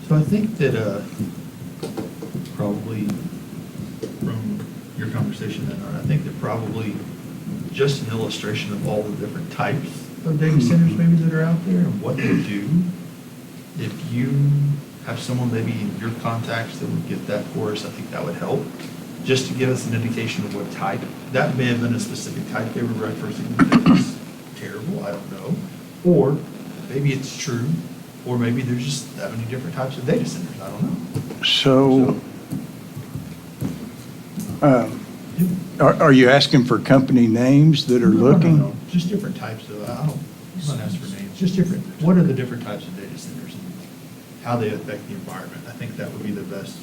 So I think that probably from your conversation that night, I think that probably just an illustration of all the different types of data centers maybe that are out there and what they do. If you have someone maybe in your contacts that would get that for us, I think that would help. Just to give us an indication of what type. That may have been a specific type they were referencing that is terrible, I don't know. Or maybe it's true, or maybe there's just 70 different types of data centers, I don't know. So, are you asking for company names that are looking? No, just different types of, I'm not asking for names, just different, what are the different types of data centers and how they affect the environment? I think that would be the best.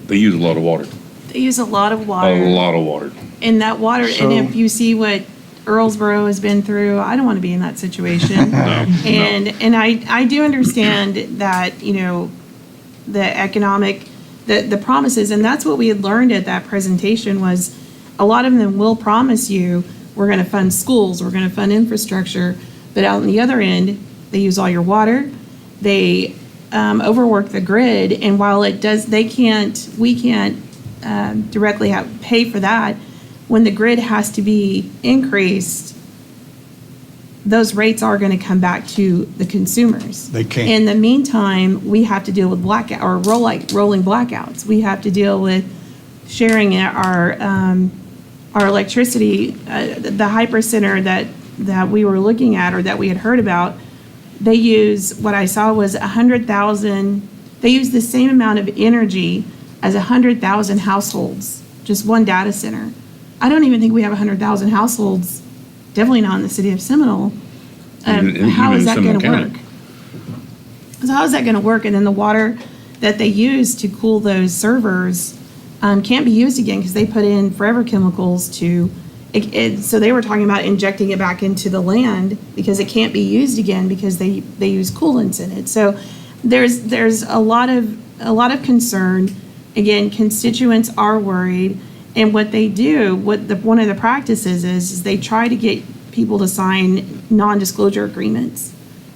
They use a lot of water. They use a lot of water. A lot of water. And that water, So- and if you see what Earlsboro has been through, I don't want to be in that situation. And I do understand that, you know, the economic, the promises, and that's what we had learned at that presentation was a lot of them will promise you, we're going to fund schools, we're going to fund infrastructure, but out on the other end, they use all your water, they overwork the grid, and while it does, we can't directly pay for that. When the grid has to be increased, those rates are going to come back to the consumers. They can't. In the meantime, we have to deal with rolling blackouts. We have to deal with sharing our electricity. The hyper center that we were looking at or that we had heard about, they use, what I saw was 100,000, they use the same amount of energy as 100,000 households, just one data center. I don't even think we have 100,000 households, definitely not in the city of Seminole. How is that going to work? So how is that going to work? And then the water that they use to cool those servers can't be used again because they put in forever chemicals to, so they were talking about injecting it back into the land because it can't be used again because they use coolants in it. So there's a lot of concern. Again, constituents are worried, and what they do, one of the practices is they try to get people to sign non-disclosure agreements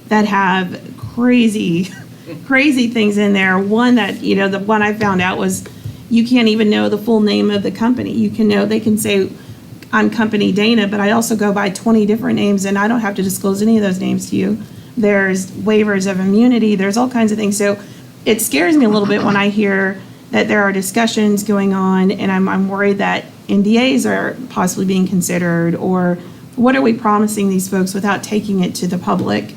that have crazy things in there. One that, the one I found out was you can't even know the full name of the company. They can say, I'm Company Dana, but I also go by 20 different names, and I don't have to disclose any of those names to you. There's waivers of immunity. There's all kinds of things. So it scares me a little bit when I hear that there are discussions going on, and I'm worried that NDAs are possibly being considered, or what are we promising these folks without taking it to the public?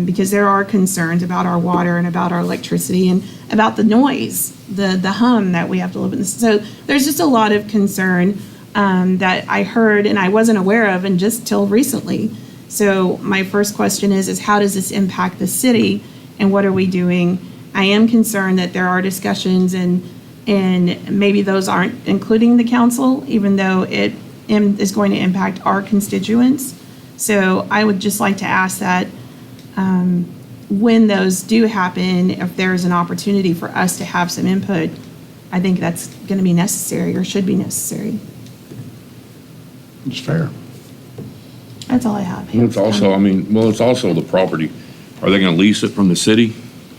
Because there are concerns about our water and about our electricity and about the noise, the hum that we have to live in. So there's just a lot of concern that I heard and I wasn't aware of and just till recently. So my first question is how does this impact the city and what are we doing? I am concerned that there are discussions and maybe those aren't including the council, even though it is going to impact our constituents. So I would just like to ask that when those do happen, if there's an opportunity for us to have some input, I think that's going to be necessary or should be necessary. It's fair. That's all I have. It's also, it's also the property. Are they gonna lease it from the city,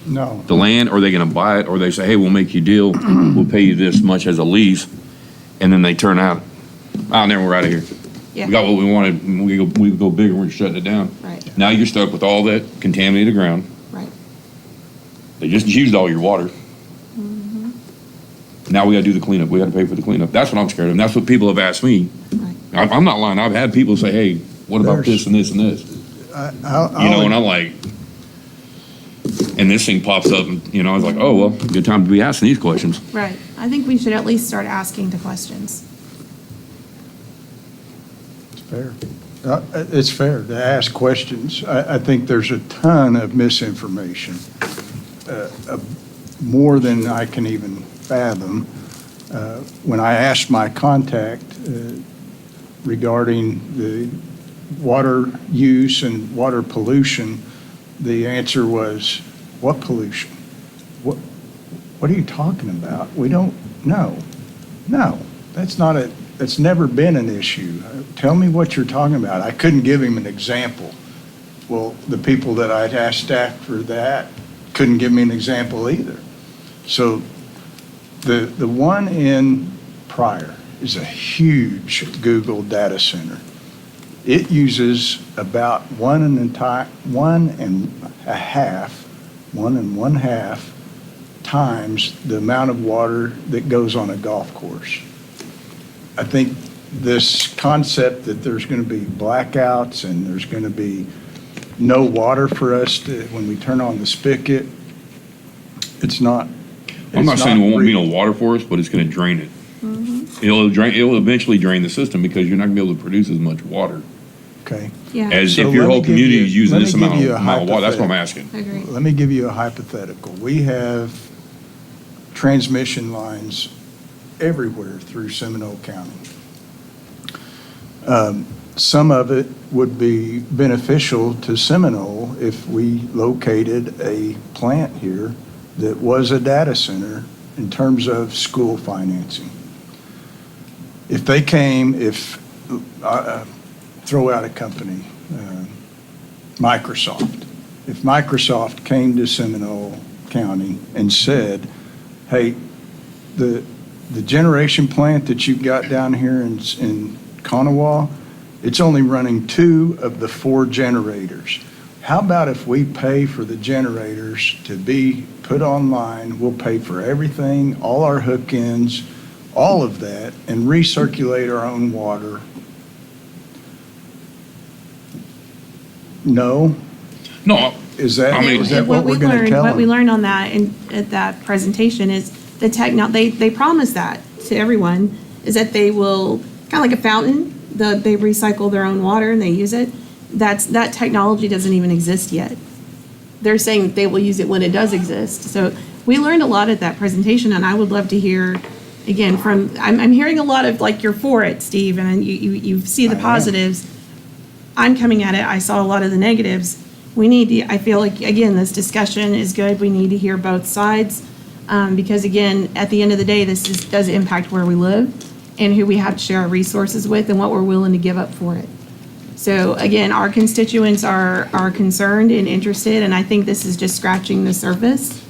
No. the land, or are they gonna buy it, or they say, hey, we'll make you a deal, we'll pay you this much as a lease, and then they turn out, now we're out of here. Yeah. We got what we wanted, and we go bigger, we're shutting it down. Right, Now you're stuck with all that contaminated ground. right. They just used all your water. Mhm. Now we gotta do the cleanup, we gotta pay for the cleanup. That's what I'm scared of, and that's what people have asked me. Right. I'm not lying, I've had people say, hey, what about this and this and this? And I'm like, and this thing pops up, and, I was like, oh, well, good time to be asking these questions. Right. I think we should at least start asking the questions. It's fair. It's fair to ask questions. I think there's a ton of misinformation, more than I can even fathom. When I asked my contact regarding the water use and water pollution, the answer was, what pollution? What are you talking about? We don't know. No, that's never been an issue. Tell me what you're talking about. I couldn't give him an example. Well, the people that I'd asked after that couldn't give me an example either. So the one in Pryor is a huge Google data center. It uses about 1.5 times the amount of water that goes on a golf course. I think this concept that there's going to be blackouts and there's going to be no water for us when we turn on the spigot, it's not. I'm not saying there won't be no real. water for us, but it's gonna drain it. Mm-hmm. It'll eventually drain the system because you're not gonna be able to produce as much water Okay. Yeah. as So if your let me whole give community you- is using let me this give amount you a of water. That's what I'm asking. Agreed. Let me give you a hypothetical. We have transmission lines everywhere through Seminole County. Some of it would be beneficial to Seminole if we located a plant here that was a data center in terms of school financing. If they came, throw out a company, Microsoft. If Microsoft came to Seminole County and said, hey, the generation plant that you've got down here in Kanawha, it's only running 2 of the 4 generators. How about if we pay for the generators to be put online? We'll pay for everything, all our hook-ins, all of that, and recirculate our own water. No? No, Is that And what we're going to tell What we them? learned on that, at that presentation is they promise that to everyone, is that they will, kind of like a fountain, they recycle their own water and they use it. That technology doesn't even exist yet. They're saying that they will use it when it does exist. So we learned a lot at that presentation, and I would love to hear, again, I'm hearing a lot of, like, you're for it, Steve, and you see the positives. I'm coming at it, I saw a lot of the negatives. I feel like, again, this discussion is good. We need to hear both sides. Because again, at the end of the day, this does impact where we live and who we have to share our resources with and what we're willing to give up for it. So again, our constituents are concerned and interested, and I think this is just scratching the surface.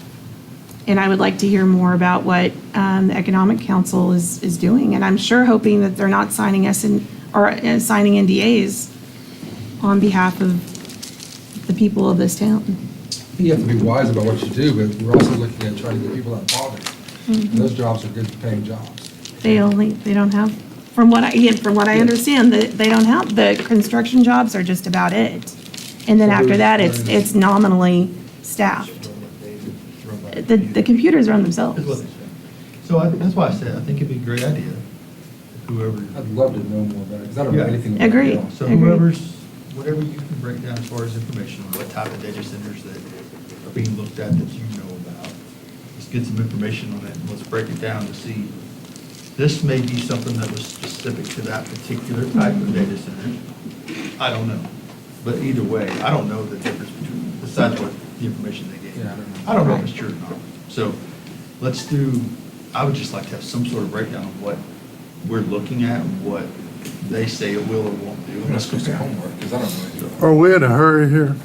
And I would like to hear more about what the Economic Council is doing. And I'm sure hoping that they're not signing signing NDAs on behalf of the people of this town. You have to be wise about what you do, but we're also looking at trying to get people out of poverty. And those jobs are good paying jobs. They don't have, from what I understand, they don't have, the construction jobs are just about it. And then after that, it's nominally staffed. The computers run themselves. Is what they say. So that's why I said, I think it'd be a great idea, whoever. I'd love to know more about it, because I don't know Yeah. anything about it. Agreed. at all. So Agreed. whatever you can break down as far as information, what type of data centers that are being looked at that you know about. Let's get some information on it, and let's break it down to see, this may be something that was specific to that particular type of data center. I don't know. But either way, I don't know the difference between, besides what the information they gave. Yeah, I don't know. I don't know if it's true or not. So let's do, I would just like to have some sort of breakdown of what we're looking at, what they say it will or won't do. I'm not supposed to homework, because I don't know. Are we in a hurry here?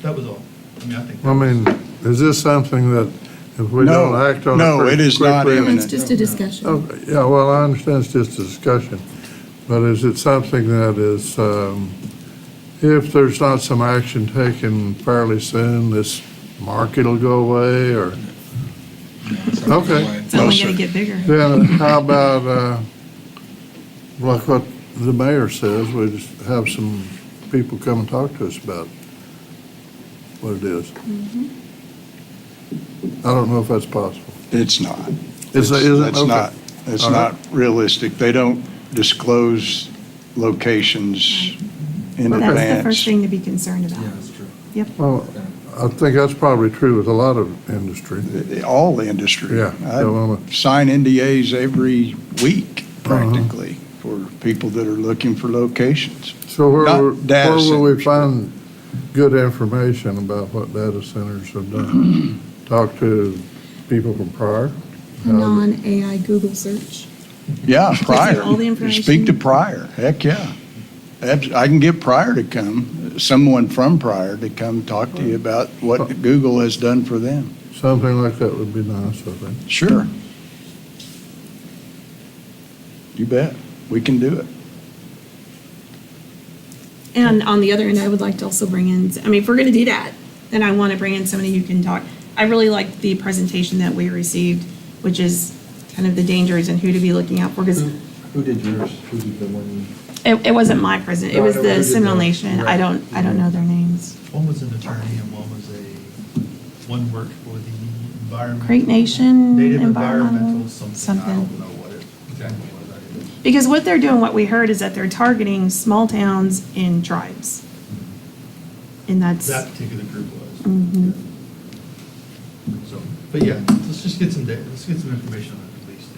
That was all. I mean, I think. I mean, is this something that if we No, don't act on it no, pretty it is not quickly- imminent. It's just a discussion. Oh, yeah, well, I understand it's just a discussion, but is it something that is, if there's not some action taken fairly soon, this market will go away, or? Okay. It's only gonna get bigger. Then how about, like what the mayor says, we just have some people come and talk to us about what it is. I don't know if that's possible. It's not. Is it- isn't? It's Okay. not. It's All right. not realistic. They don't disclose locations in That's the first advance. thing to be concerned about. Yeah, that's true. Yep. Well, I think that's probably true with a lot of industry. All the industry. Yeah. I sign NDAs every week, Uh-huh. practically, for people that are looking for locations. So where Not data will we centers. find good information about what data centers have done? Talk to people from Prior? A non-AI Google search. Yeah, Is it Pryor. all the information? Speak to Pryor. Heck, yeah. I can get Pryor to come, someone from Pryor to come talk to you about what Google has done for them. Something like that would be nice, I think. Sure. You bet. We can do it. And on the other end, I would like to also bring in, I mean, if we're gonna do that, then I wanna bring in somebody who can talk. I really like the presentation that we received, which is kind of the dangers and who to be looking out for, because Who did yours? Who did the one? it wasn't my present, it was No, I know who the did Seminole that. Nation. I don't know their names. One was an attorney and one worked for the environment. Great Nation Native Environmental, environmental something. I something. don't know what it, exactly what that is. Because what they're doing, what we heard, is that they're targeting small towns and tribes. And that's, That particular group was. Mhm. So, but yeah, let's just get some data, let's get some information on it at least.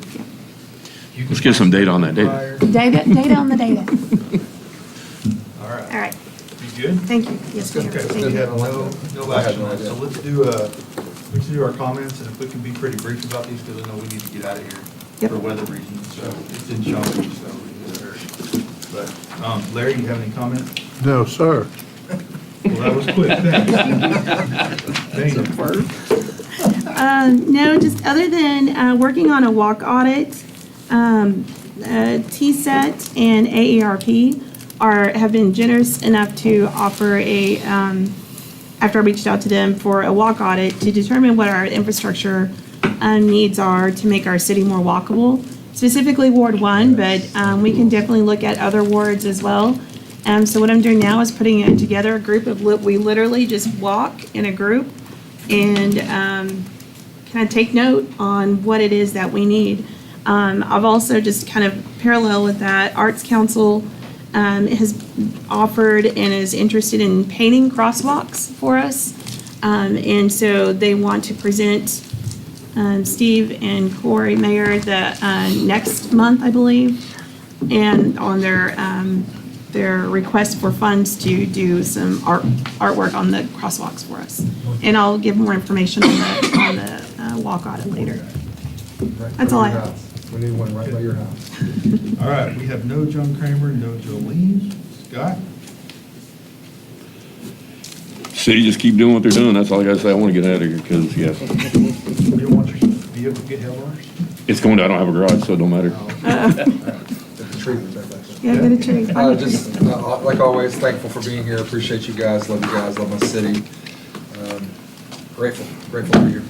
You can Let's get some data on that data. find- data on the data. All right. All right, You good? thank you. Yes, Mayor. Okay, so Thank we you. have no I had action no on it. idea. So let's do our comments, and if we can be pretty brief about these, because I know we need to get out of here Yep. for weather reasons, so it's in Shawnee, so we can hurry. But, Larry, you have any comments? No, sir. Well, that was quick, thanks. Thank you. No, just other than working on a walk audit, TSET and AERP have been generous enough to offer after I reached out to them for a walk audit to determine what our infrastructure needs are to make our city more walkable, specifically Ward 1, but we can definitely look at other wards as well. So what I'm doing now is putting it together, a group of, we literally just walk in a group and kind of take note on what it is that we need. I've also just kind of parallel with that, Arts Council has offered and is interested in painting crosswalks for us. And so they want to present Steve and Corey Mayer the next month, I believe, and on their request for funds to do some artwork on the crosswalks for us. And I'll give more information on the walk audit later. That's all I have. We need one right by your house. All right, we have no John Kramer, no Jolene. Scott? City just keep doing what they're doing. That's all I gotta say. I wanna get out of here because, yes, You don't want your vehicle to get held on? it's going to, I don't have a garage, so it don't matter. The tree was right back there. Yeah, get a tree. Find a tree. Just, like always, thankful for being here. Appreciate you guys. Love you guys. Love my city. Grateful for you.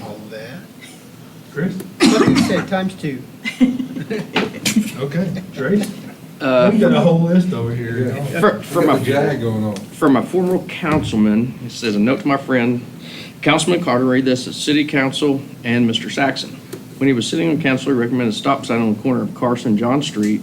All of that. Chris? What you said, times 2. Okay. Trace? We got a whole list over here. From Got a jag going on. From a former councilman, it says, a note to my friend, Councilman Carter, read this at City Council and Mr. Saxon. When he was sitting on council, he recommended a stop sign on the corner of Carson and John Street.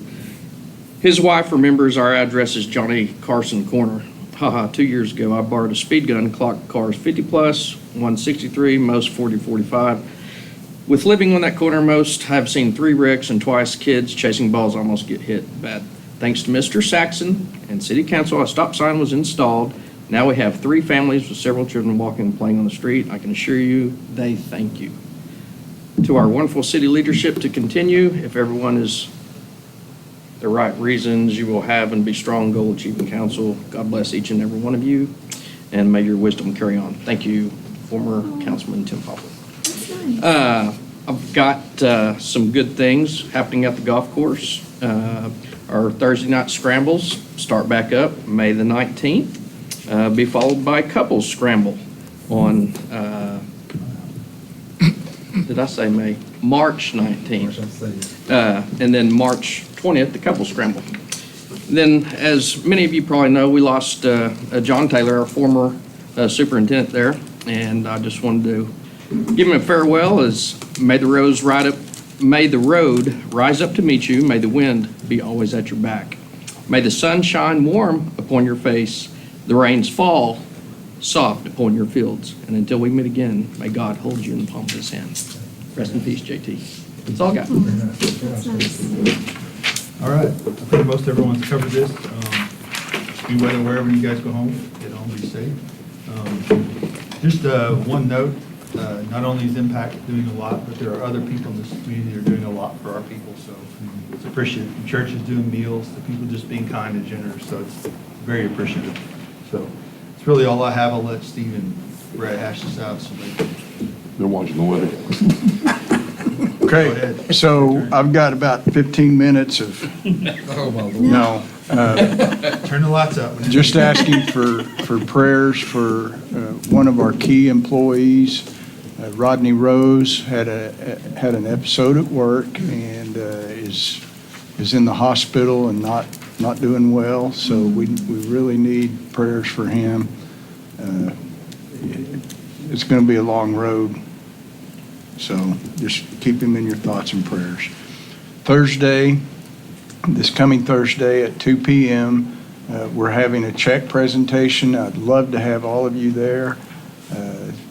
His wife remembers our address as Johnny Carson Corner. Haha, 2 years ago, I borrowed a speed gun, clocked cars 50 plus, 163, most 40, 45. With living on that corner most, I've seen 3 wrecks and twice kids chasing balls almost get hit bad. Thanks to Mr. Saxon and City Council, a stop sign was installed. Now we have 3 families with several children walking and playing on the street. I can assure you, they thank you. To our wonderful city leadership to continue, if everyone is the right reasons, you will have and be strong goal-achieving council. God bless each and every one of you, and may your wisdom carry on. Thank you, former Councilman Tim Poplar. That's nice. I've got some good things happening at the golf course. Our Thursday night scrambles start back up May the 19th, be followed by couples scramble on, did I say May? March 19th. And then March 20th, the couples scramble. Then, as many of you probably know, we lost John Taylor, our former superintendent there, and I just wanted to give him a farewell as may the road rise up to meet you, may the wind be always at your back. May the sun shine warm upon your face, the rains fall soft upon your fields, and until we meet again, may God hold you in the palm of his hand. Rest in peace, JT. That's all I got. That's nice. All right, I think most everyone's covered this. Be weather wherever you guys go home, get home, be safe. Just one note, not only is Impact doing a lot, but there are other people in this community that are doing a lot for our people, so it's appreciated. The church is doing meals, the people just being kind and generous, so it's very appreciative. So it's really all I have. I'll let Steve and Brad hash this out so They're watching the weather. Okay, so I've got about 15 minutes of, Oh, my Lord. no, turn the lights up. just asking for prayers for one of our key employees. Rodney Rose had an episode at work and is in the hospital and not doing well, so we really need prayers for him. It's going to be a long road, so just keep him in your thoughts and prayers. This coming Thursday at 2 p.m., we're having a check presentation. I'd love to have all of you there.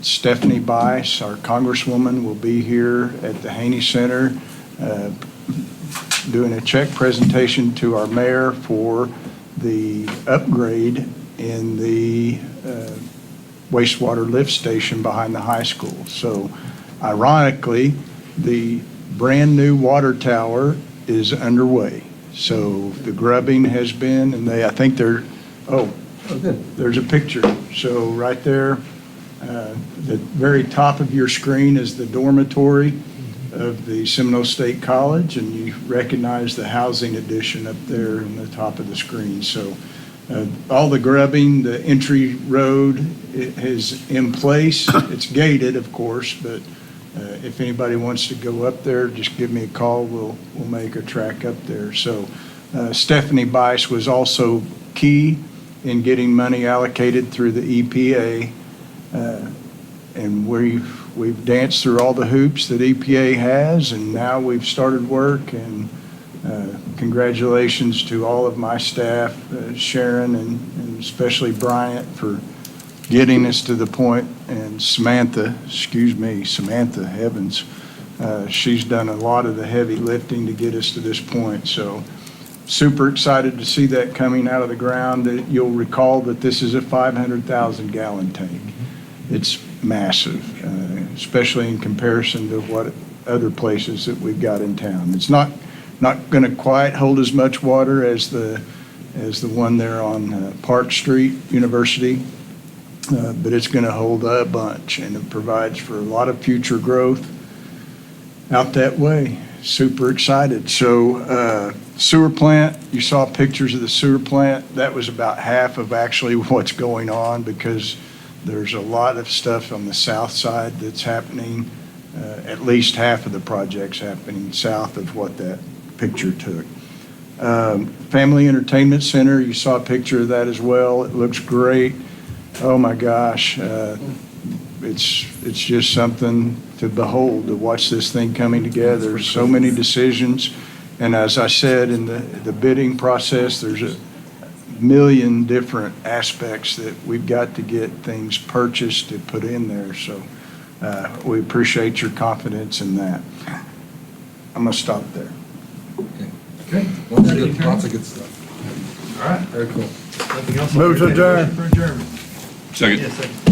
Stephanie Bice, our Congresswoman, will be here at the Haney Center doing a check presentation to our mayor for the upgrade in the wastewater lift station behind the high school. So ironically, the brand-new water tower is underway. So the grubbing has been, and I think there's a picture. So right there, the very top of your screen is the dormitory of the Seminole State College, and you recognize the housing addition up there in the top of the screen. So all the grubbing, the entry road is in place. It's gated, of course, but if anybody wants to go up there, just give me a call. We'll make a track up there. So Stephanie Bice was also key in getting money allocated through the EPA. And we've danced through all the hoops that EPA has, and now we've started work. And congratulations to all of my staff, Sharon and especially Bryant, for getting us to the point, and Samantha Evans. She's done a lot of the heavy lifting to get us to this point. So super excited to see that coming out of the ground. You'll recall that this is a 500,000 gallon tank. It's massive, especially in comparison to what other places that we've got in town. It's not going to quite hold as much water as the as the one there on Park Street, University. But it's going to hold a bunch, and it provides for a lot of future growth out that way. Super excited. So sewer plant, you saw pictures of the sewer plant. That was about half of actually what's going on, because there's a lot of stuff on the south side that's happening. At least half of the project's happening south of what that picture took. Family Entertainment Center, you saw a picture of that as well. It looks great. Oh my gosh, it's just something to behold, to watch this thing coming together. So many decisions, and as I said in the bidding process, there's a million different aspects that we've got to get things purchased to put in there. So we appreciate your confidence in that. I'm gonna stop there. Okay. Lots of good stuff. All right. Very cool. Nothing else? Move to adjourn. For adjournment. Second. Yes, second.